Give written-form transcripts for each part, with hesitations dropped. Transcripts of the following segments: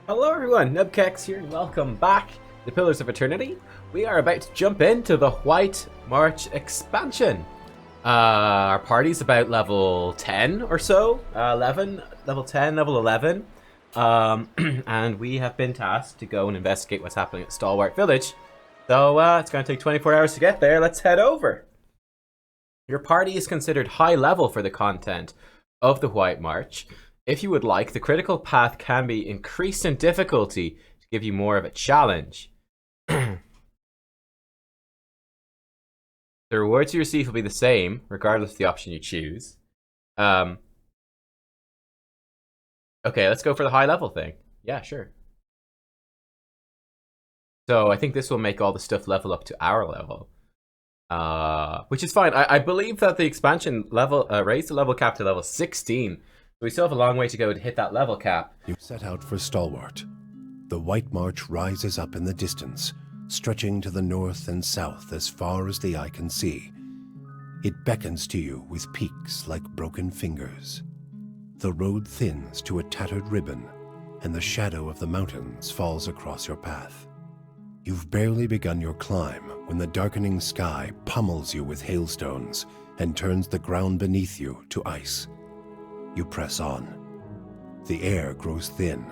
Hello everyone, Nubkex here and welcome back to Pillars of Eternity. We are about to jump into the White March expansion. Our party's about level 10 or so, 11, level 10, level 11. And we have been tasked to go and investigate what's happening at Stalwart Village. So it's going to take 24 hours to get there. Let's head over. Your party is considered high level for the content of the White March. If you would like, the critical path can be increased in difficulty to give you more of a challenge. The rewards you receive will be the same, regardless of the option you choose. Okay, let's go for the high level thing. Yeah, sure. So I think this will make all the stuff level up to our level. Which is fine. I believe that the expansion level raised the level cap to level 16. We still have a long way to go to hit that level cap. You set out for Stalwart. The White March rises up in the distance, stretching to the north and south as far as the eye can see. It beckons to you with peaks like broken fingers. The road thins to a tattered ribbon, and the shadow of the mountains falls across your path. You've barely begun your climb when the darkening sky pummels you with hailstones and turns the ground beneath you to ice. You press on. The air grows thin,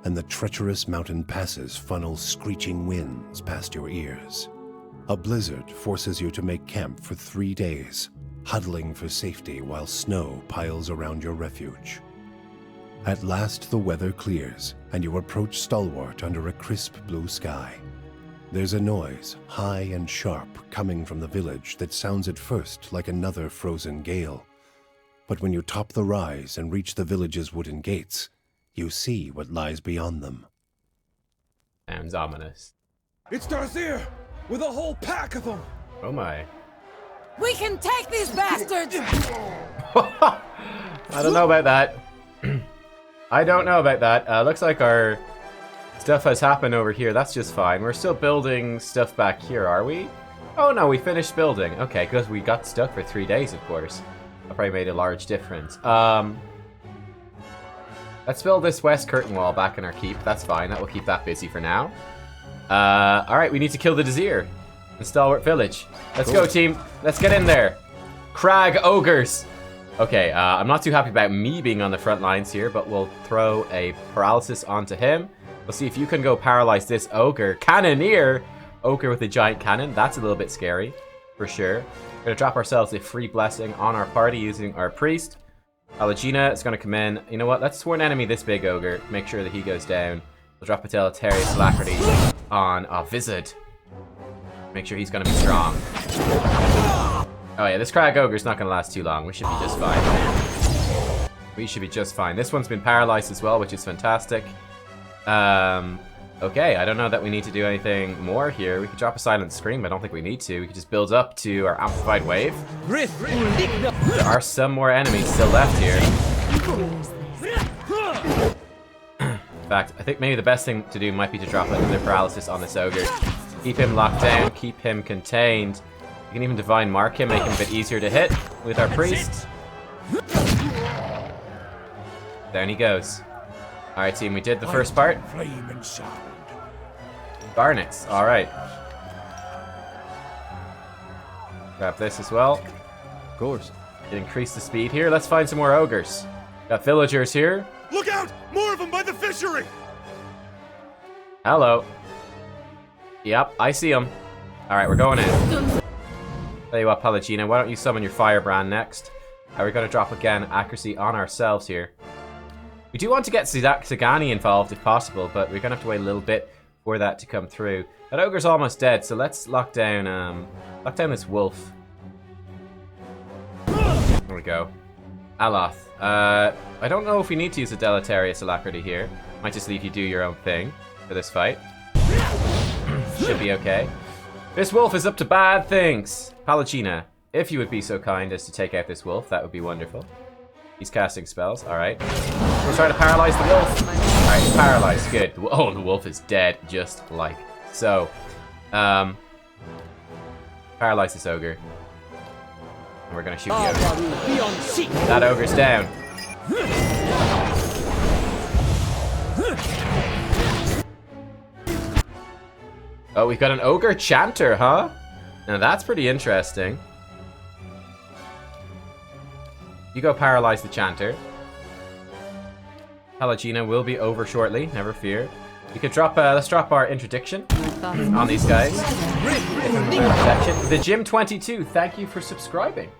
and the treacherous mountain passes funnel screeching winds past your ears. A blizzard forces you to make camp for 3 days, huddling for safety while snow piles around your refuge. At last the weather clears, and you approach Stalwart under a crisp blue sky. There's a noise, high and sharp, coming from the village that sounds at first like another frozen gale. But when you top the rise and reach the village's wooden gates, you see what lies beyond them. Sounds ominous. It's Darzier, with a whole pack of them! Oh my. We can take these bastards! I don't know about that. I don't know about that. Looks like our stuff has happened over here. That's just fine. We're still building stuff back here, are we? Oh no, we finished building. Okay, because we got stuck for 3 days, of course. That probably made a large difference. Let's build this west curtain wall back in our keep. That's fine. That will keep that busy for now. Alright, we need to kill the Desir in Stalwart Village. Let's go, team. Let's get in there. Crag Ogres. Okay, I'm not too happy about me being on the front lines here, but we'll throw a paralysis onto him. We'll see if you can go paralyze this Ogre. Cannoneer! Ogre with a giant cannon. That's a little bit scary, for sure. We're going to drop ourselves a free blessing on our party using our priest. Alagina is going to come in. You know what? Let's swarm an enemy this big ogre. Make sure that he goes down. We'll drop a deleterious alacrity on our Vizard. Make sure he's going to be strong. Oh yeah, this Crag Ogre is not going to last too long. We should be just fine. We should be just fine. This one's been paralyzed as well, which is fantastic. Okay, I don't know that we need to do anything more here. We could drop a silent scream. I don't think we need to. We could just build up to our amplified wave. There are some more enemies still left here. In fact, I think maybe the best thing to do might be to drop another paralysis on this ogre. Keep him locked down, keep him contained. We can even divine mark him, make him a bit easier to hit with our priest. Down he goes. Alright, team, we did the first part. Garnets, alright. Grab this as well. Of course. Increase the speed here. Let's find some more ogres. Got villagers here. Look out! More of them by the fishery! Hello. Yep, I see them. Alright, we're going in. Tell you what, Palagina, why don't you summon your firebrand next? We're going to drop again accuracy on ourselves here. We do want to get Sagani involved if possible, but we're going to have to wait a little bit for that to come through. That ogre's almost dead, so let's lock down this wolf. There we go. Aloth. I don't know if we need to use a deleterious alacrity here. Might just leave you do your own thing for this fight. Should be okay. This wolf is up to bad things. Palagina, if you would be so kind as to take out this wolf, that would be wonderful. He's casting spells. Alright. We'll try to paralyze the wolf. Alright, he's paralyzed. Good. Oh, the wolf is dead, just like so. Paralyze this ogre. And we're gonna shoot the ogre. That ogre's down. Oh, we've got an ogre chanter, huh? Now that's pretty interesting. You go paralyze the chanter. Palagina will be over shortly, never fear. We could drop, let's drop our interdiction on these guys. The Gym 22, thank you for subscribing.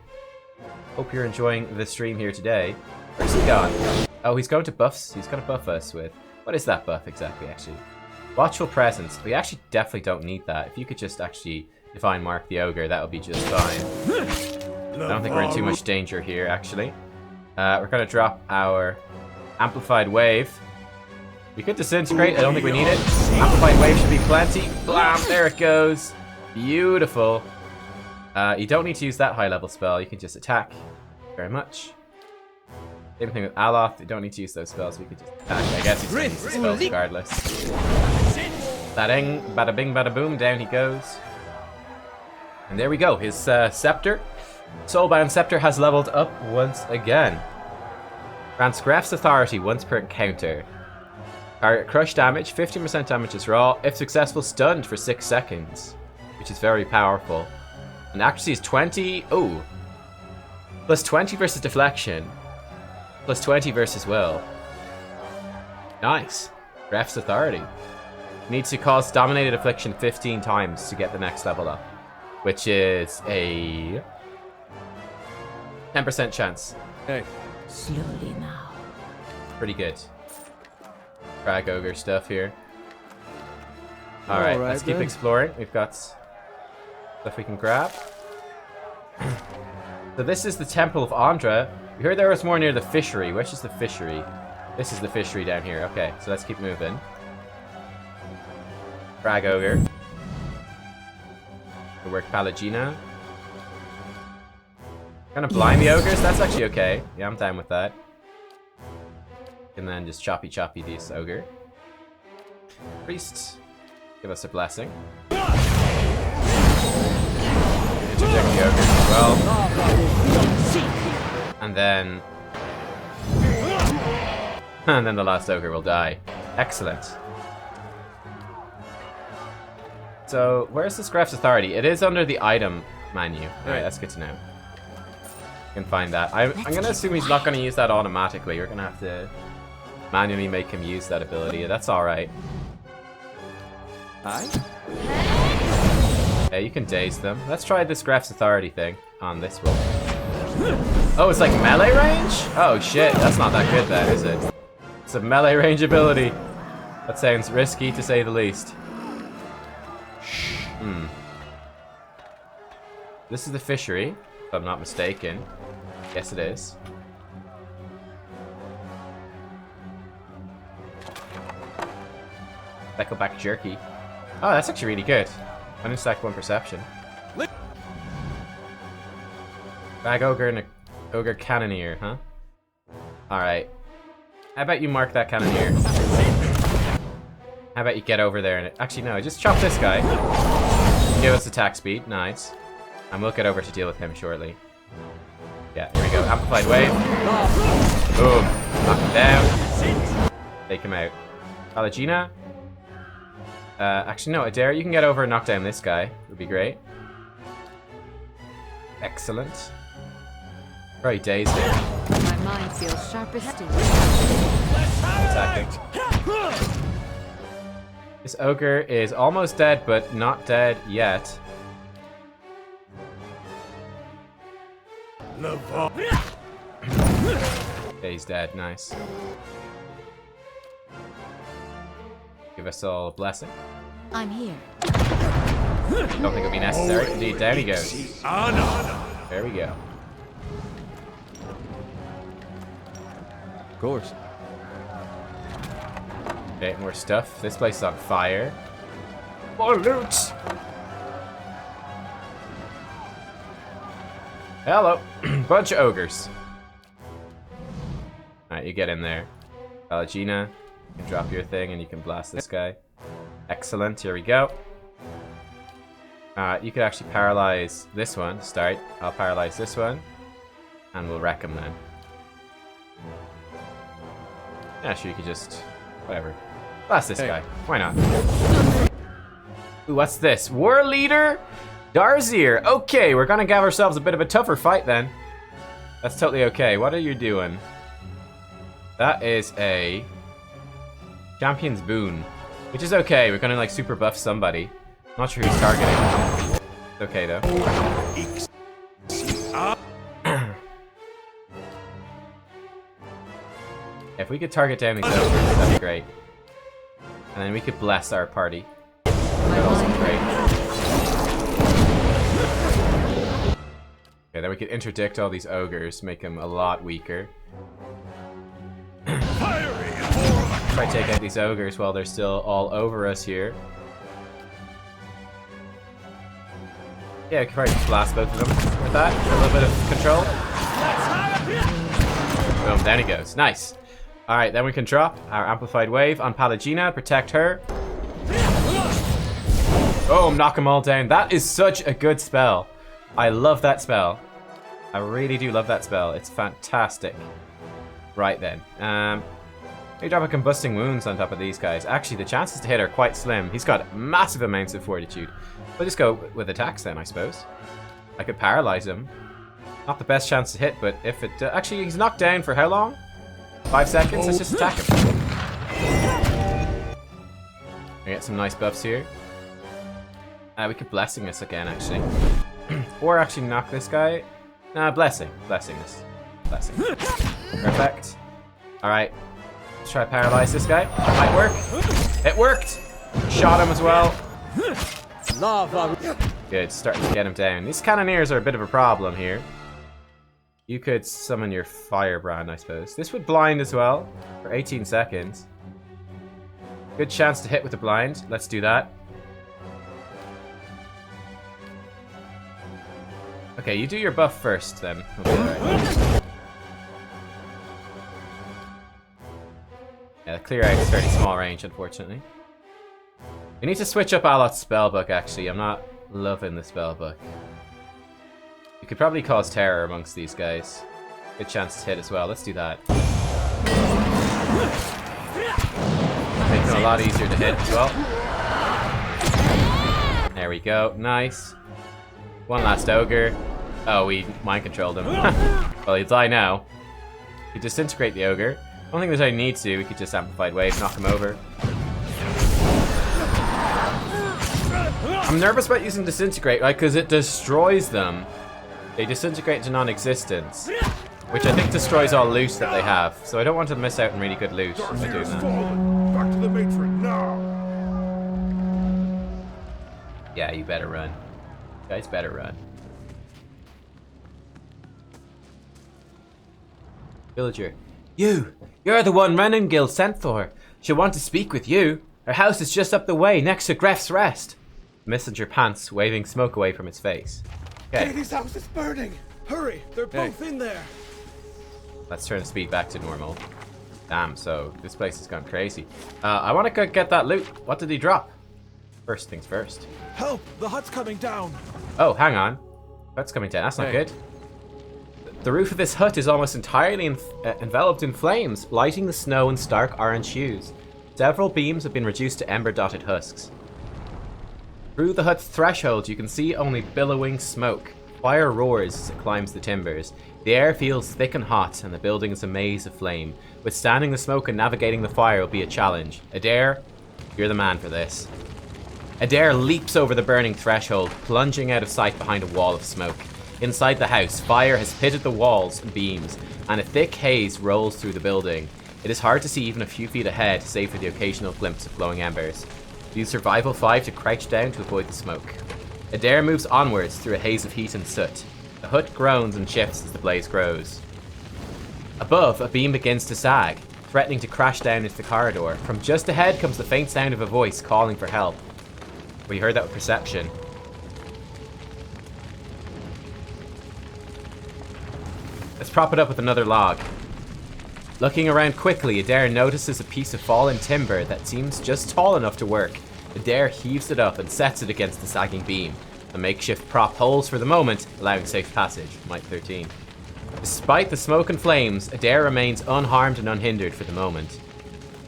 Hope you're enjoying the stream here today. Where's he gone? Oh, he's going to buffs. He's going to buff us with... What is that buff exactly, actually? Watchful Presence. We actually definitely don't need that. If you could just actually Divine Mark the Ogre, that would be just fine. I don't think we're in too much danger here, actually. We're going to drop our Amplified Wave. We could Disintegrate. I don't think we need it. Amplified Wave should be plenty. Blam! There it goes. Beautiful. You don't need to use that high-level spell. You can just attack. Very much. Same thing with Aloth. You don't need to use those spells. We could just attack. I guess he's going to use the spells regardless. Bada-ding, bada-bing, bada-boom. Down he goes. And there we go. His Scepter. Soulbound Scepter has leveled up once again. Grants Gref's Authority once per encounter. Target crush damage, 15% damage is raw. If successful, stunned for 6 seconds, which is very powerful. And accuracy is 20. Oh, plus 20 versus deflection, plus 20 versus will. Nice. Gref's Authority. Needs to cause Dominated Affliction 15 times to get the next level up, which is a 10% chance. Hey. Slowly now. Pretty good. Crag Ogre stuff here. Alright, let's keep exploring. We've got stuff we can grab. So this is the Temple of Andra. We heard there was more near the fishery. Which is the fishery? This is the fishery down here. Okay, so let's keep moving. Crag Ogre. Good work, Palagina. Gonna blind the ogres? That's actually okay. Yeah, I'm down with that. And then just choppy this ogre. Priest, give us a blessing. Interject the ogre as well. And then the last ogre will die. Excellent. So, where's this Gref's Authority? It is under the item menu. Alright, that's good to know. You can find that. I'm gonna assume he's not gonna use that automatically. We're gonna have to manually make him use that ability. That's alright. Hi. Yeah, you can daze them. Let's try this Gref's Authority thing on this one. Oh, it's like melee range? Oh shit, that's not that good then, is it? It's a melee range ability. That sounds risky to say the least. This is the fishery, if I'm not mistaken. Yes, it is. Speckleback Jerky. Oh, that's actually really good. I didn't stack 1 perception. Bag Ogre and a Ogre Cannoneer, huh? Alright. How about you mark that Cannoneer? How about you get over there and... Actually, no, just chop this guy. Give us attack speed. Nice. And we'll get over to deal with him shortly. Yeah, here we go. Amplified Wave. Boom. Knock him down. Take him out. Palagina. Actually, no, Adair, you can get over and knock down this guy. Would be great. Excellent. Probably dazed him. My mind feels sharp as steel. Attacking. This ogre is almost dead, but not dead yet. Okay, he's dead. Nice. Give us all a blessing. I'm here. Don't think it'll be necessary. Indeed, down he goes. There we go. Of course. Okay, more stuff. This place is on fire. More loot! Hello. Bunch of ogres. Alright, you get in there. Palagina, you can drop your thing and you can blast this guy. Excellent, here we go. You could actually paralyze this one to start. I'll paralyze this one. And we'll wreck him then. Yeah, sure, you could just... whatever. Blast this guy. Why not? Ooh, what's this? War Leader Darzier. Okay, we're gonna give ourselves a bit of a tougher fight then. That's totally okay. What are you doing? That is a Champion's Boon, which is okay. We're gonna like super buff somebody. Not sure who's targeting. It's okay though. If we could target down these ogres, that'd be great. And then we could bless our party. That'd also be great. Okay, then we could interdict all these ogres, make them a lot weaker. Try to take out these ogres while they're still all over us here. Yeah, we could probably just blast both of them with that. A little bit of control. Boom, down he goes. Nice. Alright, then we can drop our Amplified Wave on Pallegina, protect her. Boom, knock them all down. That is such a good spell. I love that spell. I really do love that spell. It's fantastic. Right then. Maybe drop a Combusting Wounds on top of these guys. Actually, the chances to hit are quite slim. He's got massive amounts of fortitude. We'll just go with attacks then, I suppose. I could paralyze him. Not the best chance to hit, but if it... actually, he's knocked down for how long? 5 seconds? Let's just attack him. We get some nice buffs here. We could Blessing this again, actually. Or actually knock this guy. Nah, Blessing. Blessing this. Blessing. Perfect. Alright. Let's try to paralyze this guy. Might work. It worked! Shot him as well. Good, starting to get him down. These Cannoneers are a bit of a problem here. You could summon your Firebrand, I suppose. This would blind as well for 18 seconds. Good chance to hit with the blind. Let's do that. Okay, you do your buff first then. Okay, yeah, the clear out is fairly small range, unfortunately. We need to switch up Alot's spellbook, actually. I'm not loving the spellbook. You could probably cause terror amongst these guys. Good chance to hit as well. Let's do that. Make them a lot easier to hit as well. There we go. Nice. One last ogre. Oh, we mind controlled him. Well, he'll die now. We could disintegrate the ogre. I don't think there's any need to. We could just Amplified Wave, knock him over. I'm nervous about using Disintegrate, right? Because it destroys them. They disintegrate into non-existence, which I think destroys all loot that they have. So I don't want to miss out on really good loot by doing that. Back to the matron now. Yeah, you better run. You guys better run. Villager. You're the one Renangild sent for. She'll want to speak with you. Her house is just up the way, next to Gref's Rest. Messenger pants, waving smoke away from his face. Okay. Katie's house is burning. Hurry, they're both in there. Let's turn the speed back to normal. Damn, so this place has gone crazy. I want to go get that loot. What did he drop? First things first. Help, the hut's coming down. Oh, hang on. Hut's coming down. That's not good. The roof of this hut is almost entirely enveloped in flames, lighting the snow in stark orange hues. Several beams have been reduced to ember-dotted husks. Through the hut's threshold, you can see only billowing smoke. Fire roars as it climbs the timbers. The air feels thick and hot, and the building is a maze of flame. Withstanding the smoke and navigating the fire will be a challenge. Adair, you're the man for this. Adair leaps over the burning threshold, plunging out of sight behind a wall of smoke. Inside the house, fire has pitted the walls and beams, and a thick haze rolls through the building. It is hard to see even a few feet ahead, save for the occasional glimpse of glowing embers. Use Survival 5 to crouch down to avoid the smoke. Adair moves onwards through a haze of heat and soot. The hut groans and shifts as the blaze grows. Above, a beam begins to sag, threatening to crash down into the corridor. From just ahead comes the faint sound of a voice calling for help. We heard that with perception. Let's prop it up with another log. Looking around quickly, Adair notices a piece of fallen timber that seems just tall enough to work. Adair heaves it up and sets it against the sagging beam. A makeshift prop holds for the moment, allowing safe passage. Might 13. Despite the smoke and flames, Adair remains unharmed and unhindered for the moment.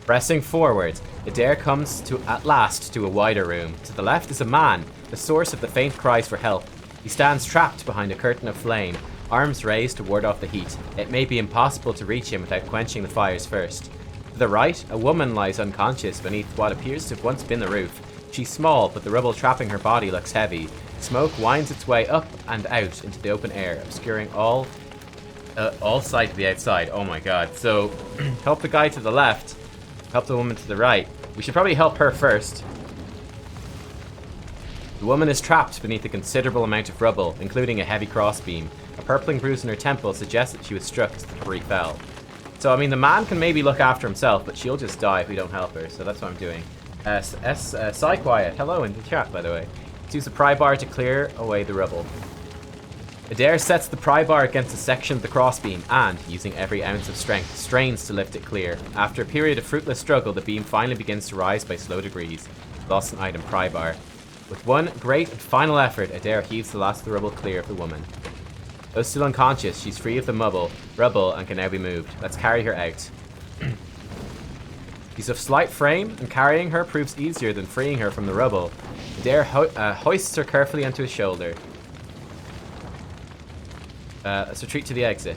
Pressing forward, Adair comes at last to a wider room. To the left is a man, the source of the faint cries for help. He stands trapped behind a curtain of flame, arms raised to ward off the heat. It may be impossible to reach him without quenching the fires first. To the right, a woman lies unconscious beneath what appears to have once been the roof. She's small, but the rubble trapping her body looks heavy. Smoke winds its way up and out into the open air, obscuring all sight of the outside. Oh my god. So, help the guy to the left. Help the woman to the right. We should probably help her first. The woman is trapped beneath a considerable amount of rubble, including a heavy crossbeam. A purpling bruise in her temple suggests that she was struck as the debris fell. So, I mean, the man can maybe look after himself, but she'll just die if we don't help her, so that's what I'm doing. Quiet. Hello in the chat, by the way. Let's use the pry bar to clear away the rubble. Adair sets the pry bar against a section of the crossbeam and, using every ounce of strength, strains to lift it clear. After a period of fruitless struggle, the beam finally begins to rise by slow degrees. Lost an item pry bar. With one great and final effort, Adair heaves the last of the rubble clear of the woman. Though still unconscious, she's free of the rubble and can now be moved. Let's carry her out. She's of slight frame, and carrying her proves easier than freeing her from the rubble. Adair hoists her carefully onto his shoulder. Let's retreat to the exit.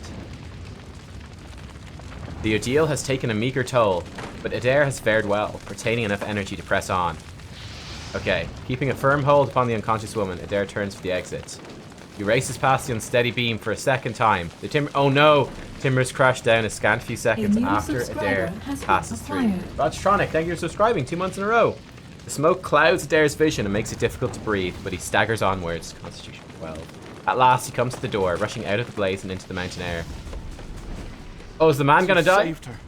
The ordeal has taken a meager toll, but Adair has fared well, retaining enough energy to press on. Okay, keeping a firm hold upon the unconscious woman, Adair turns for the exit. He races past the unsteady beam for a second time. Oh no! Timbers crash down a scant few seconds after Adair passes through. Rodstronic, thank you for subscribing 2 months in a row. The smoke clouds Adair's vision and makes it difficult to breathe, but he staggers onwards. Constitution 12. At last, he comes to the door, rushing out of the blaze and into the mountain air. Oh, is the man gonna die? Saved her.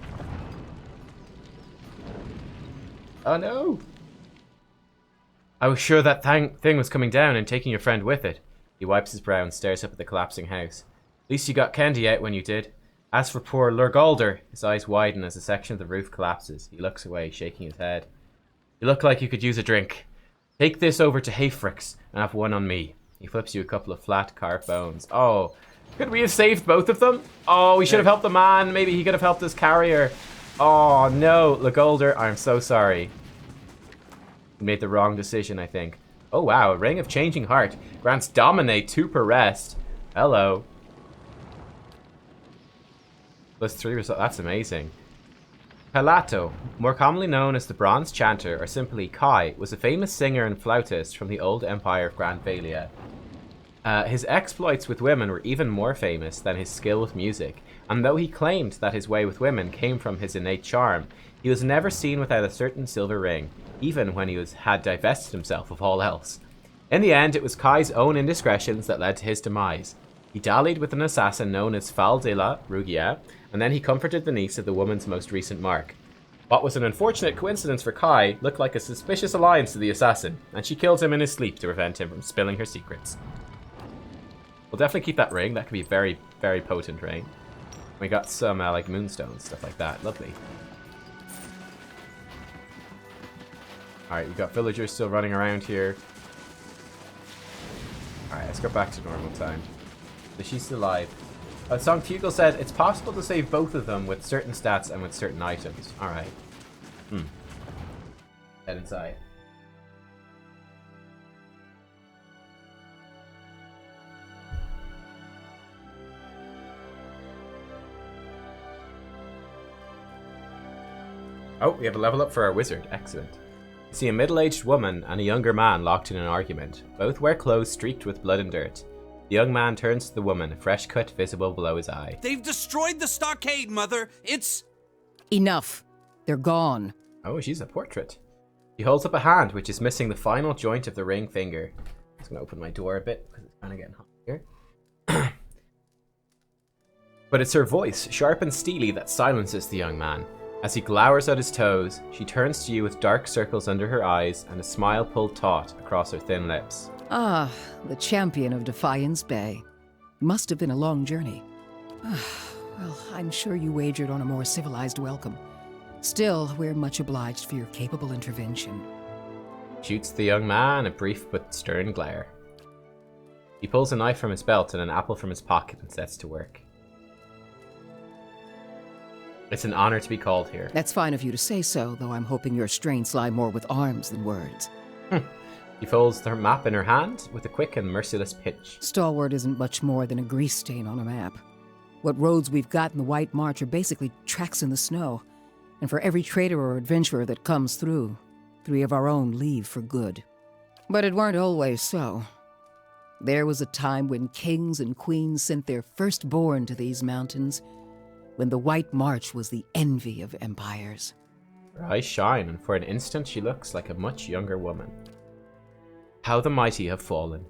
Oh no! I was sure that thing was coming down and taking your friend with it. He wipes his brow and stares up at the collapsing house. At least you got Kendi out when you did. As for poor Lurgalder, his eyes widen as a section of the roof collapses. He looks away, shaking his head. You look like you could use a drink. Take this over to Hayfrix and have one on me. He flips you a couple of flat carved bones. Oh, could we have saved both of them? Oh, we should have helped the man. Maybe he could have helped his carrier. Oh no, Lurgalder, I'm so sorry. We made the wrong decision, I think. Oh wow, a Ring of Changing Heart. Grants Dominate 2 per rest. Hello. +3 result. That's amazing. Palato, more commonly known as the Bronze Chanter or simply Kai, was a famous singer and flautist from the old empire of Grand Valia. His exploits with women were even more famous than his skill with music, and though he claimed that his way with women came from his innate charm, he was never seen without a certain silver ring, even when he had divested himself of all else. In the end, it was Kai's own indiscretions that led to his demise. He dallied with an assassin known as Fal de la Rugia, and then he comforted the niece of the woman's most recent mark. What was an unfortunate coincidence for Kai looked like a suspicious alliance to the assassin, and she killed him in his sleep to prevent him from spilling her secrets. We'll definitely keep that ring. That could be a very, very potent ring. We got some like moonstones, stuff like that. Lovely. Alright, we got villagers still running around here. Alright, let's go back to normal time. So she's still alive. Song Fugal said, it's possible to save both of them with certain stats and with certain items. Alright. Head inside. Oh, we have a level up for our wizard. Excellent. You see a middle-aged woman and a younger man locked in an argument. Both wear clothes streaked with blood and dirt. The young man turns to the woman, a fresh cut visible below his eye. They've destroyed the stockade, Mother. It's... Enough. They're gone. Oh, she's a portrait. He holds up a hand, which is missing the final joint of the ring finger. I'm just going to open my door a bit, because it's kind of getting hot here. But it's her voice, sharp and steely, that silences the young man. As he glowers at his toes, she turns to you with dark circles under her eyes and a smile pulled taut across her thin lips. Ah, the champion of Defiance Bay. Must have been a long journey. Well, I'm sure you wagered on a more civilized welcome. Still, we're much obliged for your capable intervention. Shoots the young man a brief but stern glare. He pulls a knife from his belt and an apple from his pocket and sets to work. It's an honor to be called here. That's fine of you to say so, though I'm hoping your strengths lie more with arms than words. She folds her map in her hand with a quick and merciless pitch. Stalwart isn't much more than a grease stain on a map. What roads we've got in the White March are basically tracks in the snow. And for every trader or adventurer that comes through, 3 of our own leave for good. But it weren't always so. There was a time when kings and queens sent their firstborn to these mountains, when the White March was the envy of empires. Her eyes shine, and for an instant she looks like a much younger woman. How the mighty have fallen.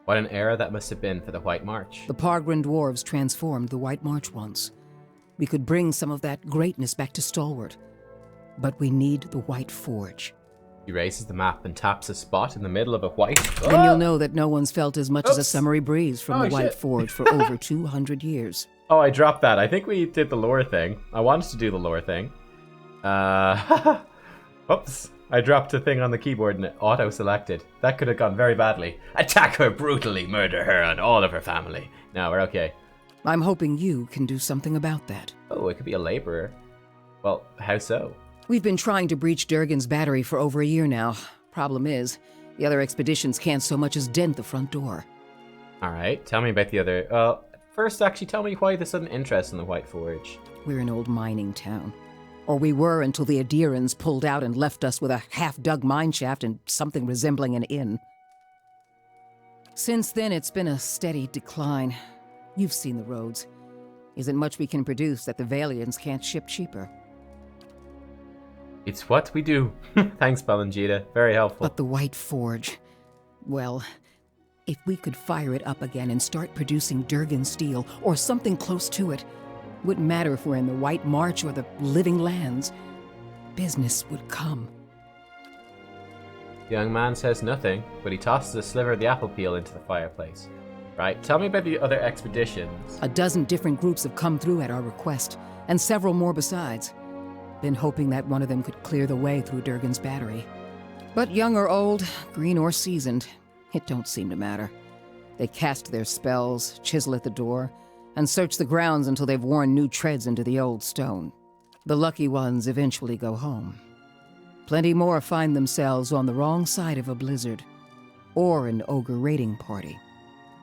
What an era that must have been for the White March. The Pargrin dwarves transformed the White March once. We could bring some of that greatness back to Stalwart. But we need the White Forge. He raises the map and taps a spot in the middle of a white... Then you'll know that no one's felt as much as a Oops. summery breeze from Oh, the White shit. Forge for over 200 years. Oh, I dropped that. I think we did the lore thing. I wanted to do the lore thing. Oops. I dropped a thing on the keyboard and it auto-selected. That could have gone very badly. Attack her brutally, murder her and all of her family. No, we're okay. I'm hoping you can do something about that. Oh, it could be a laborer. Well, how so? We've been trying to breach Durgan's battery for over a year now. Problem is, the other expeditions can't so much as dent the front door. Alright, tell me about the other... Well, first actually tell me why the sudden interest in the White Forge. We're an old mining town. Or we were until the Adirans pulled out and left us with a half-dug mine shaft and something resembling an inn. Since then, it's been a steady decline. You've seen the roads. Isn't much we can produce that the Valians can't ship cheaper. It's what we do. Thanks, Balangita. Very helpful. But the White Forge... Well, if we could fire it up again and start producing Durgan steel, or something close to it, wouldn't matter if we're in the White March or the Living Lands. Business would come. The young man says nothing, but he tosses a sliver of the apple peel into the fireplace. Right, tell me about the other expeditions. A dozen different groups have come through at our request, and several more besides. Been hoping that one of them could clear the way through Durgan's battery. But young or old, green or seasoned, it don't seem to matter. They cast their spells, chisel at the door, and search the grounds until they've worn new treads into the old stone. The lucky ones eventually go home. Plenty more find themselves on the wrong side of a blizzard, or an ogre raiding party.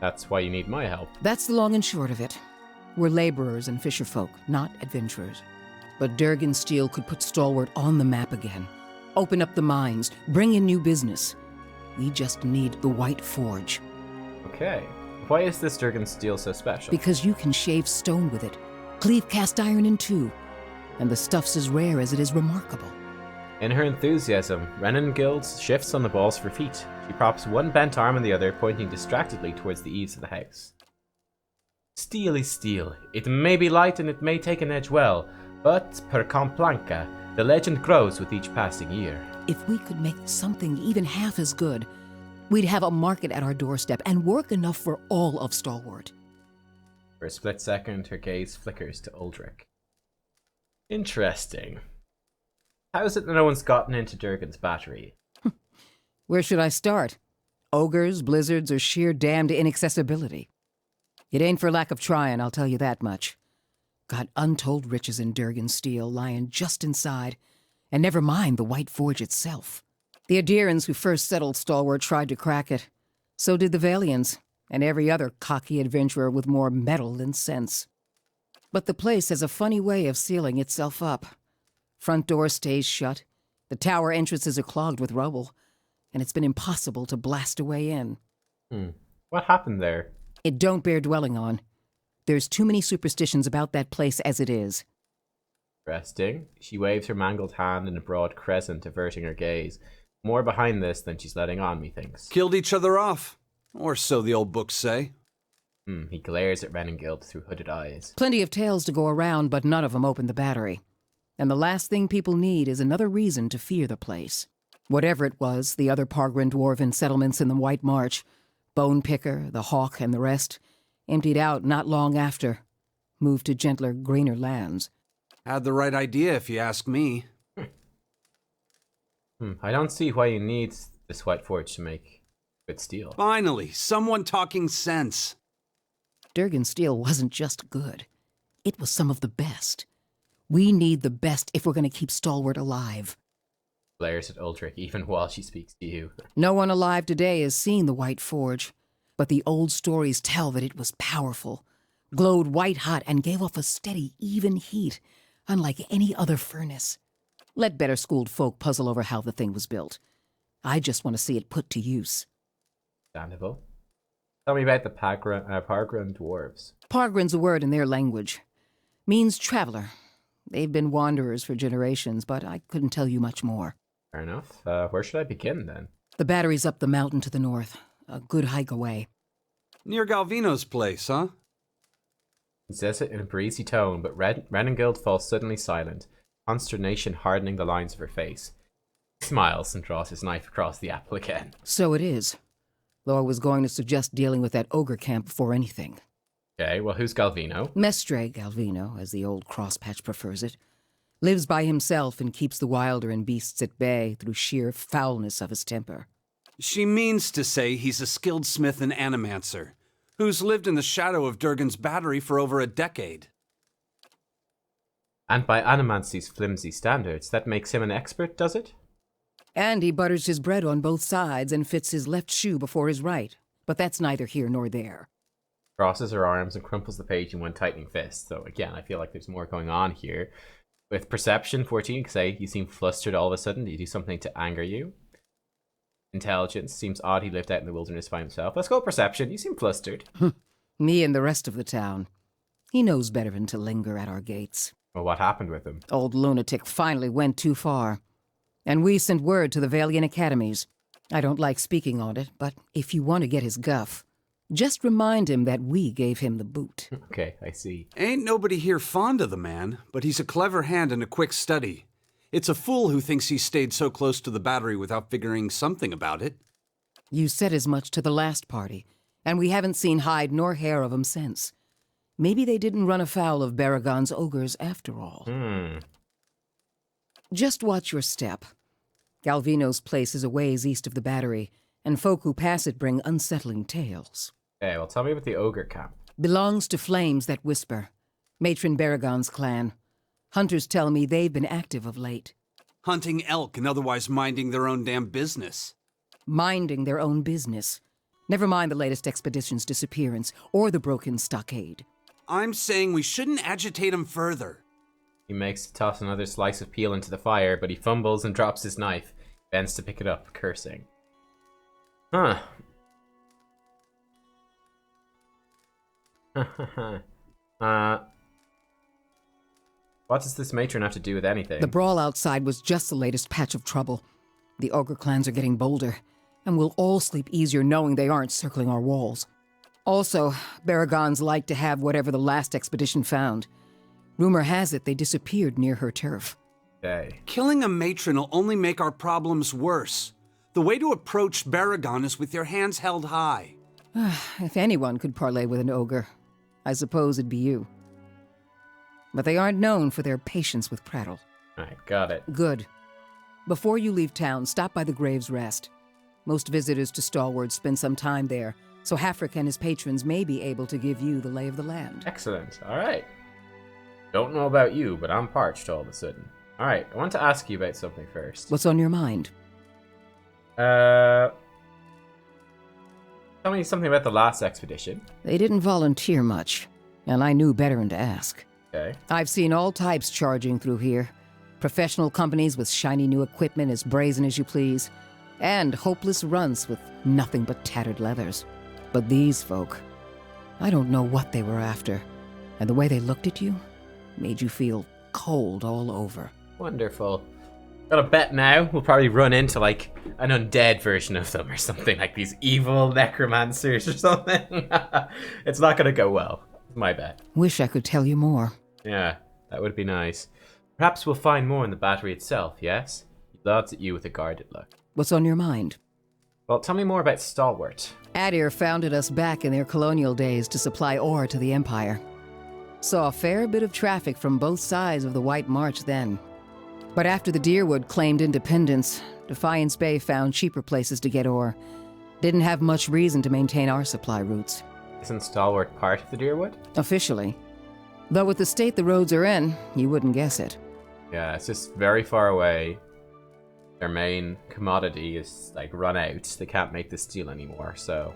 That's why you need my help. That's the long and short of it. We're laborers and fisherfolk, not adventurers. But Durgan Steel could put Stalwart on the map again, open up the mines, bring in new business. We just need the White Forge. Okay. Why is this Durgan steel so special? Because you can shave stone with it, cleave cast iron in two, and the stuff's as rare as it is remarkable. In her enthusiasm, Renengild shifts on the balls of her feet. She props one bent arm on the other, pointing distractedly towards the eaves of the house. Steel is steel. It may be light and it may take an edge well, but per Complanca, the legend grows with each passing year. If we could make something even half as good, we'd have a market at our doorstep and work enough for all of Stalwart. For a split second, her gaze flickers to Uldric. Interesting. How is it that no one's gotten into Durgan's battery? Where should I start? Ogres, blizzards, or sheer damned inaccessibility? It ain't for lack of trying, I'll tell you that much. Got untold riches in Durgan steel lying just inside, and never mind the White Forge itself. The Adirans who first settled Stalwart tried to crack it. So did the Valians, and every other cocky adventurer with more metal than sense. But the place has a funny way of sealing itself up. Front door stays shut, the tower entrances are clogged with rubble, and it's been impossible to blast a way in. What happened there? It don't bear dwelling on. There's too many superstitions about that place as it is. Resting, she waves her mangled hand in a broad crescent, averting her gaze. More behind this than she's letting on, methinks. Killed each other off. Or so the old books say. He glares at Renengild through hooded eyes. Plenty of tales to go around, but none of them open the battery. And the last thing people need is another reason to fear the place. Whatever it was, the other Pargrin dwarven settlements in the White March, Bone Picker, the Hawk, and the rest, emptied out not long after, moved to gentler, greener lands. Had the right idea, if you ask me. I don't see why you need this White Forge to make good steel. Finally, someone talking sense. Durgan steel wasn't just good. It was some of the best. We need the best if we're going to keep Stalwart alive. Glares at Uldric even while she speaks to you. No one alive today has seen the White Forge, but the old stories tell that it was powerful, glowed white-hot, and gave off a steady, even heat, unlike any other furnace. Let better-schooled folk puzzle over how the thing was built. I just want to see it put to use. Understandable. Tell me about the Pargran dwarves. Pargran's a word in their language. Means traveler. They've been wanderers for generations, but I couldn't tell you much more. Fair enough. Where should I begin, then? The battery's up the mountain to the north. A good hike away. Near Galvino's place, huh? He says it in a breezy tone, but Renengild falls suddenly silent, consternation hardening the lines of her face. He smiles and draws his knife across the apple again. So it is. Though I was going to suggest dealing with that ogre camp before anything. Okay, well, who's Galvino? Mestre Galvino, as the old crosspatch prefers it, lives by himself and keeps the wilder and beasts at bay through sheer foulness of his temper. She means to say he's a skilled smith and animancer, who's lived in the shadow of Durgan's battery for over a decade. And by animancy's flimsy standards, that makes him an expert, does it? And he butters his bread on both sides and fits his left shoe before his right. But that's neither here nor there. Crosses her arms and crumples the page in one tightening fist. So again, I feel like there's more going on here. With perception, 14, say you seem flustered all of a sudden. Did you do something to anger you? Intelligence, seems odd he lived out in the wilderness by himself. Let's go perception, you seem flustered. Me and the rest of the town. He knows better than to linger at our gates. Well, what happened with him? Old lunatic finally went too far. And we sent word to the Valiant Academies. I don't like speaking on it, but if you want to get his guff, just remind him that we gave him the boot. Okay, I see. Ain't nobody here fond of the man, but he's a clever hand and a quick study. It's a fool who thinks he stayed so close to the battery without figuring something about it. You said as much to the last party, and we haven't seen hide nor hair of him since. Maybe they didn't run afoul of Baragon's ogres after all. Just watch your step. Galvino's place is a ways east of the battery, and folk who pass it bring unsettling tales. Okay, well, tell me about the ogre camp. Belongs to Flames That Whisper, Matron Baragon's clan. Hunters tell me they've been active of late. Hunting elk and otherwise minding their own damn business. Minding their own business. Never mind the latest expedition's disappearance, or the broken stockade. I'm saying we shouldn't agitate him further. He makes to toss another slice of peel into the fire, but he fumbles and drops his knife. Bends to pick it up, cursing. Huh. What does this matron have to do with anything? The brawl outside was just the latest patch of trouble. The ogre clans are getting bolder, and we'll all sleep easier knowing they aren't circling our walls. Also, Baragons like to have whatever the last expedition found. Rumor has it they disappeared near her turf. Okay. Killing a matron will only make our problems worse. The way to approach Baragon is with your hands held high. If anyone could parley with an ogre, I suppose it'd be you. But they aren't known for their patience with prattle. Alright, got it. Good. Before you leave town, stop by the Grave's Rest. Most visitors to Stalwart spend some time there, so Hafric and his patrons may be able to give you the lay of the land. Excellent. Alright. Don't know about you, but I'm parched all of a sudden. Alright, I want to ask you about something first. What's on your mind? Tell me something about the last expedition. They didn't volunteer much, and I knew better than to ask. Okay. I've seen all types charging through here. Professional companies with shiny new equipment as brazen as you please, and hopeless runts with nothing but tattered leathers. But these folk, I don't know what they were after, and the way they looked at you made you feel cold all over. Wonderful. Got a bet now. We'll probably run into like an undead version of them or something, like these evil necromancers or something. It's not gonna go well. My bet. Wish I could tell you more. Yeah, that would be nice. Perhaps we'll find more in the battery itself, yes? He nods at you with a guarded look. What's on your mind? Well, tell me more about Stalwart. Adir founded us back in their colonial days to supply ore to the Empire. Saw a fair bit of traffic from both sides of the White March then. But after the Deerwood claimed independence, Defiance Bay found cheaper places to get ore. Didn't have much reason to maintain our supply routes. Isn't Stalwart part of the Deerwood? Officially. Though with the state the roads are in, you wouldn't guess it. Yeah, it's just very far away. Their main commodity is like run out. They can't make the steel anymore, so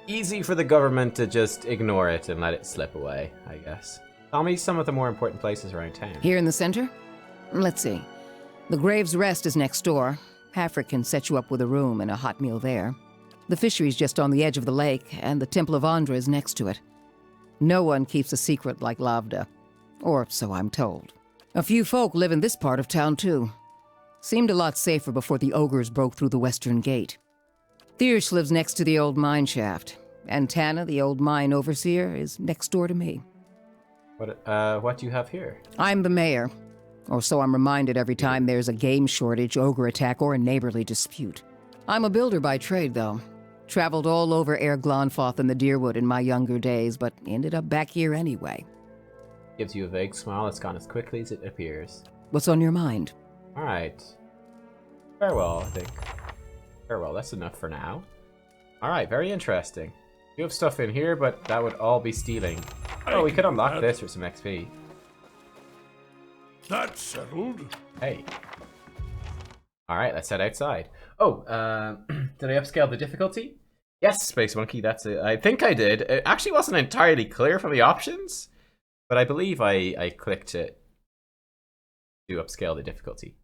easy for the government to just ignore it and let it slip away, I guess. Tell me some of the more important places around town. Here in the center? Let's see. The Grave's Rest is next door. Hafric can set you up with a room and a hot meal there. The fishery's just on the edge of the lake, and the Temple of Andra is next to it. No one keeps a secret like Lavda. Or so I'm told. A few folk live in this part of town, too. Seemed a lot safer before the ogres broke through the western gate. Thiersch lives next to the old mine shaft, and Tana, the old mine overseer, is next door to me. What do you have here? I'm the mayor, or so I'm reminded every time there's a game shortage, ogre attack, or a neighborly dispute. I'm a builder by trade, though. Traveled all over Air Glonfoth and the Deerwood in my younger days, but ended up back here anyway. Gives you a vague smile that's gone as quickly as it appears. What's on your mind? Alright. Farewell, I think. Farewell, that's enough for now. Alright, very interesting. You have stuff in here, but that would all be stealing. Oh, we could unlock this for some XP. That's settled. Hey. Alright, let's head outside. Oh, did I upscale the difficulty? Yes, Space Monkey, that's it. I think I did. It actually wasn't entirely clear from the options, but I believe I clicked it to upscale the difficulty.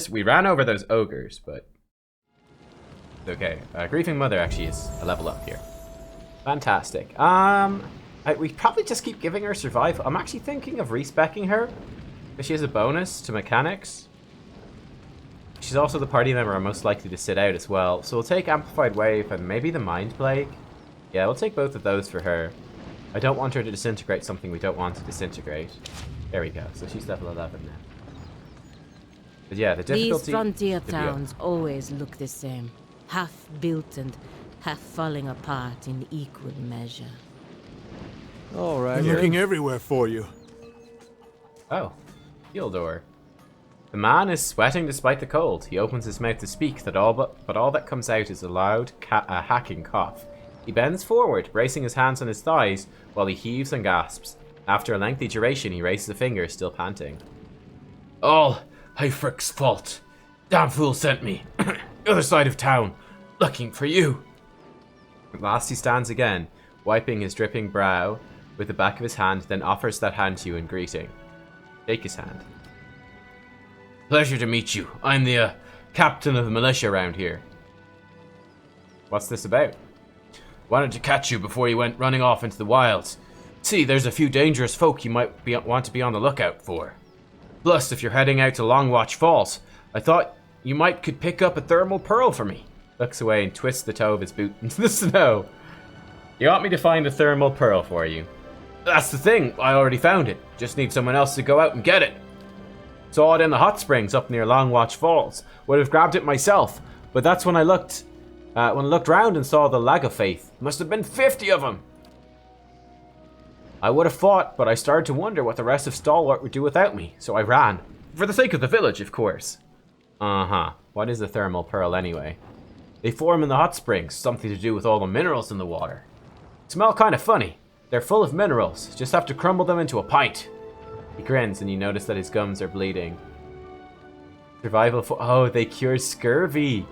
We ran over those ogres, but it's okay. Grieving Mother actually is a level up here. Fantastic. We probably just keep giving her survival. I'm actually thinking of respecking her, because she has a bonus to mechanics. She's also the party member I'm most likely to sit out as well. So we'll take Amplified Wave and maybe the Mind Plague. Yeah, we'll take both of those for her. I don't want her to disintegrate something we don't want to disintegrate. There we go. So she's level 11 now. But yeah, the difficulty... These frontier towns always look the same. Half built and half falling apart in equal measure. All right, looking everywhere for you. Oh, Gildor. The man is sweating despite the cold. He opens his mouth to speak, but all that comes out is a loud, hacking cough. He bends forward, bracing his hands on his thighs, while he heaves and gasps. After a lengthy duration, he raises a finger, still panting. All Hyfric's fault. Damn fool sent me. The other side of town, looking for you. At last he stands again, wiping his dripping brow with the back of his hand, then offers that hand to you in greeting. Take his hand. Pleasure to meet you. I'm the captain of the militia around here. What's this about? Wanted to catch you before you went running off into the wilds. See, there's a few dangerous folk you might want to be on the lookout for. Plus, if you're heading out to Longwatch Falls, I thought you could pick up a thermal pearl for me. Looks away and twists the toe of his boot into the snow. You want me to find a thermal pearl for you? That's the thing. I already found it. Just need someone else to go out and get it. Saw it in the hot springs up near Longwatch Falls. Would have grabbed it myself, but that's when I looked round and saw the Lag of Faith. Must have been 50 of them. I would have fought, but I started to wonder what the rest of Stalwart would do without me, so I ran. For the sake of the village, of course. Uh-huh. What is a thermal pearl anyway? They form in the hot springs, something to do with all the minerals in the water. Smell kind of funny. They're full of minerals. Just have to crumble them into a pint. He grins and you notice that his gums are bleeding. Survival oh, they cure scurvy.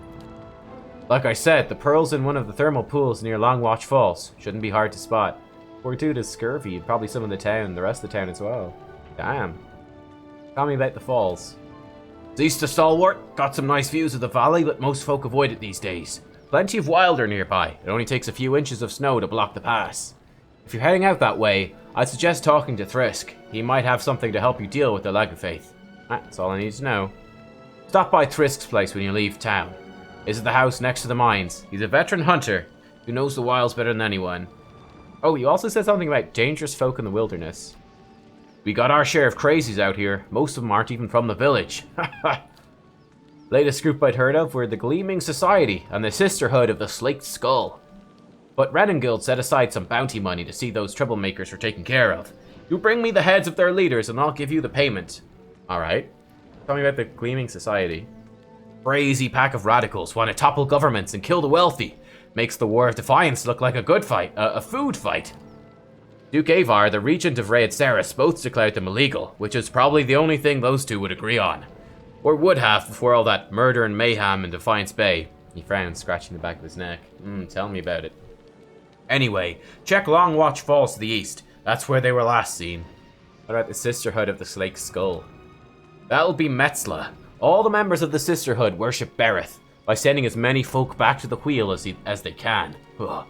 Like I said, the pearl's in one of the thermal pools near Longwatch Falls. Shouldn't be hard to spot. Poor dude has scurvy, and probably some of the rest of the town as well. Damn. Tell me about the falls. It's east of Stalwart. Got some nice views of the valley, but most folk avoid it these days. Plenty of wilder nearby. It only takes a few inches of snow to block the pass. If you're heading out that way, I'd suggest talking to Thrisk. He might have something to help you deal with the Lag of Faith. That's all I need to know. Stop by Thrisk's place when you leave town. It's at the house next to the mines. He's a veteran hunter who knows the wilds better than anyone. Oh, you also said something about dangerous folk in the wilderness. We got our share of crazies out here. Most of them aren't even from the village. Latest group I'd heard of were the Gleaming Society and the Sisterhood of the Slaked Skull. But Renengild set aside some bounty money to see those troublemakers were taken care of. You bring me the heads of their leaders and I'll give you the payment. Alright. Tell me about the Gleaming Society. Crazy pack of radicals want to topple governments and kill the wealthy. Makes the War of Defiance look like a good fight, a food fight. Duke Avar, the regent of Raed Saris, both declared them illegal, which is probably the only thing those two would agree on. Or would have before all that murder and mayhem in Defiance Bay. He frowned, scratching the back of his neck. Tell me about it. Anyway, check Long Watch Falls to the east. That's where they were last seen. What about the Sisterhood of the Slake Skull? That'll be Metzla. All the members of the Sisterhood worship Bereth by sending as many folk back to the wheel as they can. Ugh.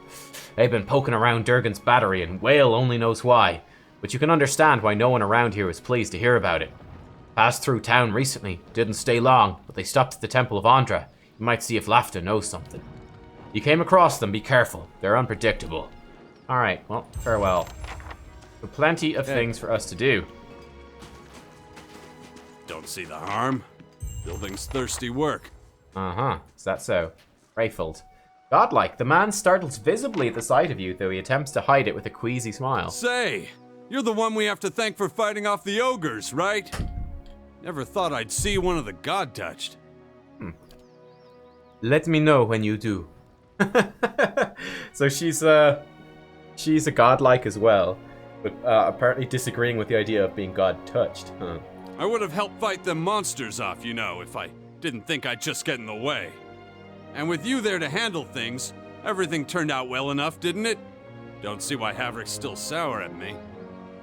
They've been poking around Durgan's battery, and Whale only knows why. But you can understand why no one around here was pleased to hear about it. Passed through town recently, didn't stay long, but they stopped at the Temple of Andra. You might see if Lafta knows something. You came across them, be careful. They're unpredictable. Alright, well, farewell. But plenty of things for us to do. Don't see the harm. Building's thirsty work. Is that so? Rayfield. Godlike, the man startles visibly at the sight of you, though he attempts to hide it with a queasy smile. Say, you're the one we have to thank for fighting off the ogres, right? Never thought I'd see one of the god-touched. Let me know when you do. So she's a godlike as well, but apparently disagreeing with the idea of being god-touched. I would have helped fight them monsters off, you know, if I didn't think I'd just get in the way. And with you there to handle things, everything turned out well enough, didn't it? Don't see why Havrick's still sour at me.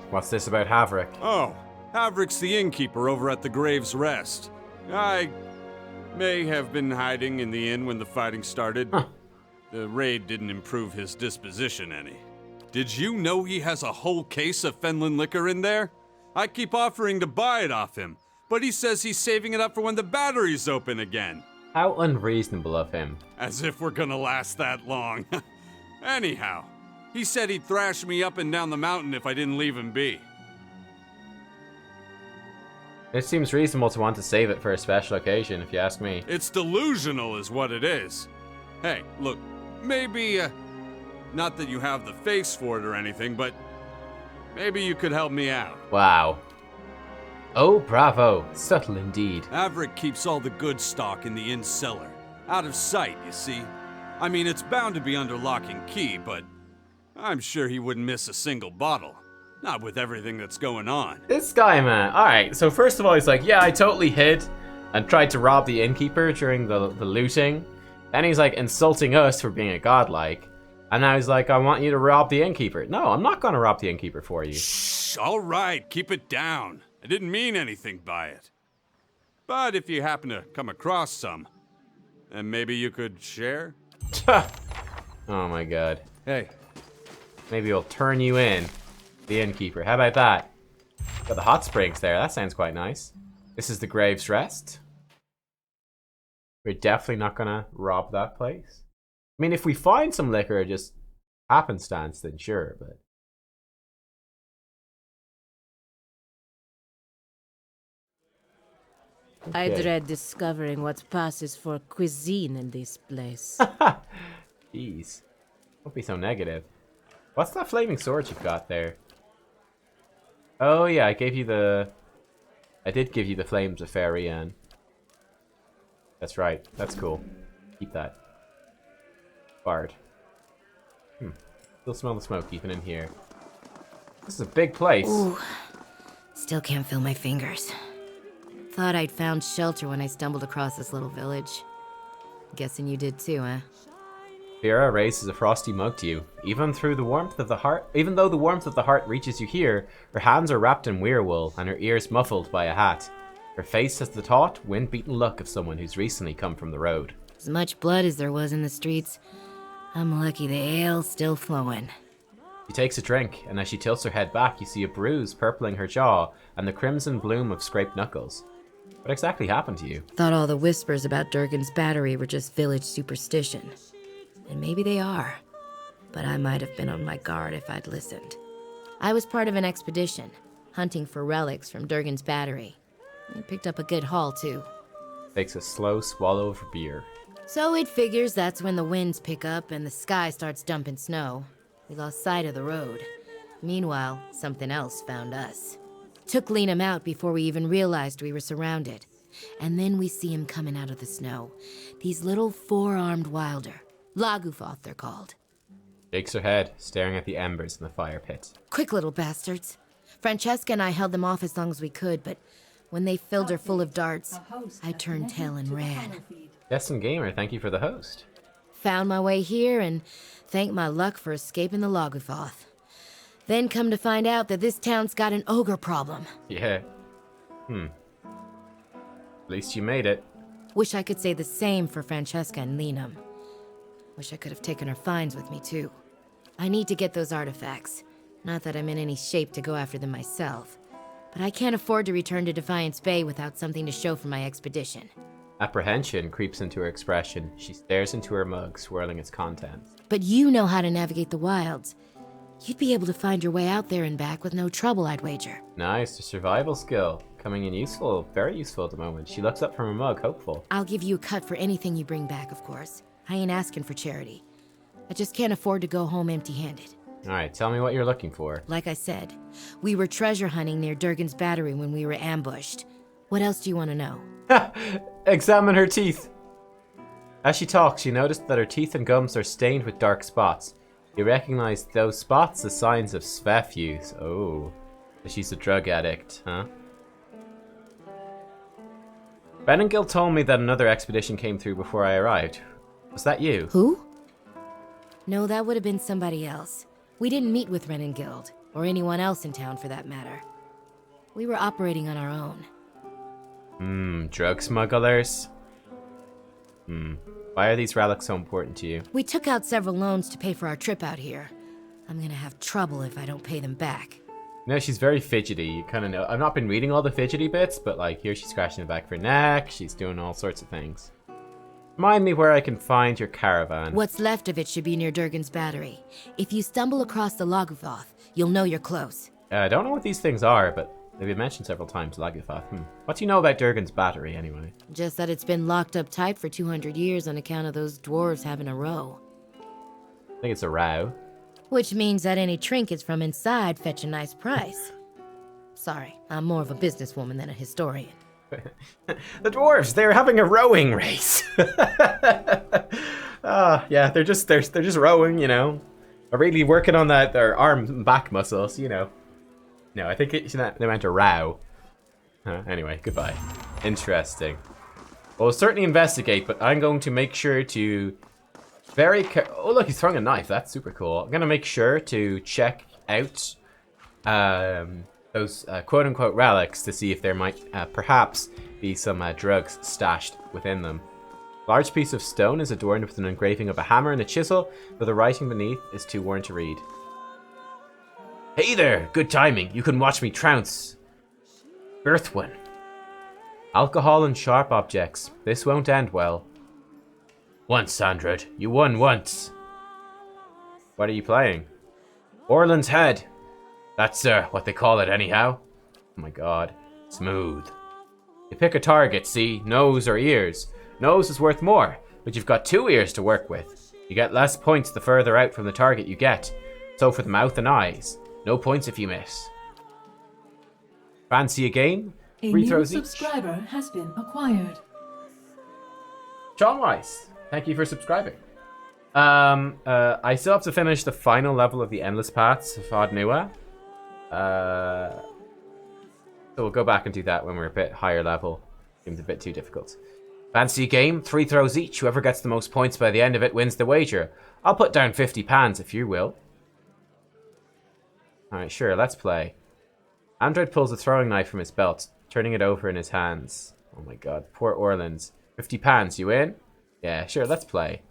What's this about Havrick? Oh, Havrick's the innkeeper over at the Grave's Rest. I may have been hiding in the inn when the fighting started. The raid didn't improve his disposition any. Did you know he has a whole case of Fenlin liquor in there? I keep offering to buy it off him, but he says he's saving it up for when the battery's open again. How unreasonable of him. As if we're gonna last that long. Anyhow, he said he'd thrash me up and down the mountain if I didn't leave him be. It seems reasonable to want to save it for a special occasion, if you ask me. It's delusional is what it is. Hey, look, maybe, not that you have the face for it or anything, but maybe you could help me out. Wow. Oh, bravo. Subtle indeed. Averick keeps all the good stock in the inn cellar. Out of sight, you see. I mean, it's bound to be under lock and key, but I'm sure he wouldn't miss a single bottle. Not with everything that's going on. This guy, man. Alright, so first of all, he's like, yeah, I totally hid and tried to rob the innkeeper during the looting. Then he's like insulting us for being a godlike. And now he's like, I want you to rob the innkeeper. No, I'm not going to rob the innkeeper for you. Shh, all right, keep it down. I didn't mean anything by it. But if you happen to come across some, then maybe you could share? Oh my god. Hey. Maybe we'll turn you in, the innkeeper. How about that? Got the hot springs there. That sounds quite nice. This is the Grave's Rest. We're definitely not going to rob that place. I mean, if we find some liquor just happenstance, then sure, but... I dread discovering what passes for cuisine in this place. Jeez. Don't be so negative. What's that flaming sword you've got there? Oh yeah, I did give you the flames of Fairy-Ann. That's right. That's cool. Keep that. Bard. Still smell the smoke even in here. This is a big place. Ooh. Still can't feel my fingers. Thought I'd found shelter when I stumbled across this little village. Guessing you did too, huh? Vera raises a frosty mug to you. Even though the warmth of the heart reaches you here, her hands are wrapped in weirwool and her ears muffled by a hat. Her face has the taut, wind-beaten look of someone who's recently come from the road. As much blood as there was in the streets, I'm lucky the ale's still flowing. She takes a drink, and as she tilts her head back, you see a bruise purpling her jaw and the crimson bloom of scraped knuckles. What exactly happened to you? Thought all the whispers about Durgan's battery were just village superstition. And maybe they are. But I might have been on my guard if I'd listened. I was part of an expedition, hunting for relics from Durgan's battery. I picked up a good haul, too. Takes a slow swallow of beer. So it figures that's when the winds pick up and the sky starts dumping snow. We lost sight of the road. Meanwhile, something else found us. Took Liam out before we even realized we were surrounded. And then we see him coming out of the snow. These little four-armed wilder. Lagufoth, they're called. Shakes her head, staring at the embers in the fire pit. Quick little bastards. Francesca and I held them off as long as we could, but when they filled her full of darts, I turned tail and ran. Destin Gamer, thank you for the host. Found my way here and thanked my luck for escaping the Logofoth. Then come to find out that this town's got an ogre problem. Yeah. At least you made it. Wish I could say the same for Francesca and Lenum. Wish I could have taken her finds with me, too. I need to get those artifacts. Not that I'm in any shape to go after them myself. But I can't afford to return to Defiance Bay without something to show for my expedition. Apprehension creeps into her expression. She stares into her mug, swirling its contents. But you know how to navigate the wilds. You'd be able to find your way out there and back with no trouble, I'd wager. Nice, a survival skill. Coming in useful, very useful at the moment. She looks up from her mug, hopeful. I'll give you a cut for anything you bring back, of course. I ain't asking for charity. I just can't afford to go home empty-handed. Alright, tell me what you're looking for. Like I said, we were treasure hunting near Durgan's Battery when we were ambushed. What else do you want to know? Examine her teeth. As she talks, you notice that her teeth and gums are stained with dark spots. You recognize those spots as signs of Svef use. Oh, she's a drug addict, huh? Benengill told me that another expedition came through before I arrived. Was that you? Who? No, that would have been somebody else. We didn't meet with Renengild, or anyone else in town for that matter. We were operating on our own. Drug smugglers? Why are these relics so important to you? We took out several loans to pay for our trip out here. I'm gonna have trouble if I don't pay them back. No, she's very fidgety. You kind of know. I've not been reading all the fidgety bits, but like here she's scratching the back of her neck. She's doing all sorts of things. Remind me where I can find your caravan. What's left of it should be near Durgan's Battery. If you stumble across the Logofoth, you'll know you're close. I don't know what these things are, but they've been mentioned several times, Logofoth. What do you know about Durgan's Battery, anyway? Just that it's been locked up tight for 200 years on account of those dwarves having a row. I think it's a row. Which means that any trinkets from inside fetch a nice price. Sorry, I'm more of a businesswoman than a historian. The dwarves, they're having a rowing race. Yeah, they're just rowing, you know. Are really working on their arm and back muscles, you know. No, I think they meant a row. Anyway, goodbye. Interesting. Well, we'll certainly investigate, but I'm going to make sure to oh, look, he's throwing a knife. That's super cool. I'm going to make sure to check out those quote-unquote relics to see if there might perhaps be some drugs stashed within them. A large piece of stone is adorned with an engraving of a hammer and a chisel, but the writing beneath is too worn to read. Hey there! Good timing. You can watch me trounce Earthwin. Alcohol and sharp objects. This won't end well. Once, Sandred. You won once. What are you playing? Orland's Head. That's what they call it anyhow. Oh my god. Smooth. You pick a target, see? Nose or ears. Nose is worth more, but you've got 2 ears to work with. You get less points the further out from the target you get. So for the mouth and eyes. No points if you miss. Fancy a game? A 3 new throws each. subscriber has been acquired. John Weiss, thank you for subscribing. I still have to finish the final level of the Endless Paths of Ad Nua. So we'll go back and do that when we're a bit higher level. Seems a bit too difficult. Fancy a game? 3 throws each. Whoever gets the most points by the end of it wins the wager. I'll put down 50 pounds if you will. Alright, sure, let's play. Android pulls a throwing knife from his belt, turning it over in his hands. Oh my god, poor Orlands. 50 pounds, you in? Yeah, sure, let's play.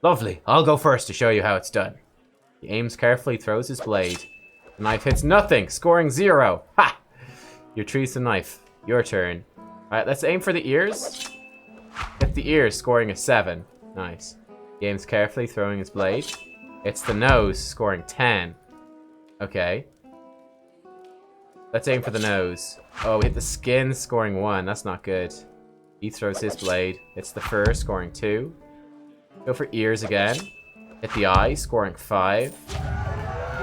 Lovely, I'll go first to show you how it's done. He aims carefully, throws his blade. The knife hits nothing, scoring 0. Ha! You retrieves the knife. Your turn. Alright, let's aim for the ears. Hit the ears, scoring a 7. Nice. He aims carefully, throwing his blade. It's the nose, scoring 10. Okay. Let's aim for the nose. Oh, we hit the skin, scoring 1. That's not good. He throws his blade. It's the fur, scoring 2. Go for ears again. Hit the eye, scoring 5.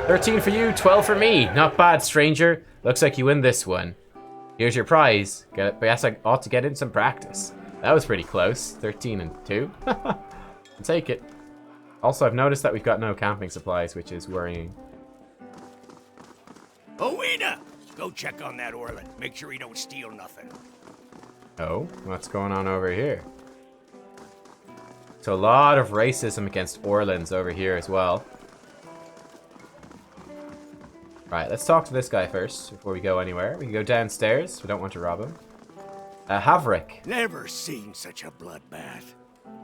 13 for you, 12 for me. Not bad, stranger. Looks like you win this one. Here's your prize. But yes, I ought to get in some practice. That was pretty close. 13 and 2. I'll take it. Also, I've noticed that we've got no camping supplies, which is worrying. Owena! Go check on that Orland. Make sure he don't steal nothing. Oh, what's going on over here? So a lot of racism against Orlands over here as well. Right, let's talk to this guy first before we go anywhere. We can go downstairs. We don't want to rob him. Haverick. Never seen such a bloodbath.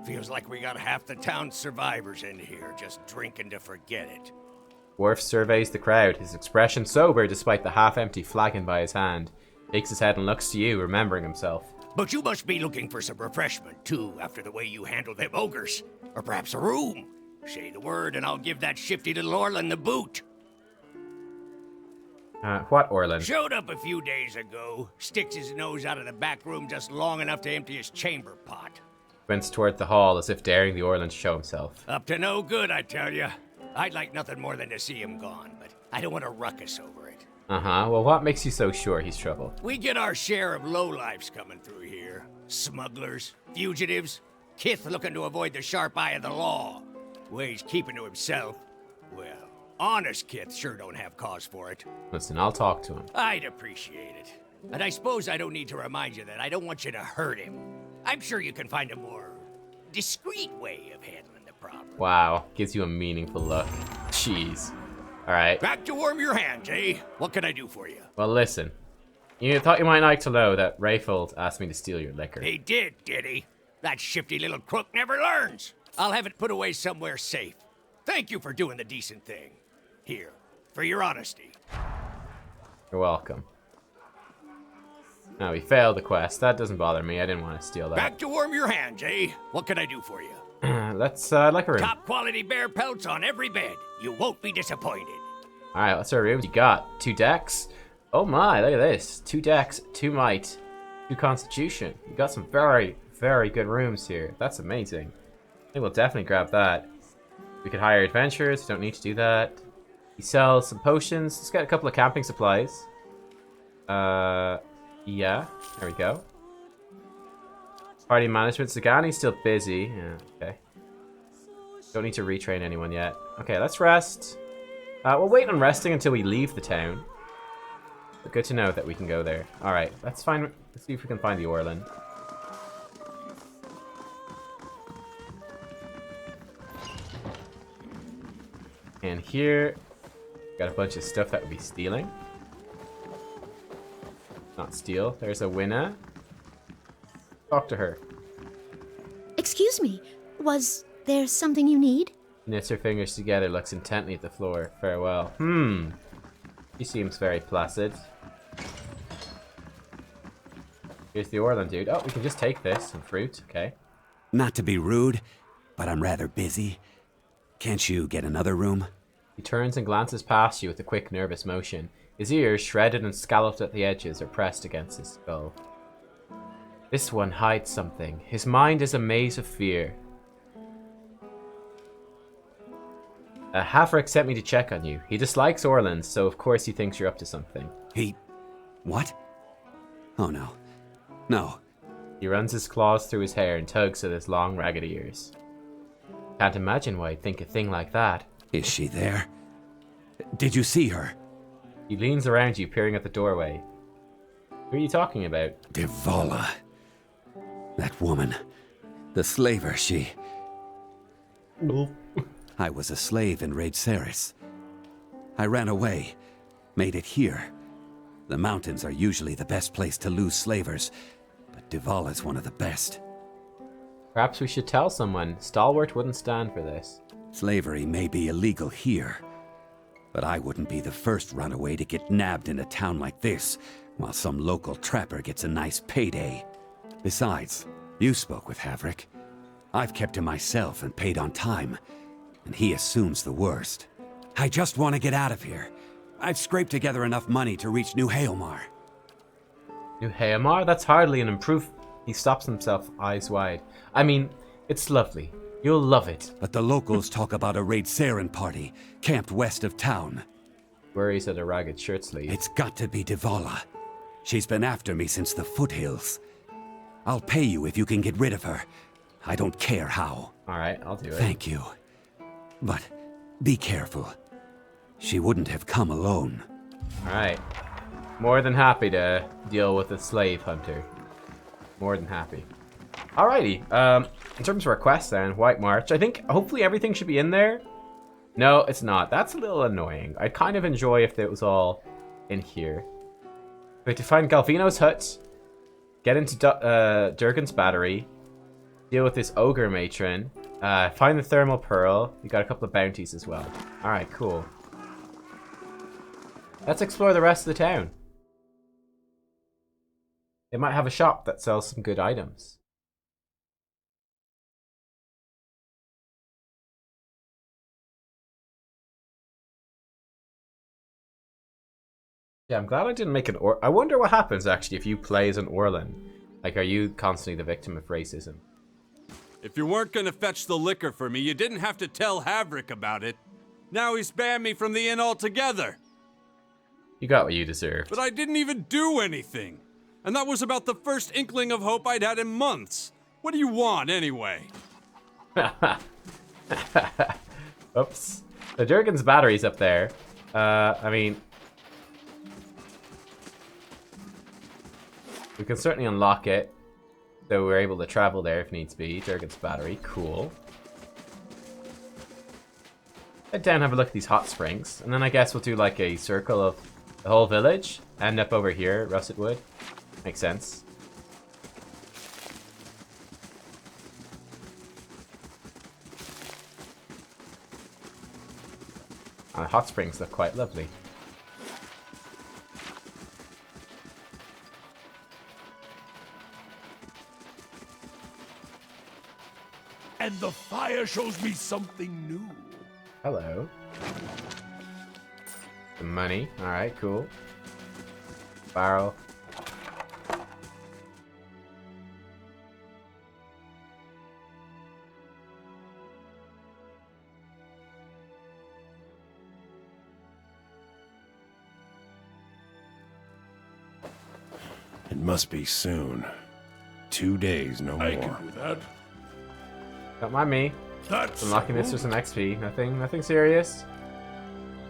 Feels like we got half the town's survivors in here, just drinking to forget it. Worf surveys the crowd, his expression sober despite the half-empty flagon by his hand. Shakes his head and looks to you, remembering himself. But you must be looking for some refreshment, too, after the way you handled them ogres. Or perhaps a room. Say the word and I'll give that shifty little Orland the boot. What Orland? Showed up a few days ago. Sticks his nose out of the back room just long enough to empty his chamber pot. Went toward the hall as if daring the Orland to show himself. Up to no good, I tell ya. I'd like nothing more than to see him gone, but I don't want to ruckus over it. Uh-huh. Well, what makes you so sure he's trouble? We get our share of lowlifes coming through here. Smugglers, fugitives, Kith looking to avoid the sharp eye of the law. Ways keeping to himself. Well, honest Kith sure don't have cause for it. Listen, I'll talk to him. I'd appreciate it. And I suppose I don't need to remind you that I don't want you to hurt him. I'm sure you can find a more discreet way of handling the problem. Wow, gives you a meaningful look. Jeez. Alright. Back to warm your hands, eh? What can I do for you? Well, listen. You thought you might like to know that Rayfold asked me to steal your liquor. He did he? That shifty little crook never learns. I'll have it put away somewhere safe. Thank you for doing the decent thing. Here, for your honesty. You're welcome. No, we failed the quest. That doesn't bother me. I didn't want to steal that. Back to warm your hands, eh? What can I do for you? Let's, like a room. Top quality bear pelts on every bed. You won't be disappointed. Alright, what's our rooms? You got 2 decks. Oh my, look at this. 2 decks, 2 might, 2 constitution. You got some very, very good rooms here. That's amazing. I think we'll definitely grab that. We could hire adventurers. Don't need to do that. He sells some potions. Let's get a couple of camping supplies. Yeah. There we go. Party management. Sagani's still busy. Yeah, okay. Don't need to retrain anyone yet. Okay, let's rest. We'll wait on resting until we leave the town. But good to know that we can go there. Alright, let's see if we can find the Orland. And here, got a bunch of stuff that would be stealing. Not steal. There's a winner. Talk to her. Excuse me, was there something you need? Knits her fingers together, looks intently at the floor. Farewell. She seems very placid. Here's the Orland, dude. Oh, we can just take this. Some fruit. Okay. Not to be rude, but I'm rather busy. Can't you get another room? He turns and glances past you with a quick, nervous motion. His ears, shredded and scalloped at the edges, are pressed against his skull. This one hides something. His mind is a maze of fear. Haverick sent me to check on you. He dislikes Orlands, so of course he thinks you're up to something. He... what? Oh no. No. He runs his claws through his hair and tugs at his long, ragged ears. Can't imagine why he'd think a thing like that. Is she there? Did you see her? He leans around you, peering at the doorway. Who are you talking about? Devala. That woman. The slaver, she... I was a slave in Raid Ceres. I ran away. Made it here. The mountains are usually the best place to lose slavers, but Devala's one of the best. Perhaps we should tell someone. Stalwart wouldn't stand for this. Slavery may be illegal here, but I wouldn't be the first runaway to get nabbed in a town like this, while some local trapper gets a nice payday. Besides, you spoke with Haverick. I've kept him myself and paid on time, and he assumes the worst. I just want to get out of here. I've scraped together enough money to reach New Haomar. New Haomar? That's hardly an improvement. He stops himself, eyes wide. I mean, it's lovely. You'll love it. But the locals talk about a Raid Saren party, camped west of town. Worries at a ragged shirt sleeve. It's got to be Devala. She's been after me since the foothills. I'll pay you if you can get rid of her. I don't care how. Alright, I'll do it. Thank you. But be careful. She wouldn't have come alone. Alright. More than happy to deal with a slave hunter. More than happy. Alrighty. In terms of our quest then, White March, I think hopefully everything should be in there. No, it's not. That's a little annoying. I'd kind of enjoy if it was all in here. We have to find Galvino's hut, get into Durgan's battery, deal with this ogre matron, find the thermal pearl. We got a couple of bounties as well. Alright, cool. Let's explore the rest of the town. They might have a shop that sells some good items. Yeah, I'm glad I didn't make an I wonder what happens actually if you play as an Orlan. Like, are you constantly the victim of racism? If you weren't gonna fetch the liquor for me, you didn't have to tell Havrick about it. Now he's banned me from the inn altogether. You got what you deserved. But I didn't even do anything. And that was about the first inkling of hope I'd had in months. What do you want, anyway? Oops. The Durgan's battery's up there. I mean... we can certainly unlock it. So we're able to travel there if needs be. Durgan's battery. Cool. Head down and have a look at these hot springs. And then I guess we'll do like a circle of the whole village. End up over here at Russet Wood. Makes sense. The hot springs look quite lovely. And the fire shows me something new. Hello. Some money. Alright, cool. Barrel. It must be soon. 2 days, no more. I can do that. Don't mind me. That's Unlocking this for some XP. Nothing serious.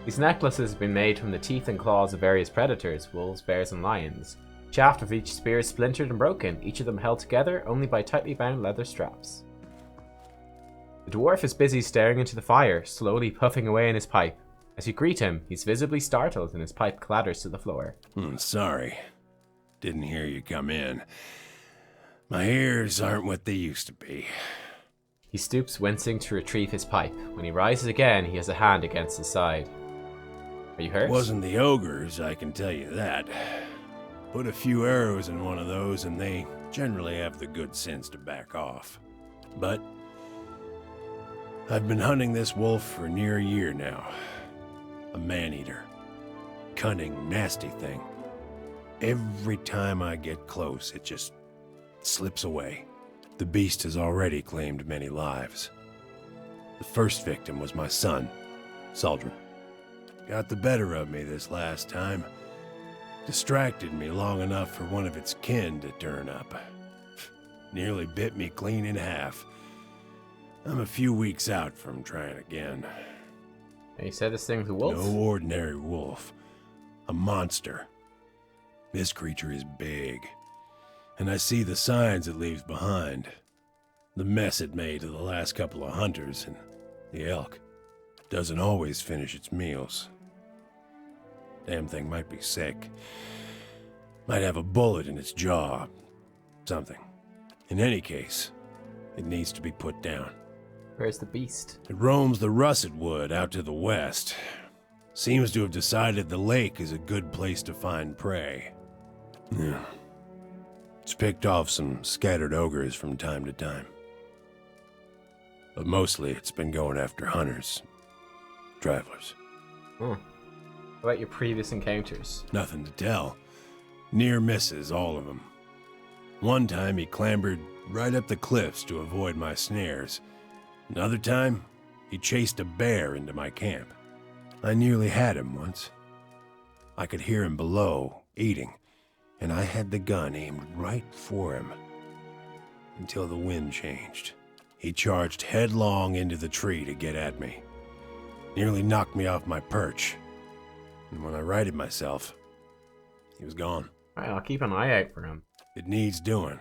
These necklaces have been made from the teeth and claws of various predators, wolves, bears, and lions. The shaft of each spear is splintered and broken, each of them held together only by tightly bound leather straps. The dwarf is busy staring into the fire, slowly puffing away in his pipe. As you greet him, he's visibly startled and his pipe clatters to the floor. Sorry. Didn't hear you come in. My ears aren't what they used to be. He stoops, wincing to retrieve his pipe. When he rises again, he has a hand against his side. Are you hurt? Wasn't the ogres, I can tell you that. Put a few arrows in one of those and they generally have the good sense to back off. But I've been hunting this wolf for near a year now. A man-eater. Cunning, nasty thing. Every time I get close, it just slips away. The beast has already claimed many lives. The first victim was my son, Saldrin. Got the better of me this last time. Distracted me long enough for one of its kin to turn up. Nearly bit me clean in half. I'm a few weeks out from trying again. You said this thing's a wolf? No ordinary wolf. A monster. This creature is big. And I see the signs it leaves behind. The mess it made to the last couple of hunters, and the elk. Doesn't always finish its meals. Damn thing might be sick. Might have a bullet in its jaw. Something. In any case, it needs to be put down. Where's the beast? It roams the Russet Wood out to the west. Seems to have decided the lake is a good place to find prey. Yeah. It's picked off some scattered ogres from time to time. But mostly it's been going after hunters. Travelers. What about your previous encounters? Nothing to tell. Near misses, all of them. One time he clambered right up the cliffs to avoid my snares. Another time, he chased a bear into my camp. I nearly had him once. I could hear him below, eating, and I had the gun aimed right for him. Until the wind changed. He charged headlong into the tree to get at me. Nearly knocked me off my perch. And when I righted myself, he was gone. Alright, I'll keep an eye out for him. It needs doing.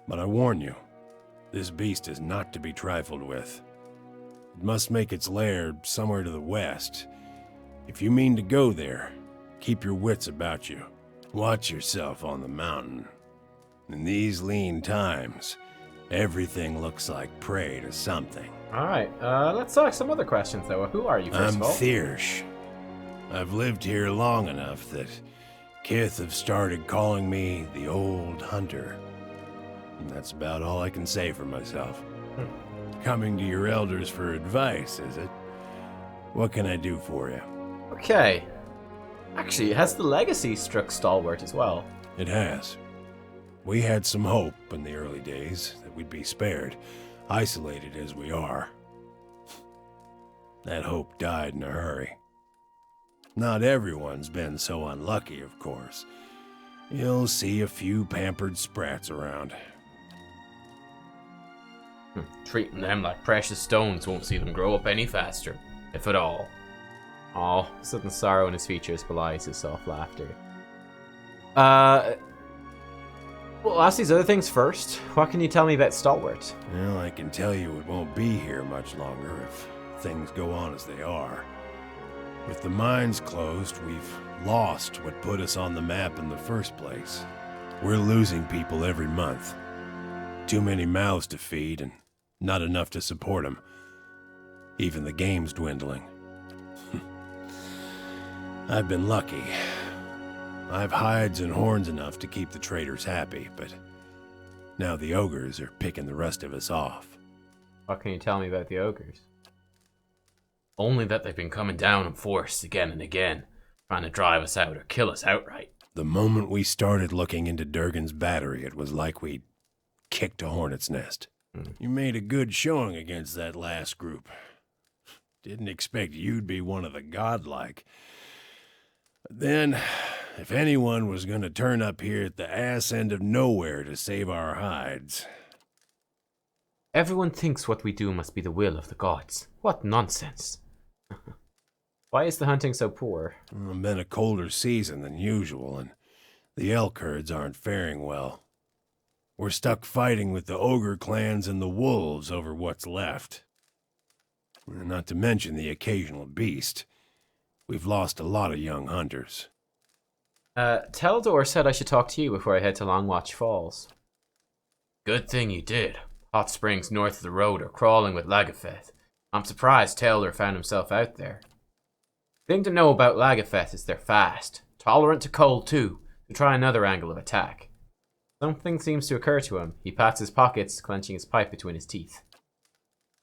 But I warn you, this beast is not to be trifled with. It must make its lair somewhere to the west. If you mean to go there, keep your wits about you. Watch yourself on the mountain. In these lean times, everything looks like prey to something. Alright, let's ask some other questions though. Who are you, first I'm of all? Thiersch. I've lived here long enough that Kith have started calling me the Old Hunter. And that's about all I can say for myself. Coming to your elders for advice, is it? What can I do for you? Okay. Actually, has the legacy struck Stalwart as well? It has. We had some hope in the early days that we'd be spared, isolated as we are. That hope died in a hurry. Not everyone's been so unlucky, of course. You'll see a few pampered sprats around. Treating them like precious stones won't see them grow up any faster, if at all. Oh, sudden sorrow in his features belies his soft laughter. Well, ask these other things first. What can you tell me about Stalwart? Well, I can tell you it won't be here much longer if things go on as they are. With the mines closed, we've lost what put us on the map in the first place. We're losing people every month. Too many mouths to feed and not enough to support them. Even the game's dwindling. I've been lucky. I've hides and horns enough to keep the traders happy, but now the ogres are picking the rest of us off. What can you tell me about the ogres? Only that they've been coming down in force again and again, trying to drive us out or kill us outright. The moment we started looking into Durgan's battery, it was like we'd kicked a hornet's nest. You made a good showing against that last group. Didn't expect you'd be one of the godlike. But then, if anyone was going to turn up here at the ass end of nowhere to save our hides... Everyone thinks what we do must be the will of the gods. What nonsense. Why is the hunting so poor? It's been a colder season than usual, and the elk herds aren't faring well. We're stuck fighting with the ogre clans and the wolves over what's left. Not to mention the occasional beast. We've lost a lot of young hunters. Teldor said I should talk to you before I head to Longwatch Falls. Good thing you did. Hot springs north of the road are crawling with Lagafeth. I'm surprised Teldor found himself out there. The thing to know about Lagafeth is they're fast, tolerant to cold too, to try another angle of attack. Something seems to occur to him. He pats his pockets, clenching his pipe between his teeth.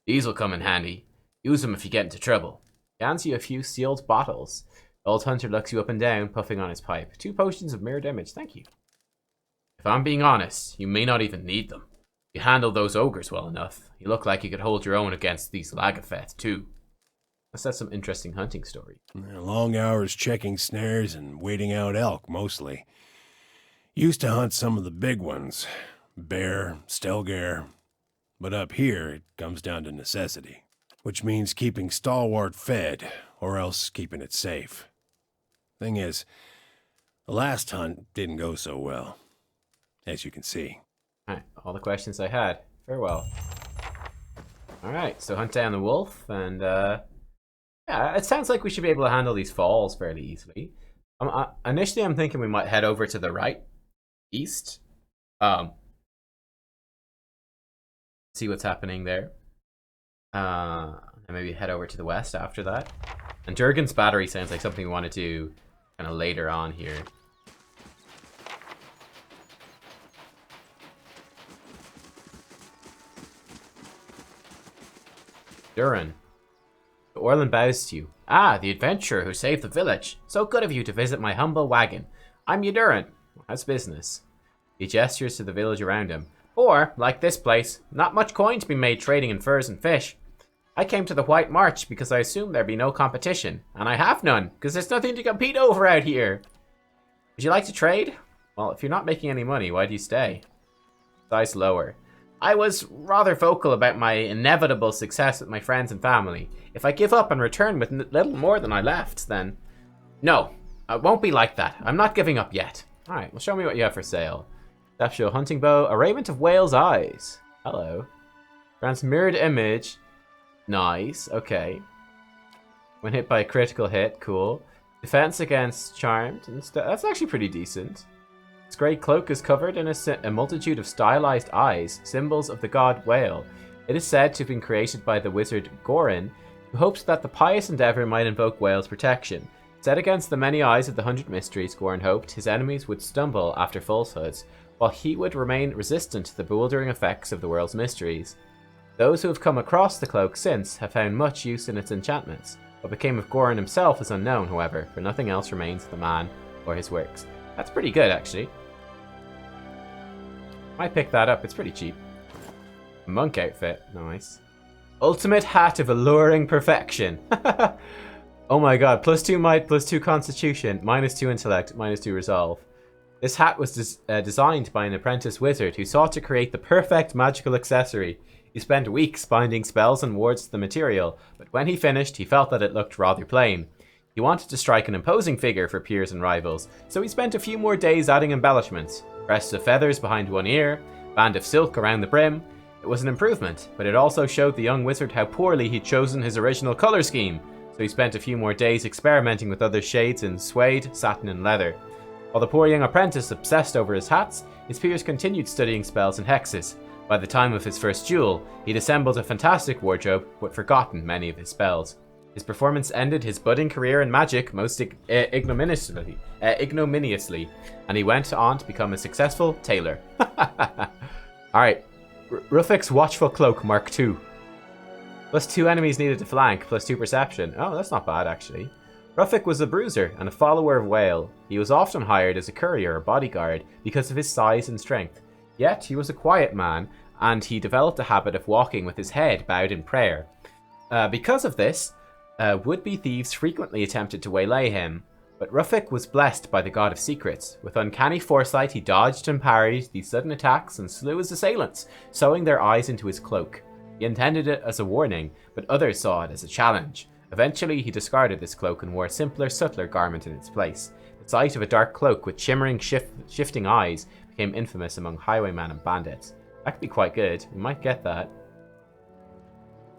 These'll come in handy. Use them if you get into trouble. He hands you a few sealed bottles. The old hunter looks you up and down, puffing on his pipe. 2 potions of mirrored image, thank you. If I'm being honest, you may not even need them. You handled those ogres well enough. You look like you could hold your own against these Lagafeth, too. That's some interesting hunting story. Long hours checking snares and waiting out elk, mostly. Used to hunt some of the big ones. Bear, stelgare. But up here, it comes down to necessity. Which means keeping Stalwart fed, or else keeping it safe. Thing is, the last hunt didn't go so well, as you can see. Alright, all the questions I had. Farewell. Alright, so hunt down the wolf, and yeah, it sounds like we should be able to handle these falls fairly easily. Initially I'm thinking we might head over to the right, east. See what's happening there. And maybe head over to the west after that. And Durgan's battery sounds like something we want to do kind of later on here. Durin. Orlin bows to you. Ah, the adventurer who saved the village. So good of you to visit my humble wagon. I'm Durin. How's business? He gestures to the village around him. Or, like this place, not much coin to be made trading in furs and fish. I came to the White March because I assumed there'd be no competition. And I have none, because there's nothing to compete over out here. Would you like to trade? Well, if you're not making any money, why do you stay? Size lower. I was rather vocal about my inevitable success with my friends and family. If I give up and return with little more than I left, then... No, it won't be like that. I'm not giving up yet. Alright, well show me what you have for sale. Show hunting bow, a raiment of whale's eyes. Hello. Grants mirrored image. Nice, okay. When hit by a critical hit, cool. Defense against charmed. That's actually pretty decent. Its grey cloak is covered in a multitude of stylized eyes, symbols of the god whale. It is said to have been created by the wizard Gorin, who hoped that the pious endeavour might invoke whale's protection. Set against the many eyes of the 100 mysteries, Gorin hoped his enemies would stumble after falsehoods, while he would remain resistant to the bewildering effects of the world's mysteries. Those who have come across the cloak since have found much use in its enchantments. What became of Gorin himself is unknown, however, for nothing else remains of the man or his works. That's pretty good, actually. Might pick that up, it's pretty cheap. Monk outfit, nice. Ultimate hat of alluring perfection. Oh my god, +2 might, +2 constitution, -2 intellect, -2 resolve. This hat was designed by an apprentice wizard who sought to create the perfect magical accessory. He spent weeks binding spells and wards to the material, but when he finished, he felt that it looked rather plain. He wanted to strike an imposing figure for peers and rivals, so he spent a few more days adding embellishments. Crest of feathers behind one ear, band of silk around the brim. It was an improvement, but it also showed the young wizard how poorly he'd chosen his original color scheme, so he spent a few more days experimenting with other shades in suede, satin and leather. While the poor young apprentice obsessed over his hats, his peers continued studying spells and hexes. By the time of his first duel, he'd assembled a fantastic wardrobe, but forgotten many of his spells. His performance ended his budding career in magic most ignominiously, and he went on to become a successful tailor. Alright, Rufik's Watchful Cloak Mark II. +2 enemies needed to flank, +2 perception. Oh, that's not bad, actually. Rufik was a bruiser and a follower of Whale. He was often hired as a courier or bodyguard because of his size and strength. Yet, he was a quiet man, and he developed a habit of walking with his head bowed in prayer. Because of this, would-be thieves frequently attempted to waylay him, but Rufik was blessed by the God of Secrets. With uncanny foresight, he dodged and parried these sudden attacks and slew his assailants, sewing their eyes into his cloak. He intended it as a warning, but others saw it as a challenge. Eventually, he discarded this cloak and wore a simpler, subtler garment in its place. The sight of a dark cloak with shimmering, shifting eyes became infamous among highwaymen and bandits. That could be quite good. We might get that.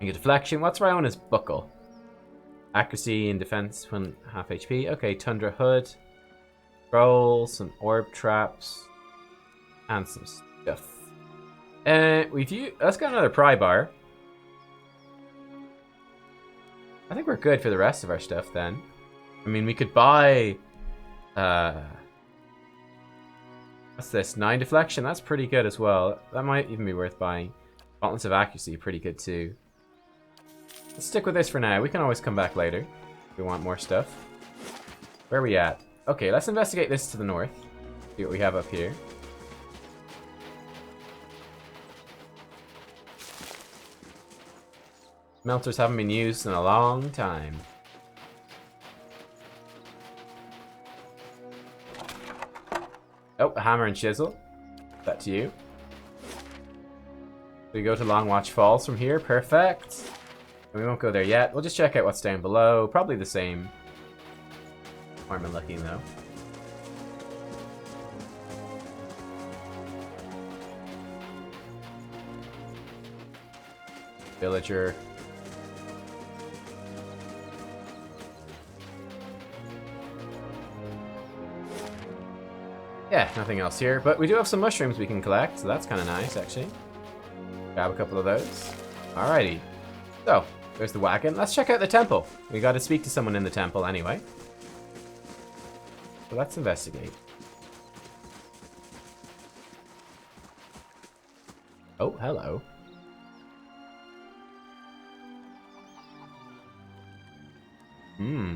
A deflection. What's Riona's buckle? Accuracy and defense when half HP. Okay, Tundra Hood. Scrolls, some orb traps. And some stuff. Let's get another pry bar. I think we're good for the rest of our stuff then. I mean, we could buy... what's this? 9 deflection? That's pretty good as well. That might even be worth buying. Gauntlets of accuracy, pretty good too. Let's stick with this for now. We can always come back later if we want more stuff. Where are we at? Okay, let's investigate this to the north. See what we have up here. Smelters haven't been used in a long time. Oh, a hammer and chisel. That to you. We go to Long Watch Falls from here. Perfect. We won't go there yet. We'll just check out what's down below. Probably the same. Arm and looking though. Villager. Yeah, nothing else here, but we do have some mushrooms we can collect, so that's kind of nice, actually. Grab a couple of those. Alrighty. So, there's the wagon. Let's check out the temple. We got to speak to someone in the temple anyway. So let's investigate. Oh, hello.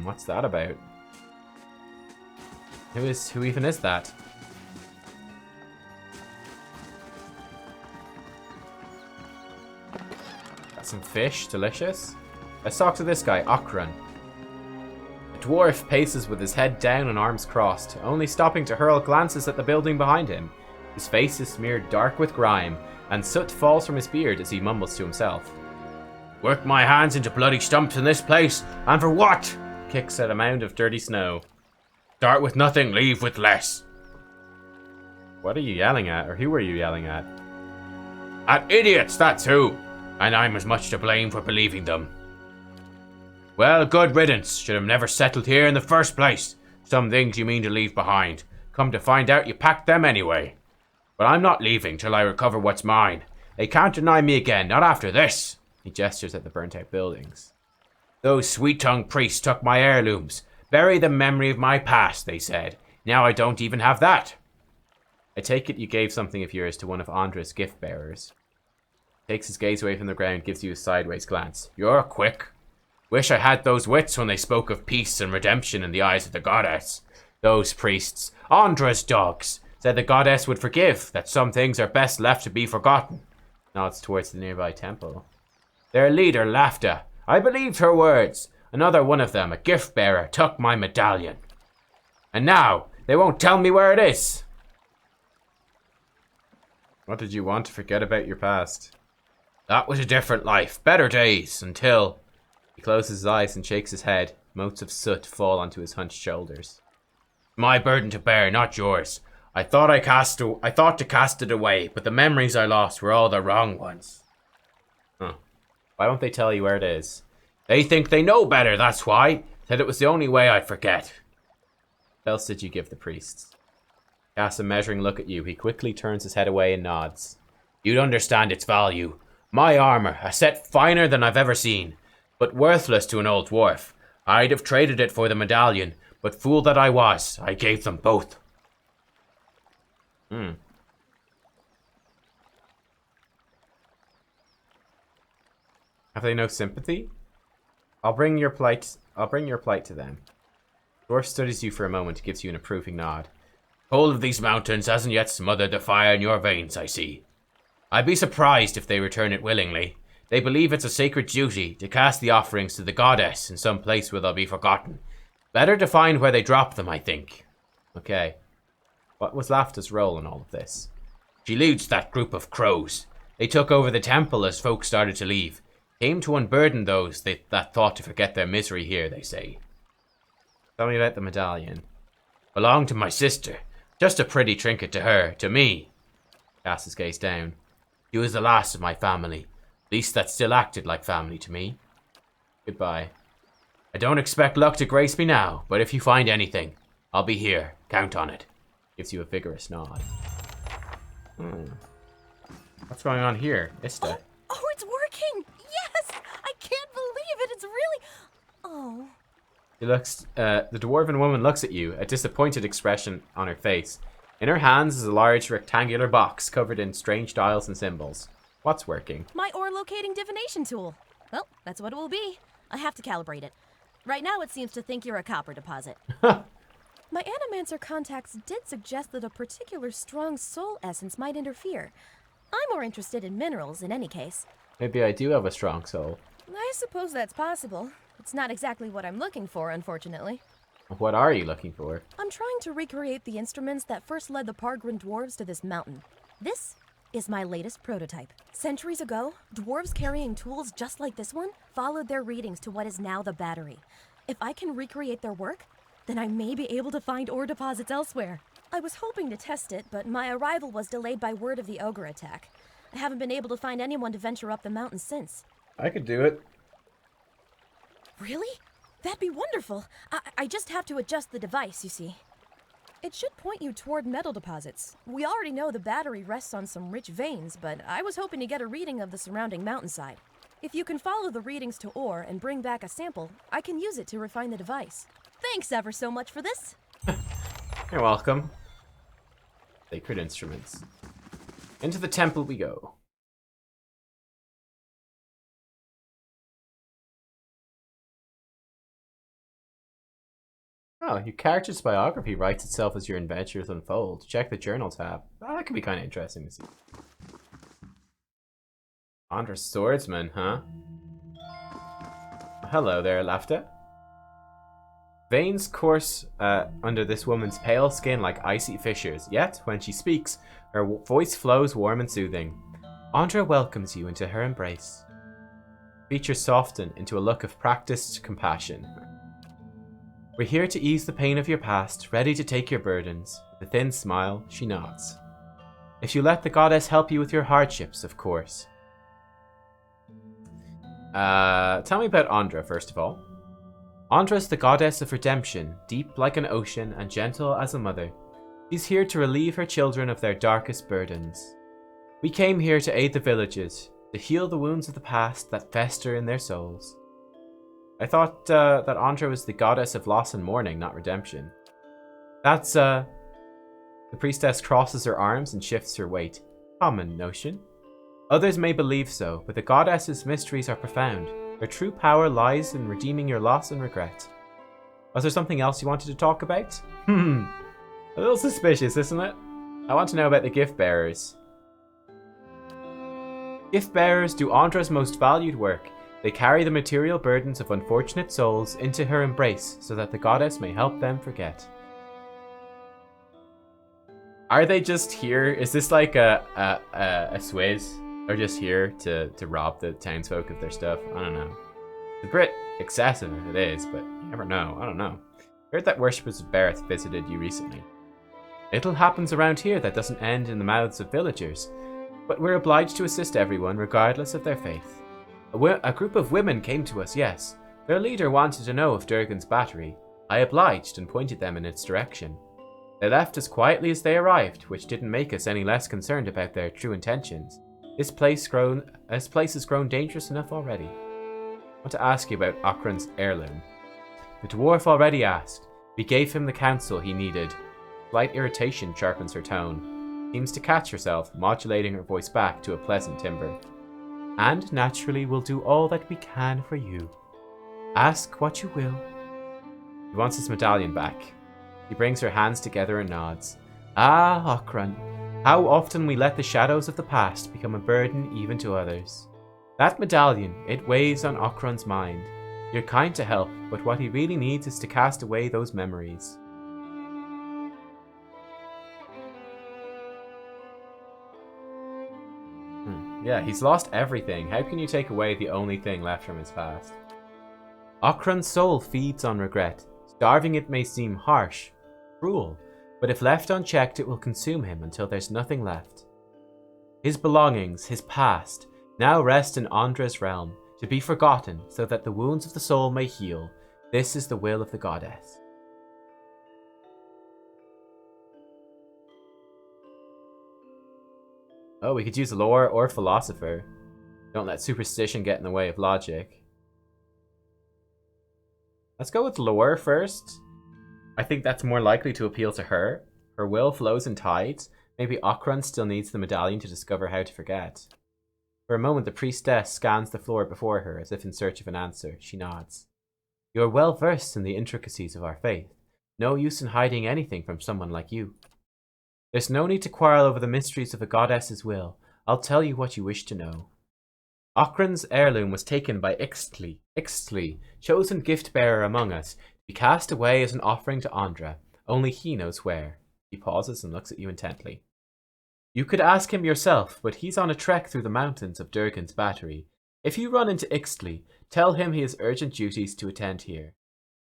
What's that about? Who even is that? Got some fish, delicious. Let's talk to this guy, Okran. A dwarf paces with his head down and arms crossed, only stopping to hurl glances at the building behind him. His face is smeared dark with grime, and soot falls from his beard as he mumbles to himself. Work my hands into bloody stumps in this place, and for what? Kicks at a mound of dirty snow. Start with nothing, leave with less. What are you yelling at, or who are you yelling at? At idiots, that's who! And I'm as much to blame for believing them. Well, good riddance. Should have never settled here in the first place. Some things you mean to leave behind. Come to find out you packed them anyway. But I'm not leaving till I recover what's mine. They can't deny me again, not after this. He gestures at the burnt-out buildings. Those sweet-tongued priests took my heirlooms. Bury the memory of my past, they said. Now I don't even have that. I take it you gave something of yours to one of Andra's gift-bearers. Takes his gaze away from the ground, gives you a sideways glance. You're quick. Wish I had those wits when they spoke of peace and redemption in the eyes of the goddess. Those priests, Andra's dogs, said the goddess would forgive, that some things are best left to be forgotten. Nods towards the nearby temple. Their leader, Lafta. I believed her words. Another one of them, a gift-bearer, took my medallion. And now, they won't tell me where it is. What did you want to forget about your past? That was a different life, better days, until... He closes his eyes and shakes his head. Motes of soot fall onto his hunched shoulders. My burden to bear, not yours. I thought to cast it away, but the memories I lost were all the wrong ones. Huh. Why won't they tell you where it is? They think they know better, that's why. Said it was the only way I'd forget. What else did you give the priests? Casts a measuring look at you. He quickly turns his head away and nods. You'd understand its value. My armor, a set finer than I've ever seen, but worthless to an old dwarf. I'd have traded it for the medallion, but fool that I was, I gave them both. Have they no sympathy? I'll bring your plight to them. Dwarf studies you for a moment, gives you an approving nod. Cold of these mountains hasn't yet smothered the fire in your veins, I see. I'd be surprised if they return it willingly. They believe it's a sacred duty to cast the offerings to the goddess in some place where they'll be forgotten. Better to find where they drop them, I think. Okay. What was Lafta's role in all of this? She leads that group of crows. They took over the temple as folk started to leave. Came to unburden those that thought to forget their misery here, they say. Tell me about the medallion. Belonged to my sister. Just a pretty trinket to her, to me. Casts his gaze down. She was the last of my family. At least that still acted like family to me. Goodbye. I don't expect luck to grace me now, but if you find anything, I'll be here. Count on it. Gives you a vigorous nod. What's going on here, Ista? Oh, it's working! Yes! I can't believe it! It's really... Oh... He looks, the dwarven woman looks at you, a disappointed expression on her face. In her hands is a large rectangular box covered in strange dials and symbols. What's working? My ore locating divination tool. Well, that's what it will be. I have to calibrate it. Right now it seems to think you're a copper deposit. My animancer contacts did suggest that a particular strong soul essence might interfere. I'm more interested in minerals in any case. Maybe I do have a strong soul. I suppose that's possible. It's not exactly what I'm looking for, unfortunately. What are you looking for? I'm trying to recreate the instruments that first led the Pargrin dwarves to this mountain. This is my latest prototype. Centuries ago, dwarves carrying tools just like this one followed their readings to what is now the battery. If I can recreate their work, then I may be able to find ore deposits elsewhere. I was hoping to test it, but my arrival was delayed by word of the ogre attack. I haven't been able to find anyone to venture up the mountain since. I could do it. Really? That'd be wonderful. I just have to adjust the device, you see. It should point you toward metal deposits. We already know the battery rests on some rich veins, but I was hoping to get a reading of the surrounding mountainside. If you can follow the readings to ore and bring back a sample, I can use it to refine the device. Thanks ever so much for this. You're welcome. Sacred instruments. Into the temple we go. Oh, your character's biography writes itself as your adventures unfold. Check the journal tab. Oh, that could be kind of interesting to see. Andra's swordsman, huh? Hello there, Lafta. Veins course under this woman's pale skin like icy fissures, yet when she speaks, her voice flows warm and soothing. Andra welcomes you into her embrace. Features soften into a look of practiced compassion. We're here to ease the pain of your past, ready to take your burdens. With a thin smile, she nods. If you let the goddess help you with your hardships, of course. Tell me about Andra, first of all. Andra is the goddess of redemption, deep like an ocean and gentle as a mother. She's here to relieve her children of their darkest burdens. We came here to aid the villagers, to heal the wounds of the past that fester in their souls. I thought that Andra was the goddess of loss and mourning, not redemption. That's, The priestess crosses her arms and shifts her weight. Common notion. Others may believe so, but the goddess's mysteries are profound. Her true power lies in redeeming your loss and regret. Was there something else you wanted to talk about? A little suspicious, isn't it? I want to know about the gift bearers. Gift bearers do Andra's most valued work. They carry the material burdens of unfortunate souls into her embrace so that the goddess may help them forget. Are they just here? Is this like a Swizz? They're just here to rob the townsfolk of their stuff? I don't know. It's a bit excessive if it is, but you never know. I don't know. I heard that worshippers of Bereth visited you recently. Little happens around here that doesn't end in the mouths of villagers, but we're obliged to assist everyone regardless of their faith. A group of women came to us, yes. Their leader wanted to know of Durgan's battery. I obliged and pointed them in its direction. They left as quietly as they arrived, which didn't make us any less concerned about their true intentions. This place has grown dangerous enough already. I want to ask you about Okran's heirloom. The dwarf already asked. We gave him the counsel he needed. Slight irritation sharpens her tone. Seems to catch herself, modulating her voice back to a pleasant timbre. And naturally we'll do all that we can for you. Ask what you will. He wants his medallion back. He brings her hands together and nods. Ah, Okran, how often we let the shadows of the past become a burden even to others. That medallion, it weighs on Okran's mind. You're kind to help, but what he really needs is to cast away those memories. Yeah, he's lost everything. How can you take away the only thing left from his past? Okran's soul feeds on regret. Starving it may seem harsh, cruel, but if left unchecked it will consume him until there's nothing left. His belongings, his past, now rest in Andra's realm, to be forgotten so that the wounds of the soul may heal. This is the will of the goddess. Oh, we could use lore or philosopher. Don't let superstition get in the way of logic. Let's go with lore first. I think that's more likely to appeal to her. Her will flows in tides. Maybe Okran still needs the medallion to discover how to forget. For a moment, the priestess scans the floor before her as if in search of an answer. She nods. You are well versed in the intricacies of our faith. No use in hiding anything from someone like you. There's no need to quarrel over the mysteries of a goddess's will. I'll tell you what you wish to know. Okran's heirloom was taken by Ixtli, chosen gift-bearer among us, to be cast away as an offering to Andra. Only he knows where. He pauses and looks at you intently. You could ask him yourself, but he's on a trek through the mountains of Durgan's battery. If you run into Ixtli, tell him he has urgent duties to attend here.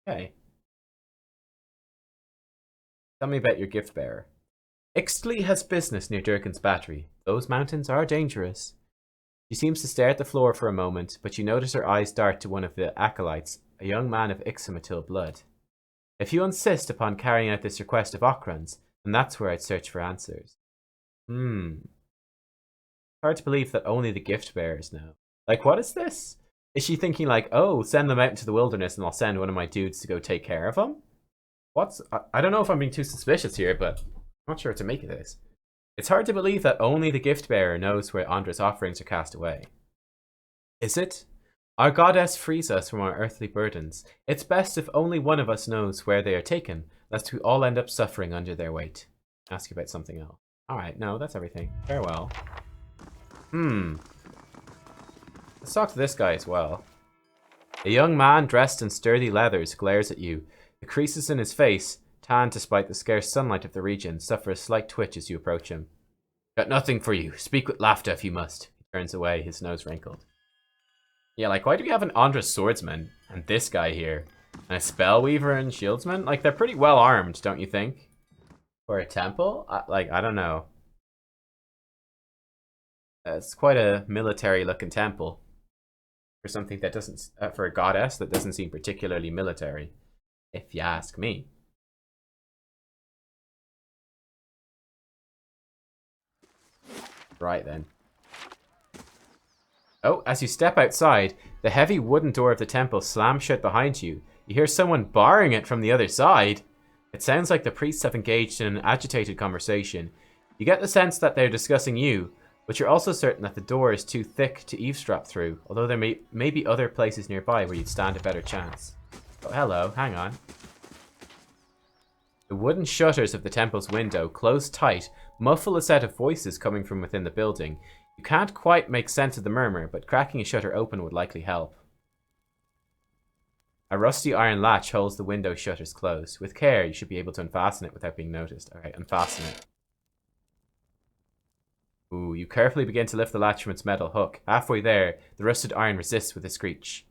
Okay. Tell me about your gift-bearer. Ixtli has business near Durgan's battery. Those mountains are dangerous. She seems to stare at the floor for a moment, but you notice her eyes dart to one of the acolytes, a young man of Ixomatil blood. If you insist upon carrying out this request of Okran's, then that's where I'd search for answers. Hard to believe that only the gift bearers know. Like, what is this? Is she thinking like, oh, send them out into the wilderness and I'll send one of my dudes to go take care of them? I don't know if I'm being too suspicious here, but I'm not sure what to make of this. It's hard to believe that only the gift bearer knows where Andra's offerings are cast away. Is it? Our goddess frees us from our earthly burdens. It's best if only one of us knows where they are taken, lest we all end up suffering under their weight. Ask you about something else. Alright, no, that's everything. Farewell. Let's talk to this guy as well. A young man dressed in sturdy leathers glares at you. The creases in his face, tanned despite the scarce sunlight of the region, suffer a slight twitch as you approach him. Got nothing for you. Speak with laughter if you must. He turns away, his nose wrinkled. Yeah, like, why do we have an Andra swordsman and this guy here? And a spellweaver and shieldsman? Like, they're pretty well armed, don't you think? For a temple? I don't know. It's quite a military-looking temple. For something that doesn't... for a goddess that doesn't seem particularly military. If you ask me. Right then. Oh, as you step outside, the heavy wooden door of the temple slams shut behind you. You hear someone barring it from the other side. It sounds like the priests have engaged in an agitated conversation. You get the sense that they're discussing you, but you're also certain that the door is too thick to eavesdrop through, although there may be other places nearby where you'd stand a better chance. Oh, hello, hang on. The wooden shutters of the temple's window close tight, muffle a set of voices coming from within the building. You can't quite make sense of the murmur, but cracking a shutter open would likely help. A rusty iron latch holds the window shutters closed. With care, you should be able to unfasten it without being noticed. Alright, unfasten it. Ooh, you carefully begin to lift the latch from its metal hook. Halfway there, the rusted iron resists with a screech.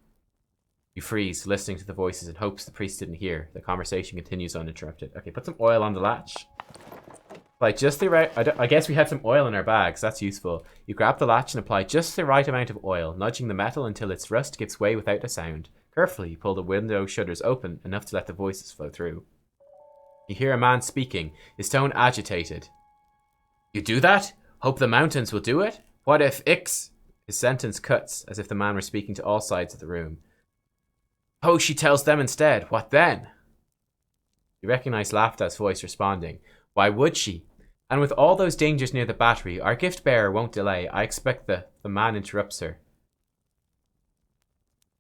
You freeze, listening to the voices in hopes the priest didn't hear. The conversation continues uninterrupted. Okay, put some oil on the latch. Apply just the right... I guess we had some oil in our bags. That's useful. You grab the latch and apply just the right amount of oil, nudging the metal until its rust gives way without a sound. Carefully, you pull the window shutters open, enough to let the voices flow through. You hear a man speaking, his tone agitated. You do that? Hope the mountains will do it? What if Ix... His sentence cuts, as if the man were speaking to all sides of the room. Oh, she tells them instead. What then? You recognize Lafta's voice responding. Why would she? And with all those dangers near the battery, our gift bearer won't delay. I expect the man interrupts her.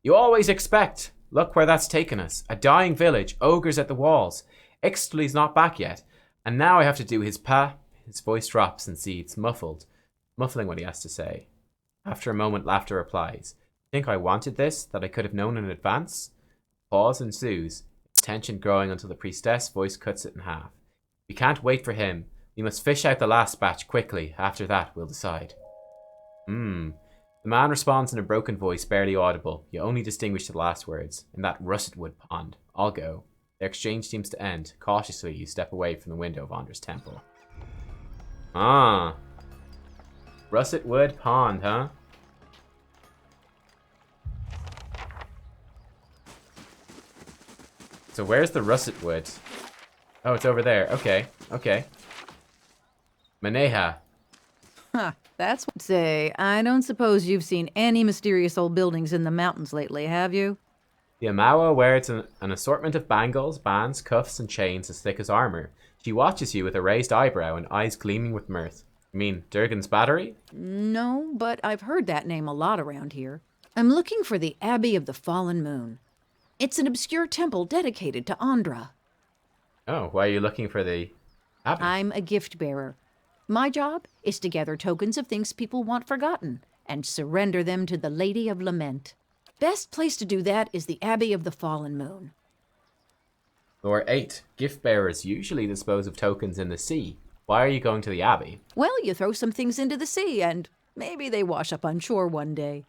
You always expect. Look where that's taken us. A dying village, ogres at the walls. Ixtli's not back yet. And now I have to do his pa. His voice drops and seeds, muffling what he has to say. After a moment, Laughter replies. Think I wanted this? That I could have known in advance? Pause ensues, its tension growing until the priestess' voice cuts it in half. We can't wait for him. We must fish out the last batch quickly. After that, we'll decide. The man responds in a broken voice, barely audible. You only distinguish the last words. In that russet wood pond. I'll go. Their exchange seems to end. Cautiously, you step away from the window of Andra's temple. Ah. Russet wood pond, huh? So where's the russet wood? Oh, it's over there. Okay, okay. Maneha. Huh, that's what... Say, I don't suppose you've seen any mysterious old buildings in the mountains lately, have you? The Amawa wears an assortment of bangles, bands, cuffs, and chains as thick as armor. She watches you with a raised eyebrow and eyes gleaming with mirth. You mean Durgan's Battery? No, but I've heard that name a lot around here. I'm looking for the Abbey of the Fallen Moon. It's an obscure temple dedicated to Andra. Oh, why are you looking for the abbey? I'm a gift bearer. My job is to gather tokens of things people want forgotten and surrender them to the Lady of Lament. Best place to do that is the Abbey of the Fallen Moon. Lore 8. Gift bearers usually dispose of tokens in the sea. Why are you going to the abbey? Well, you throw some things into the sea and maybe they wash up on shore one day.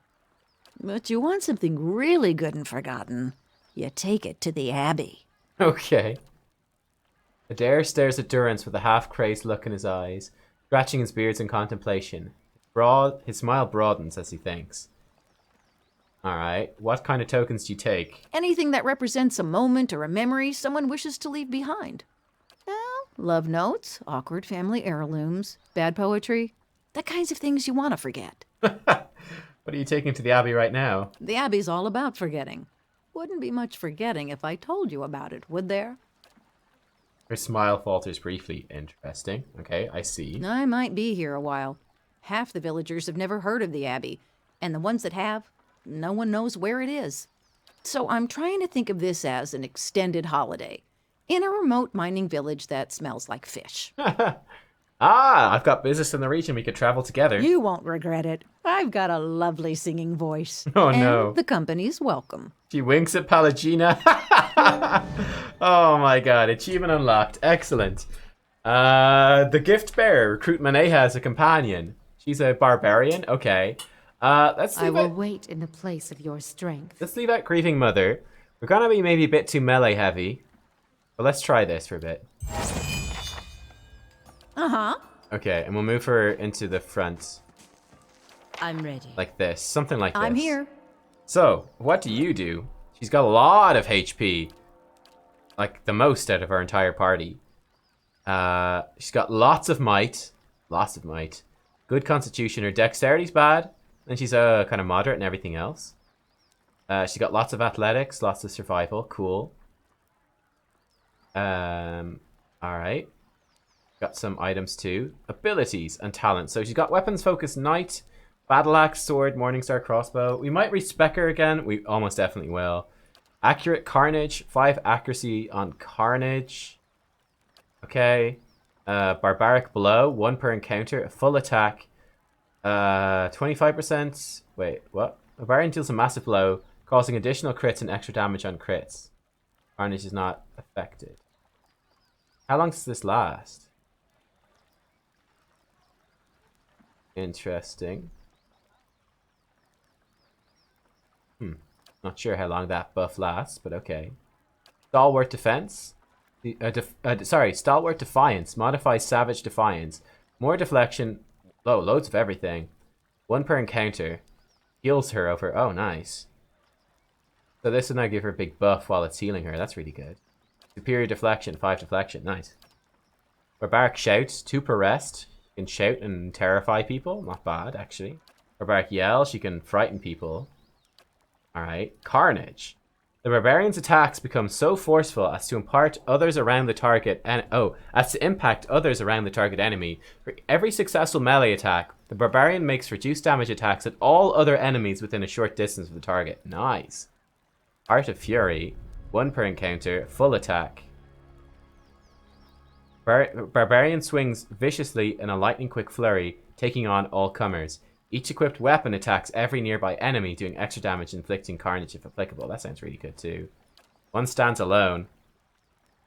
But you want something really good and forgotten, you take it to the abbey. Okay. Adair stares at Durrance with a half-crazed look in his eyes, scratching his beard in contemplation. His smile broadens as he thinks. Alright, what kind of tokens do you take? Anything that represents a moment or a memory someone wishes to leave behind. Well, love notes, awkward family heirlooms, bad poetry, the kinds of things you want to forget. What are you taking to the abbey right now? The abbey's all about forgetting. Wouldn't be much forgetting if I told you about it, would there? Her smile falters briefly. Interesting. Okay, I see. I might be here a while. Half the villagers have never heard of the abbey, and the ones that have, no one knows where it is. So I'm trying to think of this as an extended holiday in a remote mining village that smells like fish. I've got business in the region. We could travel together. You won't regret it. I've got a lovely singing voice. Oh, and no. The company's welcome. She winks at Palagina. Oh my god, achievement unlocked. Excellent. The gift bearer, recruit Maneha as a companion. She's a barbarian. Okay. Let's I leave will it. wait in the place of your strength. Let's leave out grieving mother. We're gonna be maybe a bit too melee heavy, but let's try this for a bit. Uh-huh. Okay, and we'll move her into the front I'm ready. like this, something like this. I'm here. So, what do you do? She's got a lot of HP, like the most out of our entire party. She's got lots of might, good constitution. Her dexterity's bad, and she's kind of moderate and everything else. She's got lots of athletics, lots of survival. Cool. All right. Got some items too. Abilities and talents. So she's got weapons focus, knight, battle axe, sword, morningstar, crossbow. We might respec her again. We almost definitely will. Accurate carnage, 5 accuracy on carnage. Okay. Barbaric blow, 1 per encounter, full attack. 25%. Wait, what? Barbarian deals a massive blow, causing additional crits and extra damage on crits. Carnage is not affected. How long does this last? Interesting. Not sure how long that buff lasts, but okay. Stalwart defense. Stalwart defiance modifies savage defiance. More deflection. Oh, loads of everything. 1 per encounter. Heals her over. Oh, nice. So this will now give her a big buff while it's healing her. That's really good. Superior deflection. 5 deflection. Nice. Barbaric shout. 2 per rest. You can shout and terrify people. Not bad, actually. Barbaric yell. She can frighten people. Alright. Carnage. The barbarian's attacks become so forceful as to impact others around the target enemy. For every successful melee attack, the barbarian makes reduced damage attacks at all other enemies within a short distance of the target. Nice. Heart of Fury, 1 per encounter, full attack. Barbarian swings viciously in a lightning quick flurry, taking on all comers. Each equipped weapon attacks every nearby enemy, doing extra damage, inflicting carnage if applicable. That sounds really good too. 1 stands alone.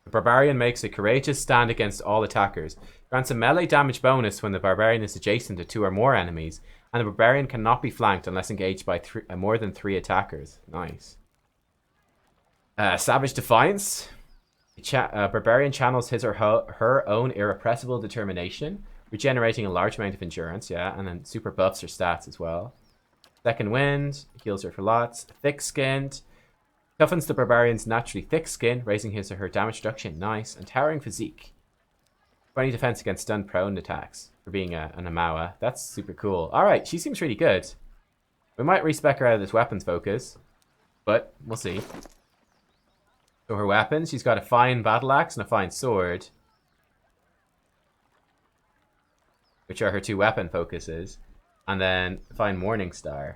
The barbarian makes a courageous stand against all attackers. Grants a melee damage bonus when the barbarian is adjacent to 2 or more enemies, and the barbarian cannot be flanked unless engaged by more than 3 attackers. Nice. Savage Defiance. Barbarian channels his or her own irrepressible determination, regenerating a large amount of endurance, yeah, and then super buffs her stats as well. Second Wind, heals her for lots. Thick-skinned, toughens the barbarian's naturally thick skin, raising his or her damage reduction, nice. And Towering Physique, 20 defense against stun prone attacks for being an Amawa. That's super cool. Alright, she seems really good. We might respec her out of this weapons focus, but we'll see. So her weapons, she's got a fine battle axe and a fine sword, which are her 2 weapon focuses, and then fine Morningstar.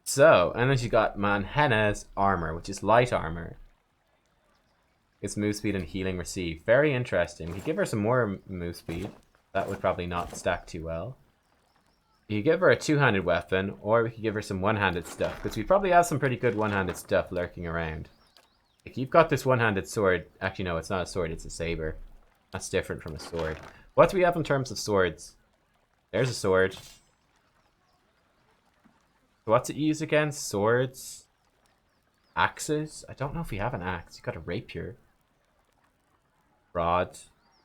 So, and then she's got Manhena's armor, which is light armor. It's move speed and healing received. Very interesting. We could give her some more move speed. That would probably not stack too well. You could give her a 2-handed weapon, or we could give her some one-handed stuff, because we probably have some pretty good one-handed stuff lurking around. Like, you've got this one-handed sword. Actually, no, it's not a sword, it's a saber. That's different from a sword. What do we have in terms of swords? There's a sword. So what's it used against? Swords? Axes? I don't know if we have an axe. You got a rapier. Rod.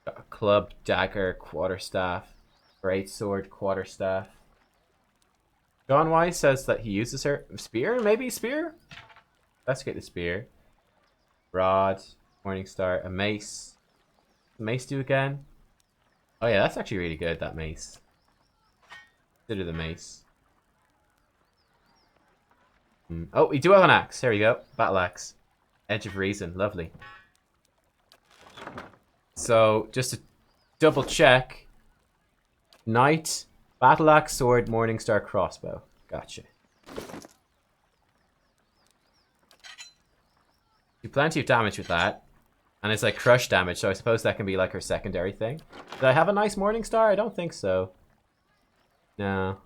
Got a club, dagger, quarterstaff. Great sword, quarterstaff. John Wise says that he uses her spear? Maybe spear? Let's get the spear. Rod. Morningstar. A mace. Mace do again? Oh yeah, that's actually really good, that mace. Consider the mace. Oh, we do have an axe. There we go. Battle axe. Edge of Reason. Lovely. So, just to double check. Knight, battle axe, sword, Morningstar, crossbow. Gotcha. Do plenty of damage with that. And it's like crush damage, so I suppose that can be like her secondary thing. Did I have a nice Morningstar? I don't think so. No.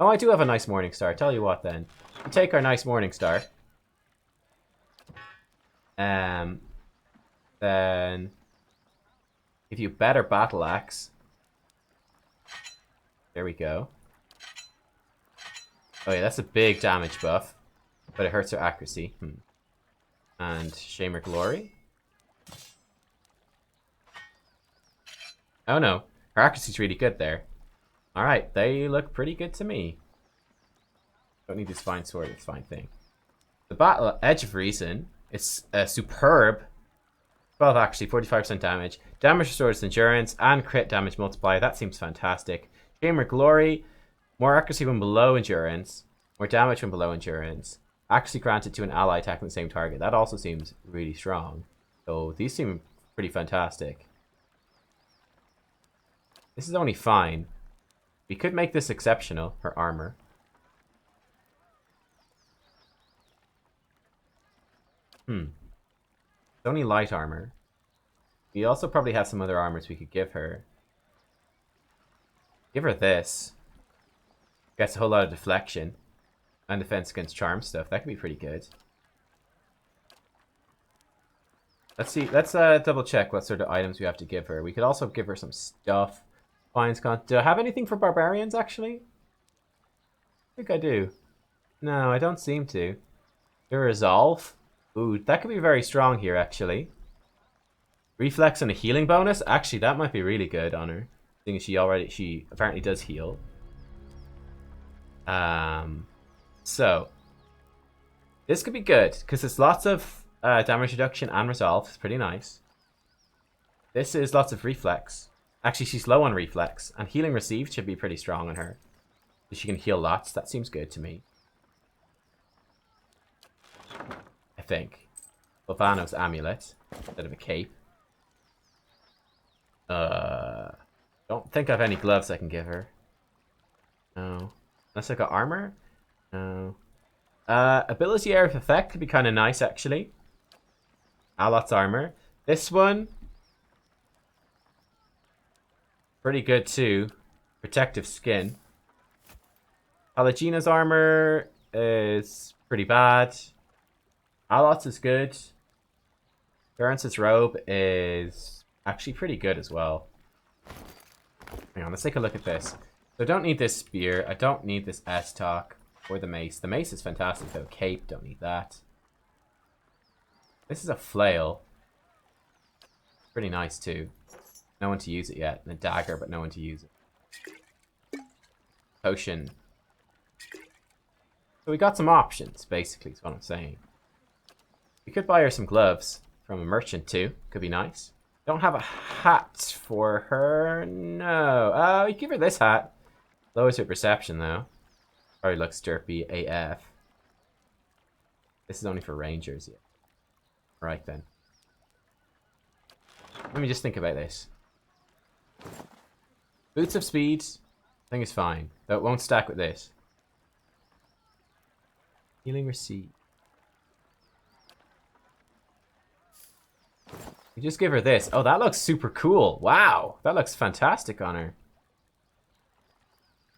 Oh, I do have a nice Morningstar. Tell you what then. We take our nice Morningstar. Then give you better battle axe. There we go. Oh yeah, that's a big damage buff, but it hurts her accuracy. And Shamer Glory. Oh no, her accuracy's really good there. Alright, they look pretty good to me. Don't need this fine sword, it's a fine thing. The Battle Edge of Reason, it's superb. 12 actually, 45% damage. Damage restores endurance and crit damage multiplier. That seems fantastic. Shamer Glory, more accuracy when below endurance. More damage when below endurance. Accuracy granted to an ally attacking the same target. That also seems really strong. So these seem pretty fantastic. This is only fine. We could make this exceptional, her armor. It's only light armor. We also probably have some other armors we could give her. Give her this. Gets a whole lot of deflection. And defense against charm stuff. That could be pretty good. Let's see. Let's double check what sort of items we have to give her. We could also give her some stuff. Do I have anything for barbarians, actually? I think I do. No, I don't seem to. Your resolve. Ooh, that could be very strong here, actually. Reflex and a healing bonus? Actually, that might be really good on her. Seeing as she apparently does heal. So. This could be good, because it's lots of damage reduction and resolve. It's pretty nice. This is lots of reflex. Actually, she's low on reflex. And healing received should be pretty strong on her. So she can heal lots. That seems good to me. I think. Volvano's amulet. Instead of a cape. Don't think I have any gloves I can give her. No. Unless I got armor? No. Ability area of effect could be kind of nice, actually. Alot's armor. This one. Pretty good, too. Protective skin. Palagina's armor is pretty bad. Alot's is good. Durance's robe is actually pretty good as well. Hang on, let's take a look at this. So I don't need this spear. I don't need this S-Talk or the mace. The mace is fantastic though. Cape, don't need that. This is a flail. Pretty nice too. No one to use it yet. And a dagger, but no one to use it. Potion. So we got some options, basically, is what I'm saying. We could buy her some gloves from a merchant too. Could be nice. Don't have a hat for her. No. We give her this hat. Lowers her perception though. Probably looks derpy AF. This is only for rangers yet. Right then. Let me just think about this. Boots of speed. I think it's fine. Though it won't stack with this. Healing receipt. We just give her this. Oh, that looks super cool. Wow. That looks fantastic on her.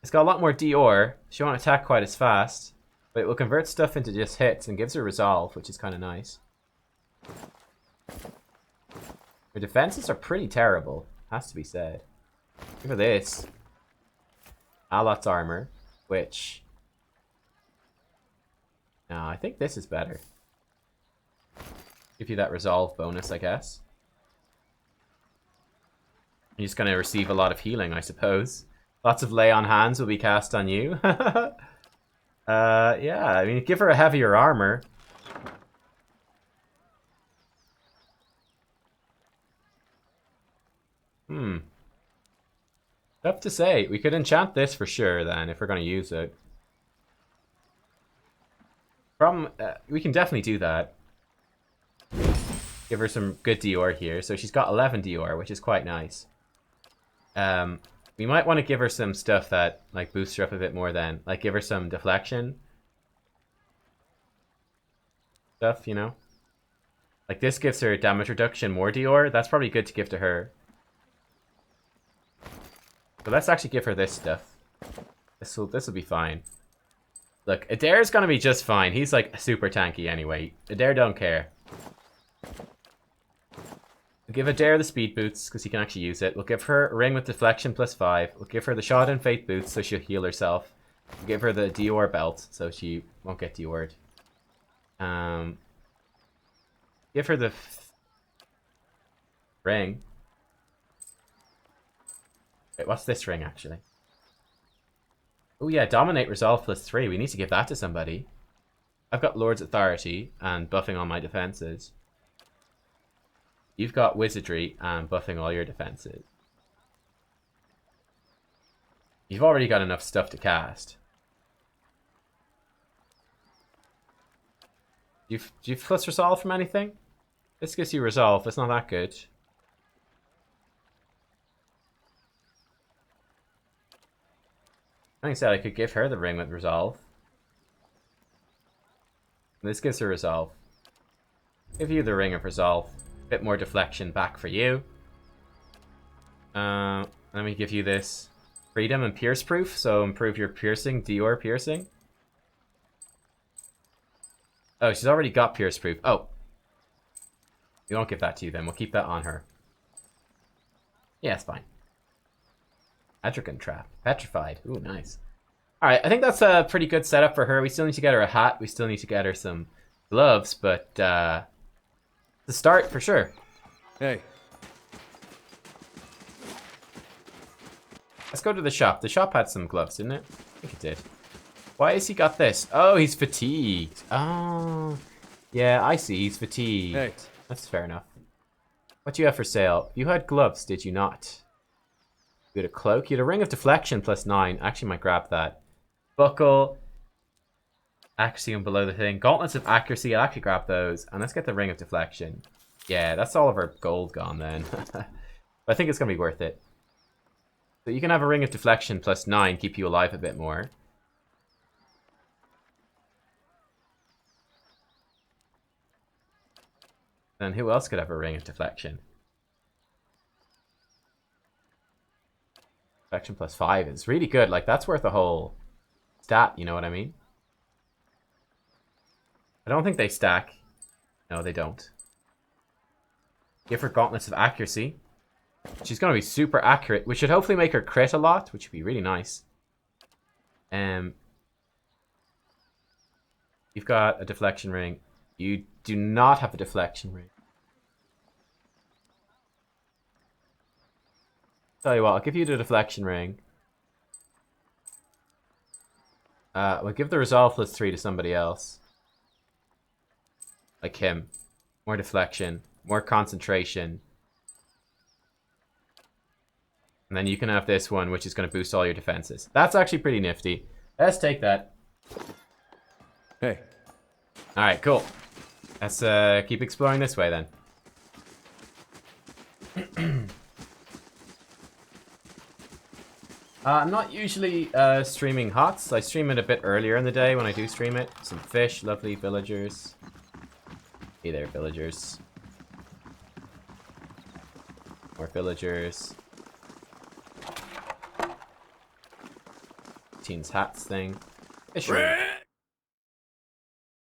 It's got a lot more Dior. She won't attack quite as fast. But it will convert stuff into just hits and gives her resolve, which is kind of nice. Her defenses are pretty terrible. Has to be said. Give her this. Alot's armor. Which... No, I think this is better. Give you that resolve bonus, I guess. You're just going to receive a lot of healing, I suppose. Lots of lay on hands will be cast on you. Yeah, I mean, give her a heavier armor. Tough to say. We could enchant this for sure, then, if we're going to use it. We can definitely do that. Give her some good Dior here. So she's got 11 Dior, which is quite nice. We might want to give her some stuff that like boosts her up a bit more then. Like give her some deflection stuff, you know? Like this gives her damage reduction, more Dior. That's probably good to give to her. So let's actually give her this stuff. This will be fine. Look, Adair's gonna be just fine. He's like super tanky anyway. Adair don't care. We'll give Adair the speed boots, because he can actually use it. We'll give her a ring with deflection +5. We'll give her the shot and fate boots, so she'll heal herself. We'll give her the Dior belt, so she won't get Diored. Give her the ring. Wait, what's this ring, actually? Oh yeah, Dominate Resolve +3. We need to give that to somebody. I've got Lord's Authority and buffing all my defenses. You've got Wizardry and buffing all your defenses. You've already got enough stuff to cast. Do you plus Resolve from anything? This gives you Resolve. It's not that good. I said I could give her the ring with Resolve. This gives her Resolve. Give you the ring of Resolve. A bit more deflection back for you. Let me give you this Freedom and Pierce Proof, so improve your piercing, Dior piercing. Oh, she's already got Pierce Proof. Oh. We won't give that to you then. We'll keep that on her. Yeah, it's fine. Adragon Trap. Petrified. Ooh, nice. Alright, I think that's a pretty good setup for her. We still need to get her a hat. We still need to get her some gloves, but the start for sure. Hey. Let's go to the shop. The shop had some gloves, didn't it? I think it did. Why has he got this? Oh, he's fatigued. Oh. Yeah, I see. He's fatigued. Hey. That's fair enough. What do you have for sale? You had gloves, did you not? You had a cloak. You had a ring of deflection +9. Actually, might grab that. Buckle. Accuracy and below the thing. Gauntlets of accuracy. I'll actually grab those. And let's get the ring of deflection. Yeah, that's all of our gold gone then. But I think it's going to be worth it. So you can have a ring of deflection +9. Keep you alive a bit more. Then who else could have a ring of deflection? Deflection +5 is really good. Like, that's worth a whole stat, you know what I mean? I don't think they stack. No, they don't. Give her gauntlets of accuracy. She's going to be super accurate, which should hopefully make her crit a lot, which would be really nice. You've got a deflection ring. You do not have a deflection ring. Tell you what, I'll give you the deflection ring. We'll give the resolve +3 to somebody else. Like him. More deflection. More concentration. And then you can have this one, which is going to boost all your defenses. That's actually pretty nifty. Let's take that. Hey. Alright, cool. Let's keep exploring this way then. I'm not usually streaming HOTS. I stream it a bit earlier in the day when I do stream it. Some fish, lovely villagers. Hey there, villagers. More villagers. Teens hats thing. Fishery.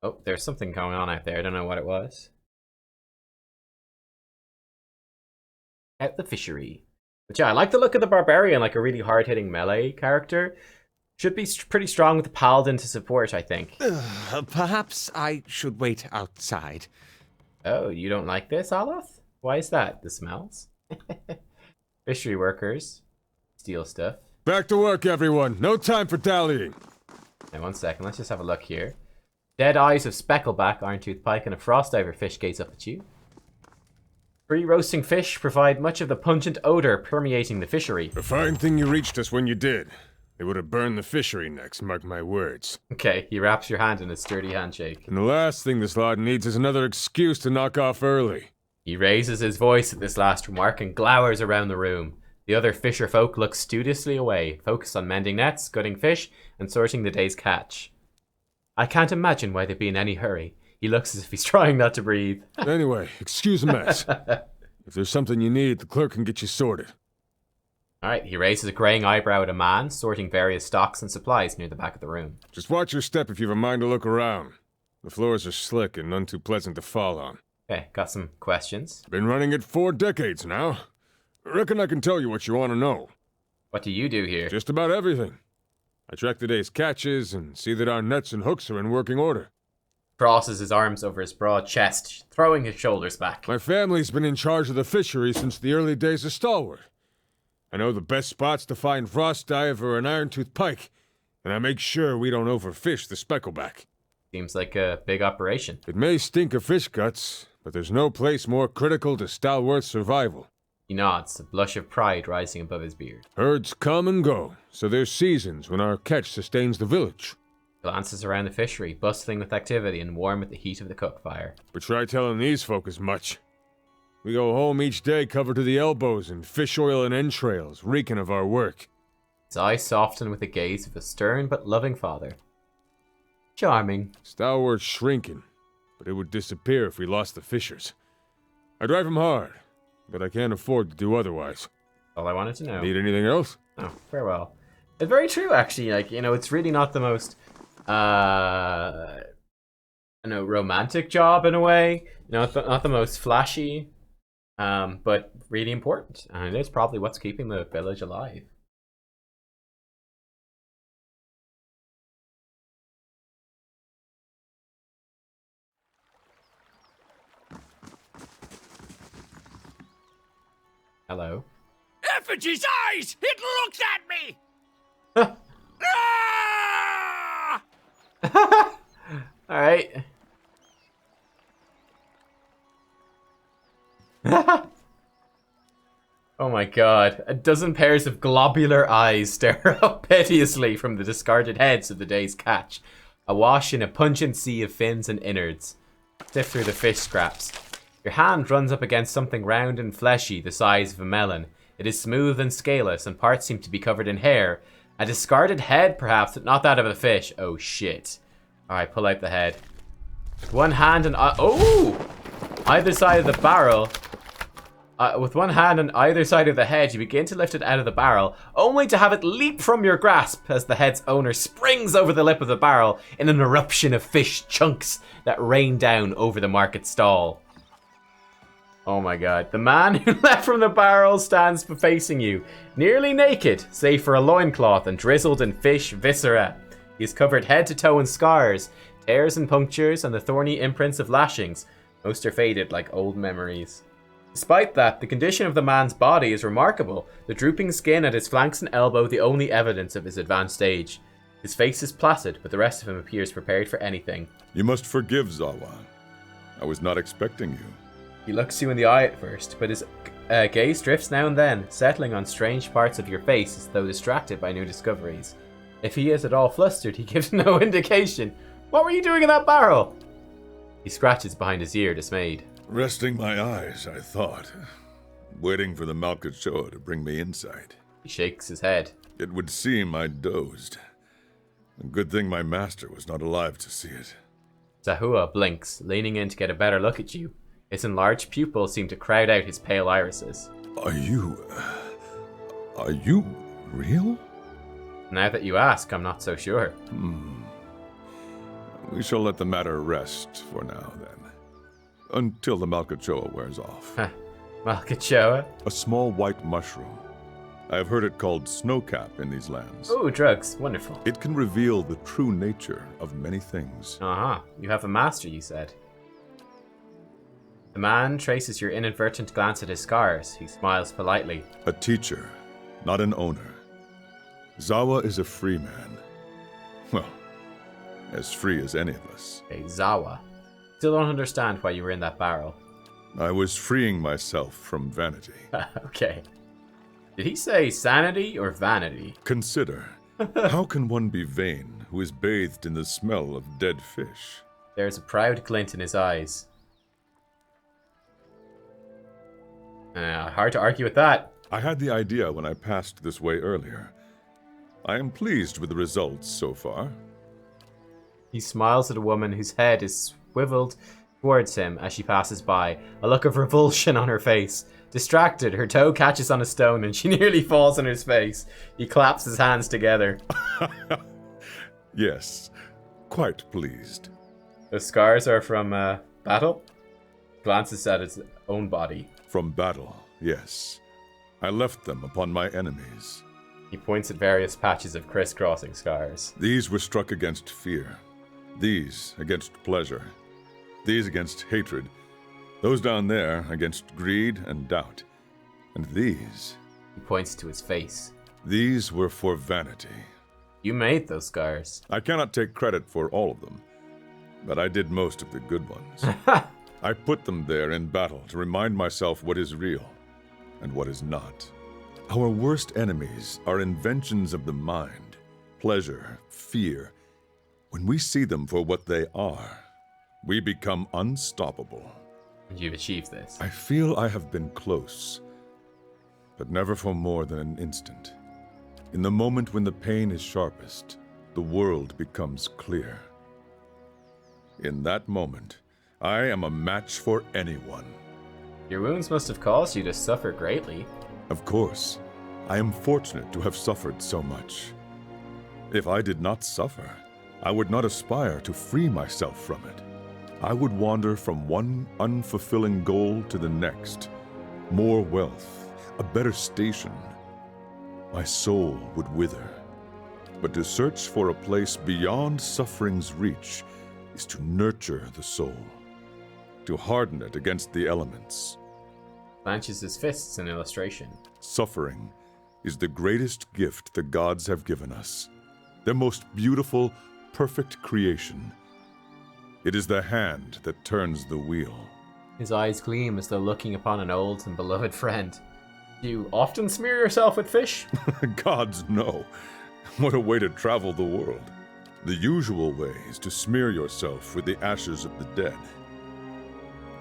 Oh, there's something going on out there. I don't know what it was. At the fishery. But yeah, I like the look of the barbarian, like a really hard-hitting melee character. Should be pretty strong with the paladin to support, I think. Perhaps I should wait outside. Oh, you don't like this, Aloth? Why is that? The smells? Fishery workers. Steal stuff. Back to work, everyone. No time for dallying. Now, 1 second. Let's just have a look here. Dead eyes of Speckleback, Iron-Tooth Pike, and a Frost-Diver fish gaze up at you. Pre-roasting fish provide much of the pungent odor permeating the fishery. A fine thing you reached us when you did. They would have burned the fishery next, mark my words. Okay, he wraps your hand in a sturdy handshake. And the last thing this lot needs is another excuse to knock off early. He raises his voice at this last remark and glowers around the room. The other fisher folk look studiously away, focused on mending nets, gutting fish, and sorting the day's catch. I can't imagine why they'd be in any hurry. He looks as if he's trying not to breathe. Anyway, excuse the mess. If there's something you need, the clerk can get you sorted. Alright, he raises a graying eyebrow at a man, sorting various stocks and supplies near the back of the room. Just watch your step if you have a mind to look around. The floors are slick and none too pleasant to fall on. Okay, got some questions. Been running it 4 decades now. Reckon I can tell you what you want to know. What do you do here? Just about everything. I track the day's catches and see that our nets and hooks are in working order. Crosses his arms over his broad chest, throwing his shoulders back. My family's been in charge of the fishery since the early days of Stalwart. I know the best spots to find frost diver and iron-tooth pike, and I make sure we don't overfish the speckleback. Seems like a big operation. It may stink of fish guts, but there's no place more critical to Stalwart's survival. He nods, a blush of pride rising above his beard. Herds come and go, so there's seasons when our catch sustains the village. Glances around the fishery, bustling with activity and warm with the heat of the cook fire. But try telling these folk as much. We go home each day covered to the elbows in fish oil and entrails, reeking of our work. His eyes soften with the gaze of a stern but loving father. Charming. Stalwart's shrinking, but it would disappear if we lost the fishers. I drive him hard, but I can't afford to do otherwise. All I wanted to know. Need anything else? Oh, farewell. It's very true, actually. Like, you know, it's really not the most, romantic job in a way. You know, it's not the most flashy, but really important. And it is probably what's keeping the village alive. Hello. Effigy's eyes! It looked at me! Ah! Alright. Oh my god. A dozen pairs of globular eyes stare up piteously from the discarded heads of the day's catch, awash in a pungent sea of fins and innards. Sift through the fish scraps. Your hand runs up against something round and fleshy the size of a melon. It is smooth and scaleless, and parts seem to be covered in hair. A discarded head, perhaps, but not that of a fish. Oh, shit. Alright, pull out the head. One hand and... oh! Either side of the barrel. With one hand on either side of the head, you begin to lift it out of the barrel, only to have it leap from your grasp as the head's owner springs over the lip of the barrel in an eruption of fish chunks that rain down over the market stall. Oh my god. The man who leapt from the barrel stands facing you, nearly naked, save for a loincloth and drizzled in fish viscera. He is covered head to toe in scars, tears and punctures, and the thorny imprints of lashings. Most are faded like old memories. Despite that, the condition of the man's body is remarkable, the drooping skin at his flanks and elbow the only evidence of his advanced age. His face is placid, but the rest of him appears prepared for anything. You must forgive, Zawa. I was not expecting you. He looks you in the eye at first, but his gaze drifts now and then, settling on strange parts of your face as though distracted by new discoveries. If he is at all flustered, he gives no indication. What were you doing in that barrel? He scratches behind his ear, dismayed. Resting my eyes, I thought. Waiting for the Malkachoa to bring me insight. He shakes his head. It would seem I dozed. A good thing my master was not alive to see it. Zahua blinks, leaning in to get a better look at you. His enlarged pupils seem to crowd out his pale irises. Are you real? Now that you ask, I'm not so sure. We shall let the matter rest for now, then. Until the Malkachoa wears off. Malkachoa? A small white mushroom. I have heard it called snowcap in these lands. Oh, drugs. Wonderful. It can reveal the true nature of many things. Uh-huh. You have a master, you said. The man traces your inadvertent glance at his scars. He smiles politely. A teacher, not an owner. Zawa is a free man. Well, as free as any of us. Okay, Zawa. Still don't understand why you were in that barrel. I was freeing myself from vanity. Okay. Did he say sanity or vanity? Consider, how can one be vain who is bathed in the smell of dead fish? There's a proud glint in his eyes. Hard to argue with that. I had the idea when I passed this way earlier. I am pleased with the results so far. He smiles at a woman whose head is swiveled towards him as she passes by, a look of revulsion on her face. Distracted, her toe catches on a stone and she nearly falls on his face. He claps his hands together. Yes, quite pleased. The scars are from battle? Glances at his own body. From battle, yes. I left them upon my enemies. He points at various patches of crisscrossing scars. These were struck against fear. These against pleasure. These against hatred. Those down there against greed and doubt. And these... He points to his face. These were for vanity. You made those scars. I cannot take credit for all of them, but I did most of the good ones. I put them there in battle to remind myself what is real and what is not. Our worst enemies are inventions of the mind, pleasure, fear. When we see them for what they are, we become unstoppable. And you've achieved this. I feel I have been close, but never for more than an instant. In the moment when the pain is sharpest, the world becomes clear. In that moment, I am a match for anyone. Your wounds must have caused you to suffer greatly. Of course. I am fortunate to have suffered so much. If I did not suffer, I would not aspire to free myself from it. I would wander from one unfulfilling goal to the next. More wealth, a better station. My soul would wither. But to search for a place beyond suffering's reach is to nurture the soul, to harden it against the elements. Clenches his fists in illustration. Suffering is the greatest gift the gods have given us. Their most beautiful, perfect creation. It is the hand that turns the wheel. His eyes gleam as though looking upon an old and beloved friend. Do you often smear yourself with fish? Gods, no. What a way to travel the world. The usual way is to smear yourself with the ashes of the dead.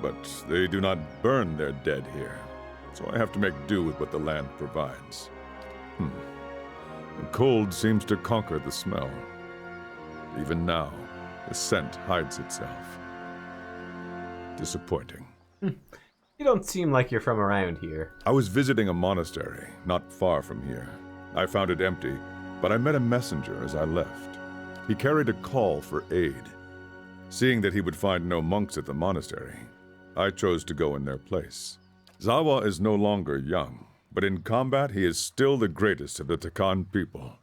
But they do not burn their dead here, so I have to make do with what the land provides. The cold seems to conquer the smell. Even now, the scent hides itself. Disappointing. You don't seem like you're from around here. I was visiting a monastery not far from here. I found it empty, but I met a messenger as I left. He carried a call for aid. Seeing that he would find no monks at the monastery, I chose to go in their place. Zawa is no longer young, but in combat he is still the greatest of the Takan people.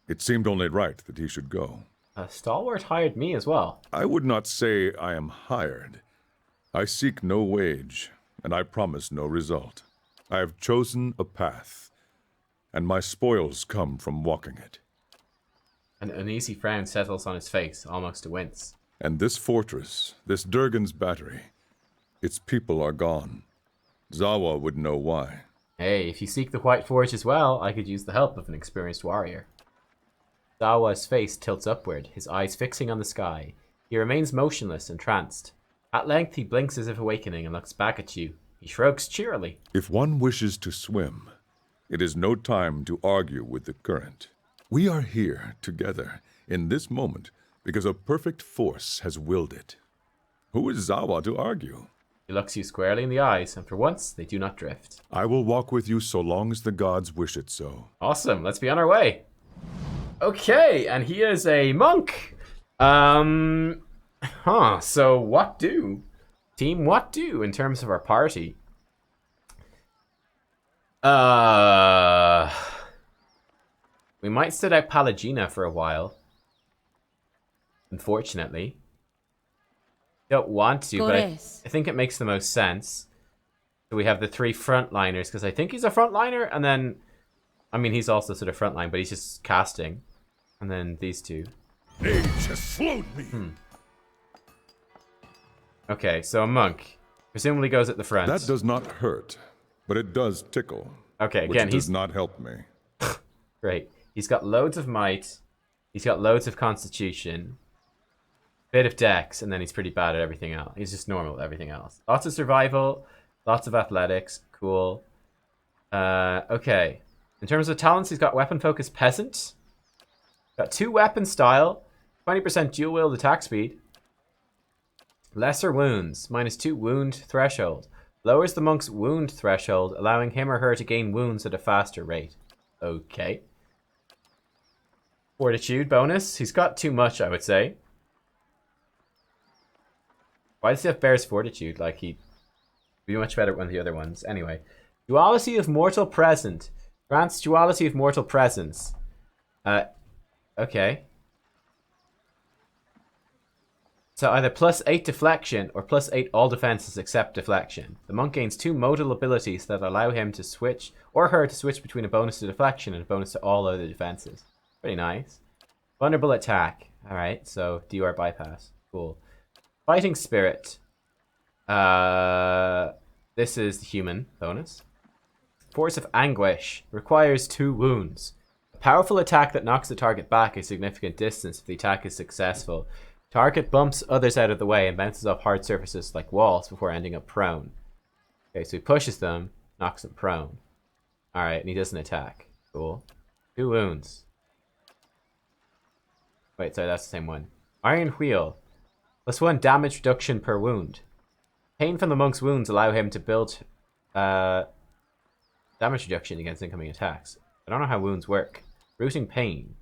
It seemed only right that he should go. A stalwart hired me as well. I would not say I am hired. I seek no wage, and I promise no result. I have chosen a path, and my spoils come from walking it. An uneasy frown settles on his face, almost a wince. And this fortress, this Durgan's battery, its people are gone. Zawa would know why. Hey, if you seek the White Forge as well, I could use the help of an experienced warrior. Zawa's face tilts upward, his eyes fixing on the sky. He remains motionless, entranced. At length he blinks as if awakening and looks back at you. He shrugs cheerily. If one wishes to swim, it is no time to argue with the current. We are here together in this moment because a perfect force has willed it. Who is Zawa to argue? He looks you squarely in the eyes, and for once, they do not drift. I will walk with you so long as the gods wish it so. Awesome, let's be on our way. Okay, and he is a monk. So what do? Team, what do in terms of our party? We might sit out Palagina for a while. Unfortunately. Don't want to, but I think it makes the most sense. So we have the three frontliners, because I think he's a frontliner, and then, I mean, he's also sort of frontline, but he's just casting. And then these two. Age has slowed me. Okay, so a monk. Presumably goes at the front. That does not hurt, but it does tickle. Okay, again, which does not help me. Great. He's got loads of might. He's got loads of constitution. Bit of dex, and then he's pretty bad at everything else. He's just normal at everything else. Lots of survival, lots of athletics. Cool. Okay. In terms of talents, he's got weapon focus peasant. Got 2 weapon style, 20% dual wield attack speed. Lesser wounds, -2 wound threshold. Lowers the monk's wound threshold, allowing him or her to gain wounds at a faster rate. Okay. Fortitude bonus. He's got too much, I would say. Why does he have Bear's Fortitude? Like, he'd be much better than the other ones. Anyway. Duality of Mortal Present. Grants Duality of Mortal Presence. Okay. So either +8 deflection or +8 all defenses except deflection. The monk gains 2 modal abilities that allow him to switch, or her to switch between a bonus to deflection and a bonus to all other defenses. Pretty nice. Vulnerable attack. Alright, so DUR bypass. Cool. Fighting Spirit. This is the human bonus. Force of Anguish. Requires 2 wounds. A powerful attack that knocks the target back a significant distance if the attack is successful. Target bumps others out of the way and bounces off hard surfaces like walls before ending up prone. Okay, so he pushes them, knocks them prone. Alright, and he doesn't attack. Cool. 2 wounds. Wait, sorry, that's the same one. Iron Wheel. +1 damage reduction per wound. Pain from the monk's wounds allow him to build damage reduction against incoming attacks. I don't know how wounds work. Rooting Pain.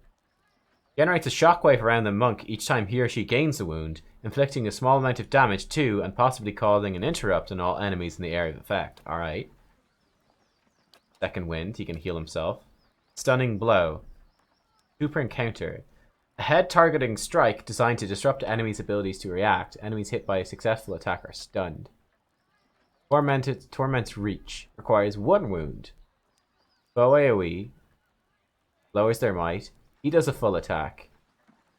Generates a shockwave around the monk each time he or she gains a wound, inflicting a small amount of damage to and possibly causing an interrupt on all enemies in the area of effect. Alright. Second wind, he can heal himself. Stunning Blow. 2 per encounter. A head targeting strike designed to disrupt enemies' abilities to react. Enemies hit by a successful attack are stunned. Torment's Reach. Requires 1 wound. Bow AoE. Lowers their might. He does a full attack.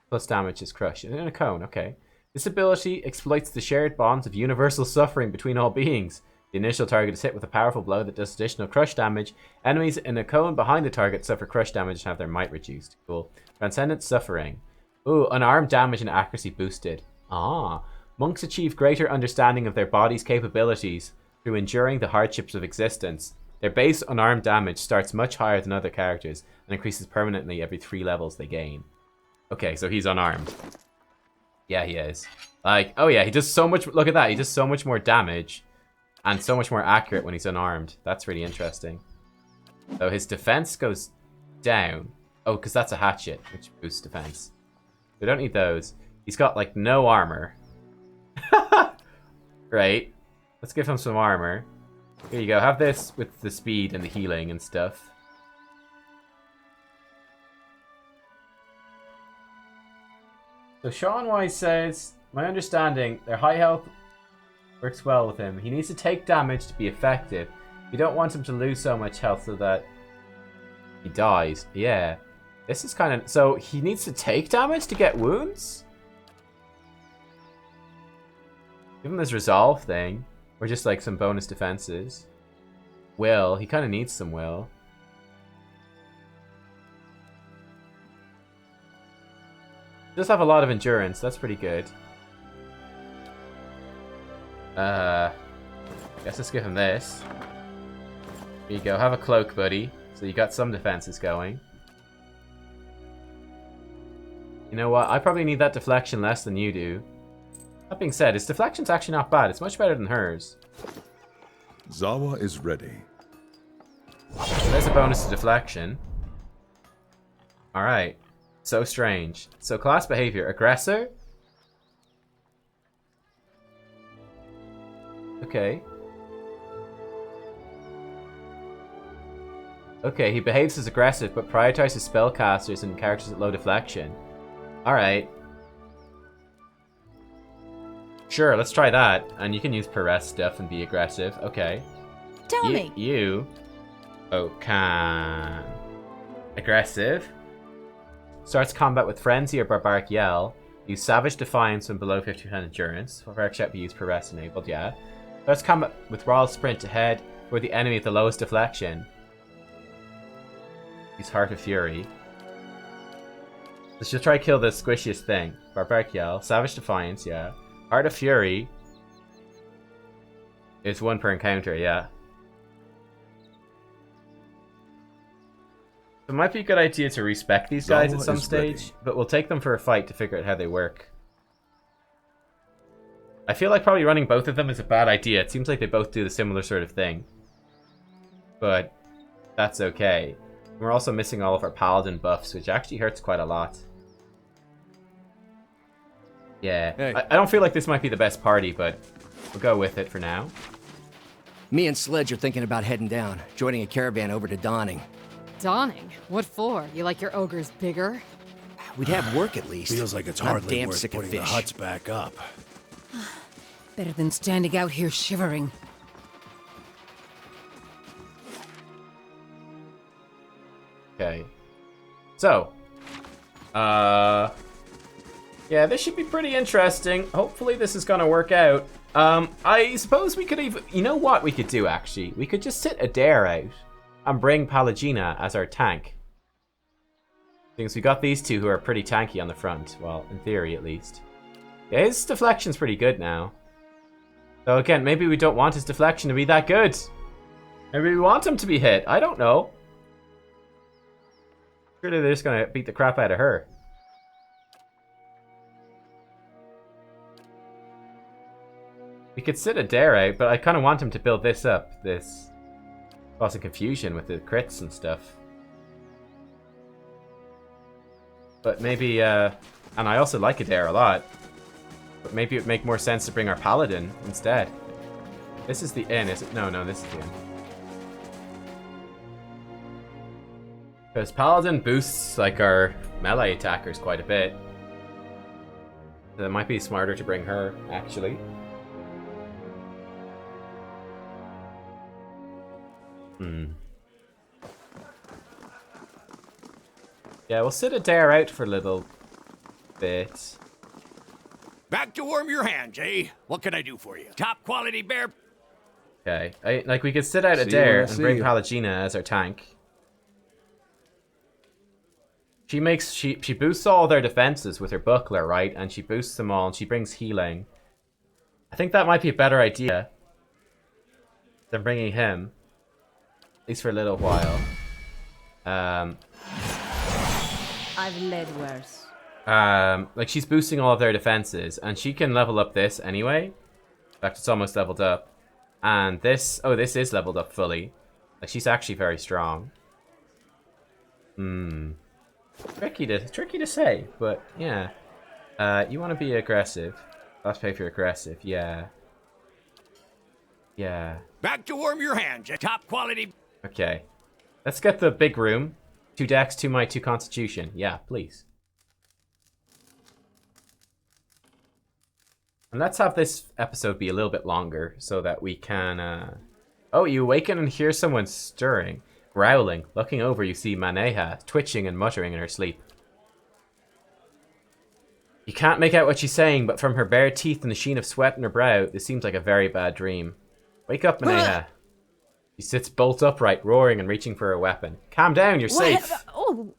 Plus damage is crushed. And in a cone, okay. This ability exploits the shared bonds of universal suffering between all beings. The initial target is hit with a powerful blow that does additional crush damage. Enemies in a cone behind the target suffer crush damage and have their might reduced. Cool. Transcendent Suffering. Ooh, unarmed damage and accuracy boosted. Ah. Monks achieve greater understanding of their body's capabilities through enduring the hardships of existence. Their base unarmed damage starts much higher than other characters and increases permanently every 3 levels they gain. Okay, so he's unarmed. Yeah, he is. Like, oh yeah, he does so much... Look at that, he does so much more damage and so much more accurate when he's unarmed. That's really interesting. So his defense goes down. Oh, because that's a hatchet, which boosts defense. We don't need those. He's got, like, no armor. Right. Let's give him some armor. Here you go. Have this with the speed and the healing and stuff. So Sean Wise says, my understanding, their high health works well with him. He needs to take damage to be effective. You don't want him to lose so much health so that he dies. Yeah. This is kind of... So he needs to take damage to get wounds? Give him this resolve thing. Or just like some bonus defenses. Will. He kind of needs some will. Does have a lot of endurance. That's pretty good. Guess let's give him this. Here you go. Have a cloak, buddy. So you got some defenses going. You know what? I probably need that deflection less than you do. That being said, his deflection's actually not bad. It's much better than hers. Zawa is ready. So there's a bonus to deflection. Alright. So strange. So class behavior. Aggressor? Okay. Okay, he behaves as aggressive, but prioritizes spellcasters and characters at low deflection. Alright. Sure, let's try that. And you can use Perez stuff and be aggressive. Okay. Tell me. You. Oh, can. Aggressive. Starts combat with Frenzy or Barbaric Yell. Use Savage Defiance when below 50% endurance. Barbaric Shout be used Perez enabled, yeah. Starts combat with Royal Sprint ahead for the enemy at the lowest deflection. Use Heart of Fury. Let's just try to kill the squishiest thing. Barbaric Yell. Savage Defiance, yeah. Heart of Fury is 1 per encounter, yeah. It might be a good idea to respec these guys at some stage, but we'll take them for a fight to figure out how they work. I feel like probably running both of them is a bad idea. It seems like they both do the similar sort of thing. But that's okay. We're also missing all of our paladin buffs, which actually hurts quite a lot. Yeah. Hey. I don't feel like this might be the best party, but we'll go with it for now. Me and Sledge are thinking about heading down, joining a caravan over to Dawning. Dawning? What for? You like your ogres bigger? We'd have work at least. Feels like it's I'm hardly damn worth sick of putting the fish. huts back up. Better than standing out here shivering. Okay. So. Yeah, this should be pretty interesting. Hopefully this is gonna work out. I suppose we could even... You know what we could do, actually? We could just sit Adair out and bring Pallegina as our tank. Since we got these two who are pretty tanky on the front. Well, in theory, at least. Yeah, his deflection's pretty good now. So again, maybe we don't want his deflection to be that good. Maybe we want him to be hit. I don't know. Surely they're just gonna beat the crap out of her. We could sit Adair out, but I kind of want him to build this up. This causing confusion with the crits and stuff. But maybe, and I also like Adair a lot. But maybe it would make more sense to bring our Paladin instead. This is the inn, is it? No, this is the inn. Because Paladin boosts, like, our melee attackers quite a bit. So it might be smarter to bring her, actually. Yeah, we'll sit Adair out for a little bit. Back to warm your hands, eh? What can I do for you? Top quality bear. Okay, like we could sit out See you Adair when I and see bring you. Pallegina as our tank. She boosts all their defenses with her buckler, right? And she boosts them all, and she brings healing. I think that might be a better idea than bringing him, at least for a little while. I've led worse. Like she's boosting all of their defenses, and she can level up this anyway. In fact, it's almost leveled up. And this, oh, this is leveled up fully. Like she's actually very strong. Tricky to say, but yeah. You want to be aggressive. Let's pay for aggressive, yeah. Yeah. Back to warm your hands, eh? Top quality. Okay. Let's get the big room. 2 dex, 2 might, 2 constitution. Yeah, please. And let's have this episode be a little bit longer so that we can... Oh, you awaken and hear someone stirring, growling. Looking over, you see Maneha twitching and muttering in her sleep. You can't make out what she's saying, but from her bare teeth and the sheen of sweat in her brow, this seems like a very bad dream. Wake up, Maneha. She sits bolt upright, roaring and reaching for her weapon. Calm down, you're safe. Oh,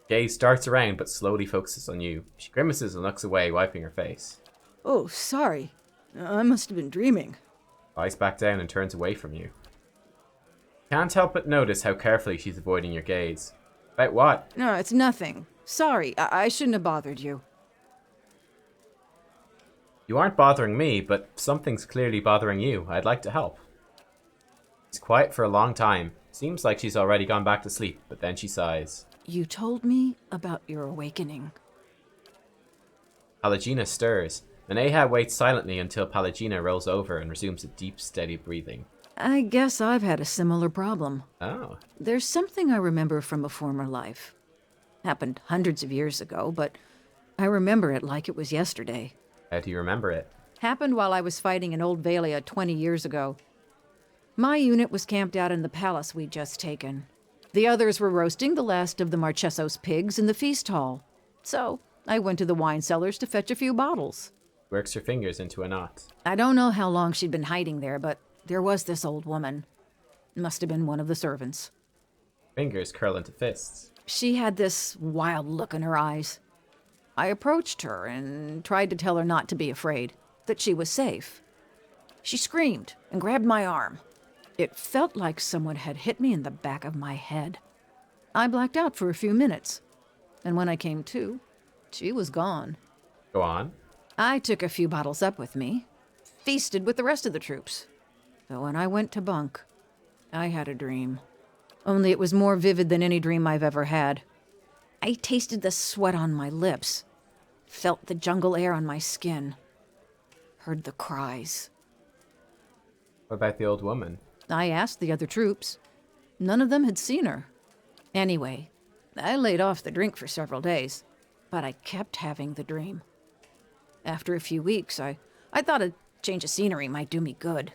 Gaze darts around, but slowly focuses on you. She grimaces and looks away, wiping her face. Oh, sorry. I must have been dreaming. Lies back down and turns away from you. Can't help but notice how carefully she's avoiding your gaze. About what? No, it's nothing. Sorry, I shouldn't have bothered you. You aren't bothering me, but something's clearly bothering you. I'd like to help. She's quiet for a long time. Seems like she's already gone back to sleep, but then she sighs. You told me about your awakening. Pallegina stirs. Maneha waits silently until Pallegina rolls over and resumes a deep, steady breathing. I guess I've had a similar problem. Oh. There's something I remember from a former life. Happened hundreds of years ago, but I remember it like it was yesterday. How do you remember it? Happened while I was fighting in Old Valia 20 years ago. My unit was camped out in the palace we'd just taken. The others were roasting the last of the Marcheso's pigs in the feast hall. So I went to the wine cellars to fetch a few bottles. Works her fingers into a knot. I don't know how long she'd been hiding there, but there was this old woman. Must have been one of the servants. Fingers curl into fists. She had this wild look in her eyes. I approached her and tried to tell her not to be afraid, that she was safe. She screamed and grabbed my arm. It felt like someone had hit me in the back of my head. I blacked out for a few minutes, and when I came to, she was gone. Go on. I took a few bottles up with me, feasted with the rest of the troops. But when I went to bunk, I had a dream. Only it was more vivid than any dream I've ever had. I tasted the sweat on my lips. Felt the jungle air on my skin. Heard the cries. What about the old woman? I asked the other troops. None of them had seen her. Anyway, I laid off the drink for several days, but I kept having the dream. After a few weeks, I thought a change of scenery might do me good.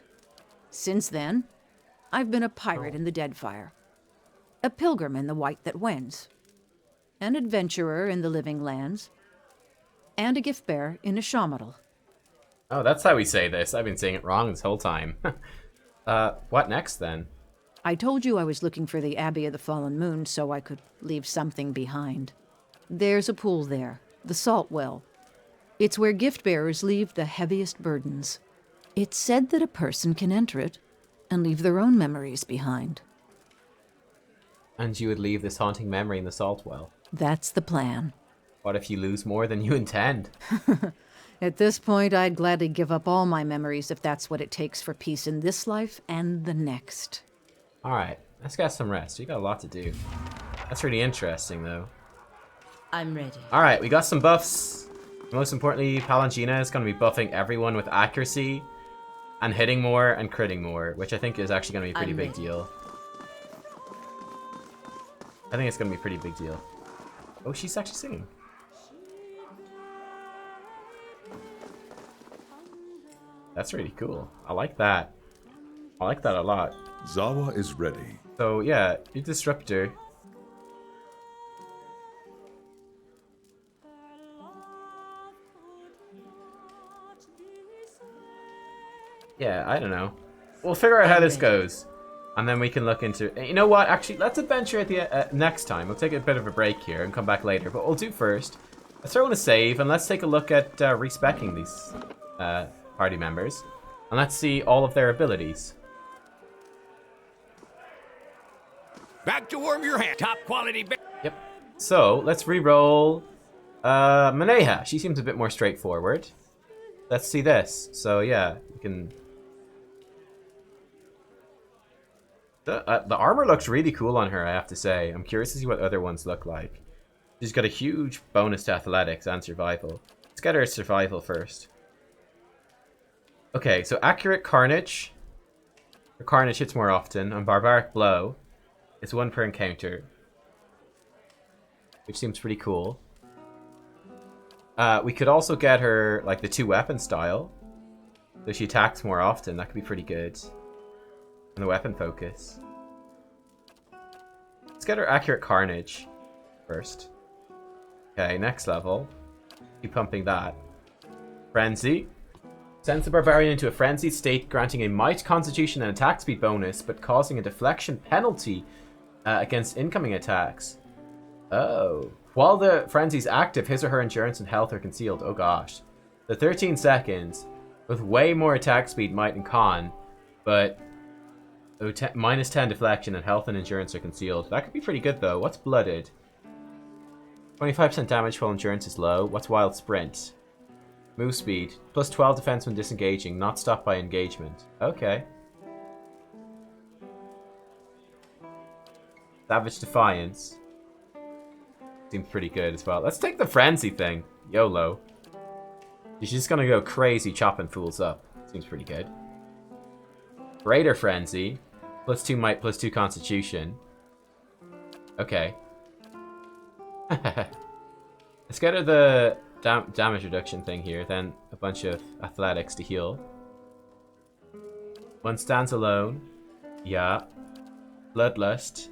Since then, I've been a pirate in the Deadfire, a pilgrim in the White that Wends, an adventurer in the Living Lands, and a gift bearer in a Shamadal. Oh, that's how we say this. I've been saying it wrong this whole time. What next, then? I told you I was looking for the Abbey of the Fallen Moon so I could leave something behind. There's a pool there, the Salt Well. It's where gift-bearers leave the heaviest burdens. It's said that a person can enter it and leave their own memories behind. And you would leave this haunting memory in the Salt Well? That's the plan. What if you lose more than you intend? At this point, I'd gladly give up all my memories if that's what it takes for peace in this life and the next. Alright, let's get some rest. We got a lot to do. That's really interesting, though. I'm ready. Alright, we got some buffs. Most importantly, Palangina is going to be buffing everyone with accuracy and hitting more and critting more, which I think is actually going to be a pretty big deal. I think it's going to be a pretty big deal. Oh, she's actually singing. That's really cool. I like that. I like that a lot. Zawa is ready. So yeah, your disruptor. Yeah, I don't know. We'll figure out how this goes, and then we can look into. You know what? Actually, let's adventure at the next time. We'll take a bit of a break here and come back later. But what we'll do first, let's throw in a save and let's take a look at respecking these party members, and let's see all of their abilities. Back to warm your hand. Top quality. Yep. So let's re-roll Maneha. She seems a bit more straightforward. Let's see this. So yeah, you can. The armor looks really cool on her, I have to say. I'm curious to see what other ones look like. She's got a huge bonus to athletics and survival. Let's get her survival first. Okay, so accurate carnage. Her carnage hits more often, and barbaric blow. It's 1 per encounter, which seems pretty cool. We could also get her like the 2-weapon style, so she attacks more often. That could be pretty good. And the weapon focus. Let's get her accurate carnage first. Okay, next level. Keep pumping that. Frenzy. Sends the barbarian into a frenzied state, granting a might, constitution, and attack speed bonus, but causing a deflection penalty against incoming attacks. Oh. While the frenzy's active, his or her endurance and health are concealed. Oh gosh. The 13 seconds, with way more attack speed, might, and con, but minus 10 deflection and health and endurance are concealed. That could be pretty good though. What's blooded? 25% damage while endurance is low. What's wild sprint? Move speed. Plus 12 defense when disengaging, not stopped by engagement. Okay. Savage Defiance. Seems pretty good as well. Let's take the frenzy thing. YOLO. She's just gonna go crazy chopping fools up. Seems pretty good. Greater Frenzy. Plus 2 might, plus 2 constitution. Okay. Let's get her the damage reduction thing here, then a bunch of athletics to heal. One stands alone. Yeah. Bloodlust.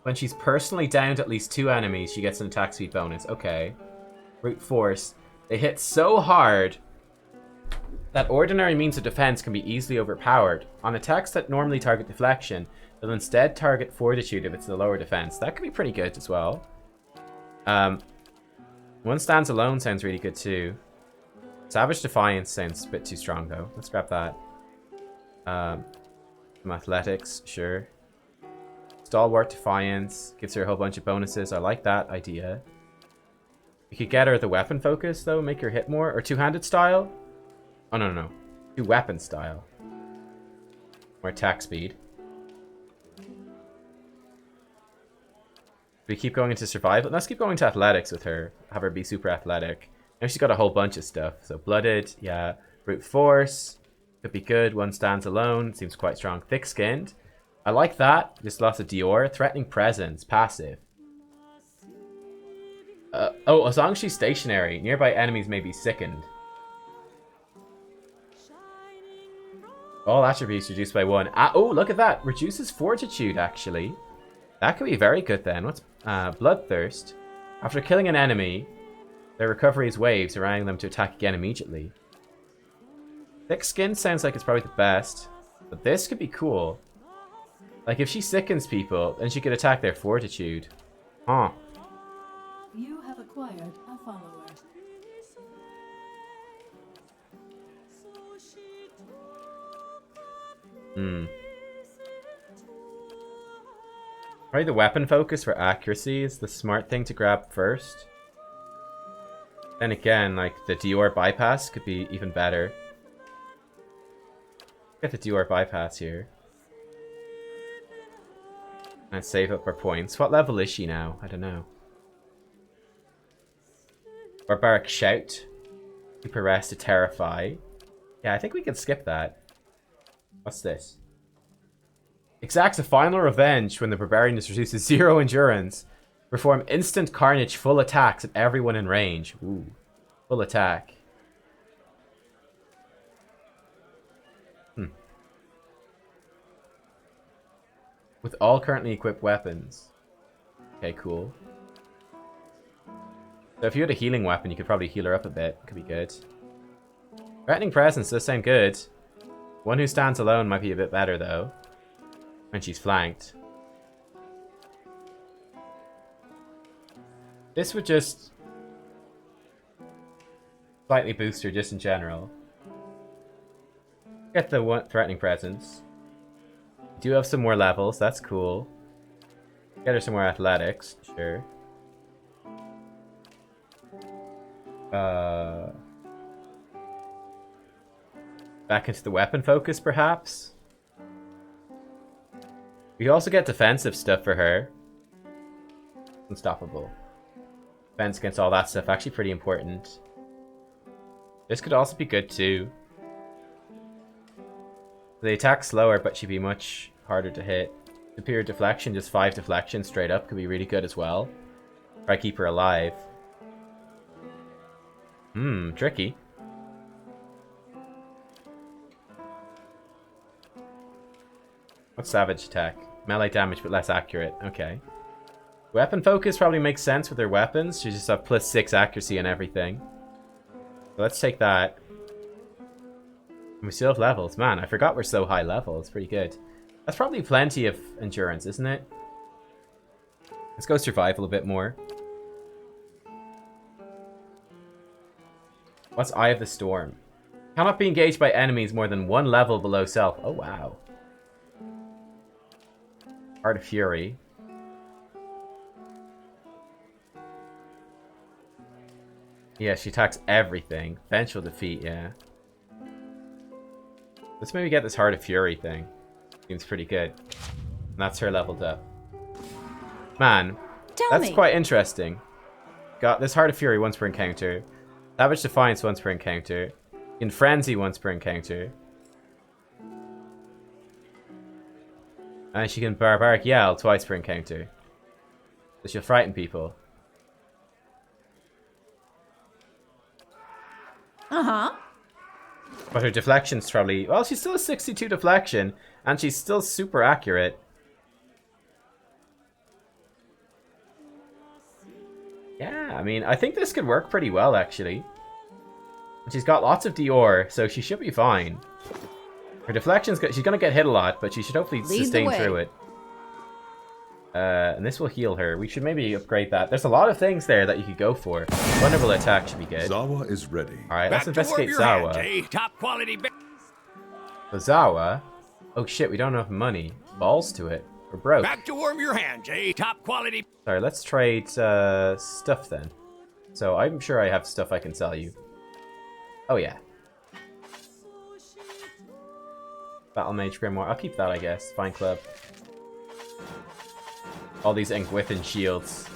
When she's personally downed at least 2 enemies, she gets an attack speed bonus. Okay. Brute Force. They hit so hard that ordinary means of defense can be easily overpowered. On attacks that normally target deflection, they'll instead target fortitude if it's the lower defense. That could be pretty good as well. One stands alone sounds really good too. Savage Defiance sounds a bit too strong though. Let's grab that. Some athletics, sure. Stalwart Defiance gives her a whole bunch of bonuses. I like that idea. We could get her the weapon focus though, make her hit more, or two-handed style. Oh no. Two-weapon style. More attack speed. We keep going into survival. Let's keep going to athletics with her. Have her be super athletic. Now she's got a whole bunch of stuff. So blooded, yeah. Brute force. Could be good. One stands alone. Seems quite strong. Thick-skinned. I like that. Just lots of Dior. Threatening presence. Passive. Oh, as long as she's stationary, nearby enemies may be sickened. All attributes reduced by 1. Oh, look at that. Reduces fortitude, actually. That could be very good then. What's bloodthirst? After killing an enemy, their recovery is waves, allowing them to attack again immediately. Thick skin sounds like it's probably the best. But this could be cool. Like, if she sickens people, then she could attack their fortitude. Huh. You have acquired a follower. Probably the weapon focus for accuracy is the smart thing to grab first. Then again, like, the Dior bypass could be even better. Get the Dior bypass here. And save up our points. What level is she now? I don't know. Barbaric Shout. Keep arrest to terrify. Yeah, I think we can skip that. What's this? Exacts a final revenge when the barbarian is reduced to 0 endurance. Perform instant carnage full attacks at everyone in range. Ooh. Full attack. With all currently equipped weapons. Okay, cool. So if you had a healing weapon, you could probably heal her up a bit. Could be good. Threatening presence does sound good. One who stands alone might be a bit better, though. When she's flanked. This would just slightly boost her just in general. Get the one threatening presence. Do have some more levels, that's cool. Get her some more athletics, sure. Back into the weapon focus, perhaps? We also get defensive stuff for her. Unstoppable. Defense against all that stuff, actually pretty important. This could also be good too. They attack slower, but she'd be much harder to hit. Superior deflection, just 5 deflection straight up, could be really good as well. Try to keep her alive. Tricky. What's savage attack? Melee damage, but less accurate. Okay. Weapon focus probably makes sense with her weapons. She just have +6 accuracy and everything. So let's take that. And we still have levels. Man, I forgot we're so high level. It's pretty good. That's probably plenty of endurance, isn't it? Let's go survival a bit more. What's Eye of the Storm? Cannot be engaged by enemies more than 1 level below self. Oh, wow. Heart of Fury. Yeah, she attacks everything. Eventual defeat, yeah. Let's maybe get this Heart of Fury thing. Seems pretty good. And that's her leveled up. Man, that's quite interesting. Got this Heart of Fury once per encounter. Savage Defiance once per encounter. In Frenzy once per encounter. And she can Barbaric Yell twice per encounter. So she'll frighten people. But her deflection's probably... Well, she's still a 62 deflection. And she's still super accurate. Yeah, I mean, I think this could work pretty well, actually. And she's got lots of Dior, so she should be fine. Her deflection's good. She's going to get hit a lot, but she should hopefully sustain through it. And this will heal her. We should maybe upgrade that. There's a lot of things there that you could go for. Vulnerable attack should be good. Zawa is ready. Alright, let's investigate Zawa. Hands, eh? Top quality. So Zawa... Oh shit, we don't have money. Balls to it. We're broke. Back to warm your hands, eh? Top quality. Sorry, let's trade stuff then. So I'm sure I have stuff I can sell you. Oh yeah. Battle Mage Grimoire. I'll keep that, I guess. Fine Club. All these Engwithan shields.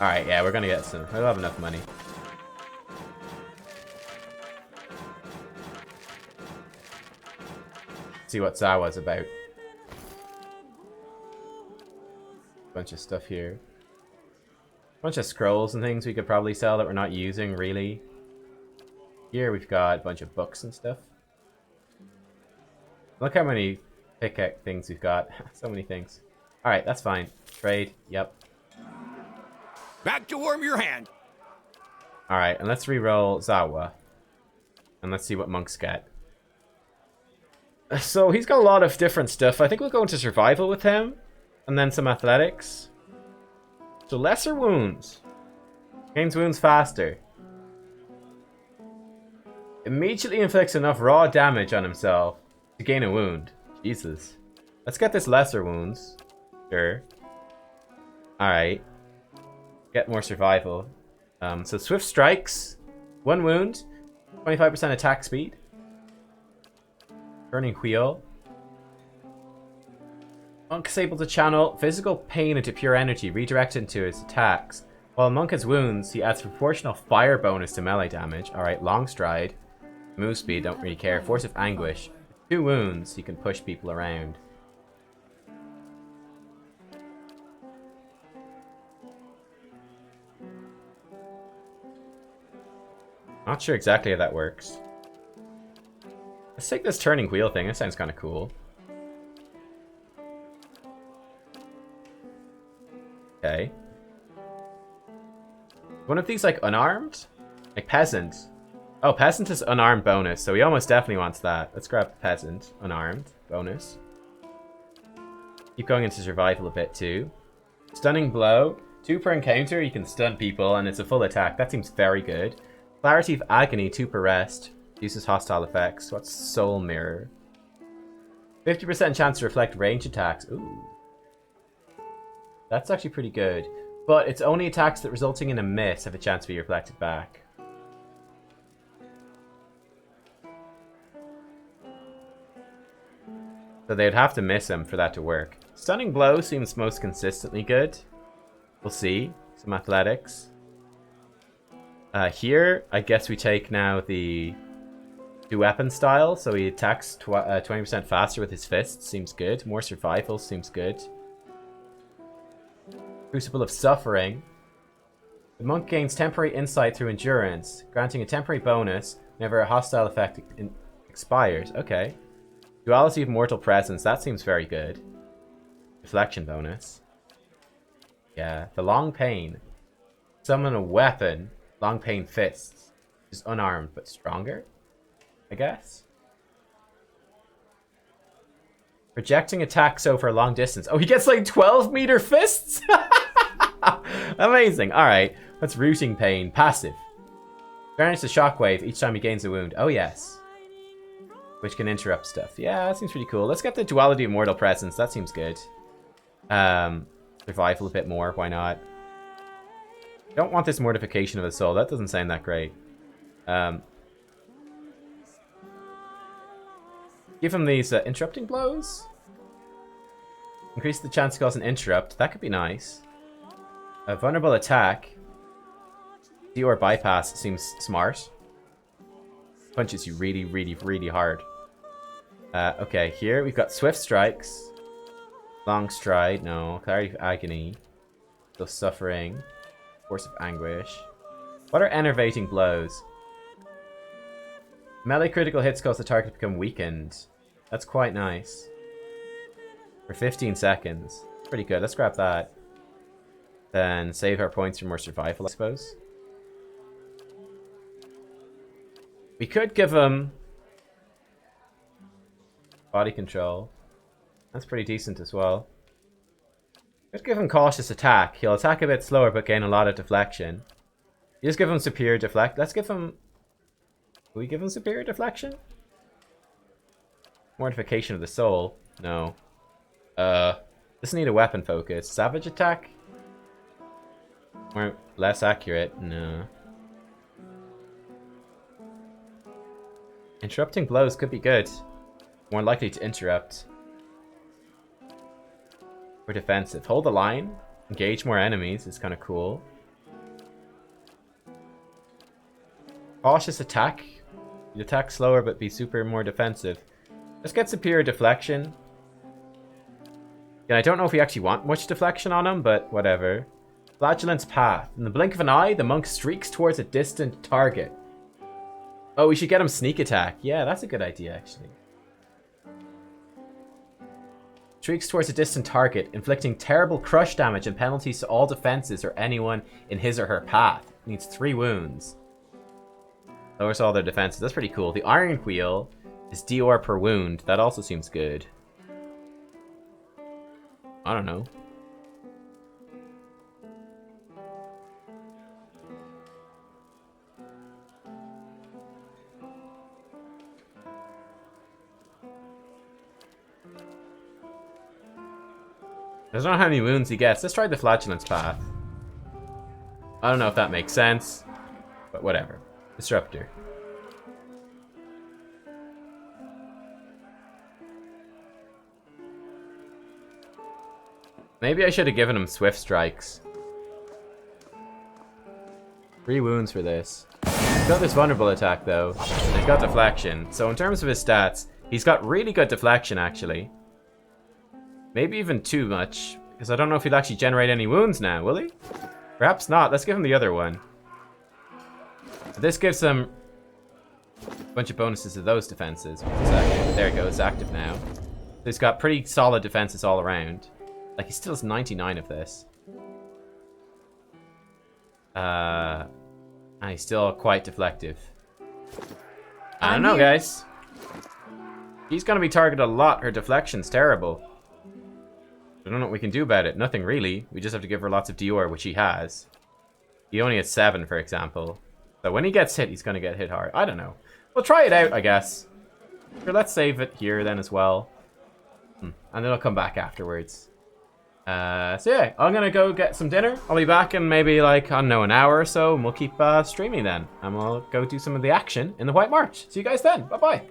Alright, yeah, we're gonna get some. We'll have enough money. See what Zawa's about. Bunch of stuff here. Bunch of scrolls and things we could probably sell that we're not using, really. Here we've got a bunch of books and stuff. Look how many pickaxe things we've got. So many things. Alright, that's fine. Trade, yep. Back to warm your hand. Alright, and let's re-roll Zawa. And let's see what monks get. So he's got a lot of different stuff. I think we'll go into survival with him. And then some athletics. So lesser wounds. Gains wounds faster. Immediately inflicts enough raw damage on himself to gain a wound. Jesus. Let's get this lesser wounds. Sure. Alright. Get more survival. So swift strikes. 1 wound. 25% attack speed. Burning wheel. Monk is able to channel physical pain into pure energy, redirect into his attacks. While Monk has wounds, he adds proportional fire bonus to melee damage. Alright, long stride. Move speed, don't really care. Force of anguish. 2 wounds, he can push people around. Not sure exactly how that works. Let's take this turning wheel thing, that sounds kind of cool. Okay. One of these like unarmed? Like peasant. Oh, peasant is unarmed bonus, so he almost definitely wants that. Let's grab peasant, unarmed, bonus. Keep going into survival a bit too. Stunning blow. 2 per encounter, you can stun people and it's a full attack. That seems very good. Clarity of agony, 2 per rest. Uses hostile effects. What's soul mirror? 50% chance to reflect range attacks. Ooh. That's actually pretty good. But it's only attacks that resulting in a miss have a chance to be reflected back. So they'd have to miss him for that to work. Stunning blow seems most consistently good. We'll see. Some athletics. Here, I guess we take now the weapon style. So he attacks 20% faster with his fists. Seems good. More survival seems good. Crucible of Suffering. The monk gains temporary insight through endurance, granting a temporary bonus whenever a hostile effect expires. Okay. Duality of Mortal Presence. That seems very good. Deflection bonus. Yeah. The Long Pain. Summon a weapon. Long Pain Fists. Which is unarmed but stronger, I guess. Projecting attacks over a long distance. Oh, he gets like 12-meter fists? Amazing. Alright. That's Rooting Pain. Passive. Grants a shockwave each time he gains a wound. Oh, yes. Which can interrupt stuff. Yeah, that seems pretty cool. Let's get the Duality of Mortal Presence. That seems good. Survival a bit more. Why not? Don't want this Mortification of the Soul. That doesn't sound that great. Give him these interrupting blows. Increase the chance to cause an interrupt. That could be nice. A vulnerable attack. Or bypass seems smart. Punches you really, really, really hard. Okay, here we've got Swift Strikes. Long Stride, no. Clarity of Agony. Still Suffering. Force of Anguish. What are Enervating Blows? Melee critical hits cause the target to become weakened. That's quite nice. For 15 seconds. Pretty good. Let's grab that. Then save our points for more survival, I suppose. We could give him body control. That's pretty decent as well. Let's give him cautious attack. He'll attack a bit slower but gain a lot of deflection. You just give him superior deflect. Let's give him... Will we give him superior deflection? Mortification of the soul. No. Doesn't need a weapon focus. Savage attack? Or less accurate? No. Interrupting blows could be good. More likely to interrupt. We're defensive. Hold the line. Engage more enemies. It's kind of cool. Cautious attack. You attack slower but be super more defensive. Let's get superior deflection. Yeah, I don't know if we actually want much deflection on him, but whatever. Flagellant's Path. In the blink of an eye, the monk streaks towards a distant target. Oh, we should get him sneak attack. Yeah, that's a good idea, actually. Streaks towards a distant target, inflicting terrible crush damage and penalties to all defenses or anyone in his or her path. Needs 3 wounds. Lowers all their defenses. That's pretty cool. The Iron Wheel is DR per wound. That also seems good. I don't know. I don't know how many wounds he gets. Let's try the Flagellant's Path. I don't know if that makes sense, but whatever. Disruptor. Maybe I should have given him Swift Strikes. 3 wounds for this. He's got this vulnerable attack though. And he's got deflection. So in terms of his stats, he's got really good deflection actually. Maybe even too much. Because I don't know if he'll actually generate any wounds now, will he? Perhaps not. Let's give him the other one. This gives him a bunch of bonuses to those defenses. There he goes, it's active now. So he's got pretty solid defenses all around. Like, he still has 99 of this. And he's still quite deflective. I don't know, guys. He's gonna be targeted a lot. Her deflection's terrible. I don't know what we can do about it. Nothing really. We just have to give her lots of DR, which he has. He only has 7, for example. So when he gets hit, he's gonna get hit hard. I don't know. We'll try it out, I guess. Sure, let's save it here then as well. And then I'll come back afterwards. So yeah, I'm gonna go get some dinner. I'll be back in maybe like, I don't know, an hour or so, and we'll keep streaming then. And we'll go do some of the action in the White March. See you guys then. Bye-bye.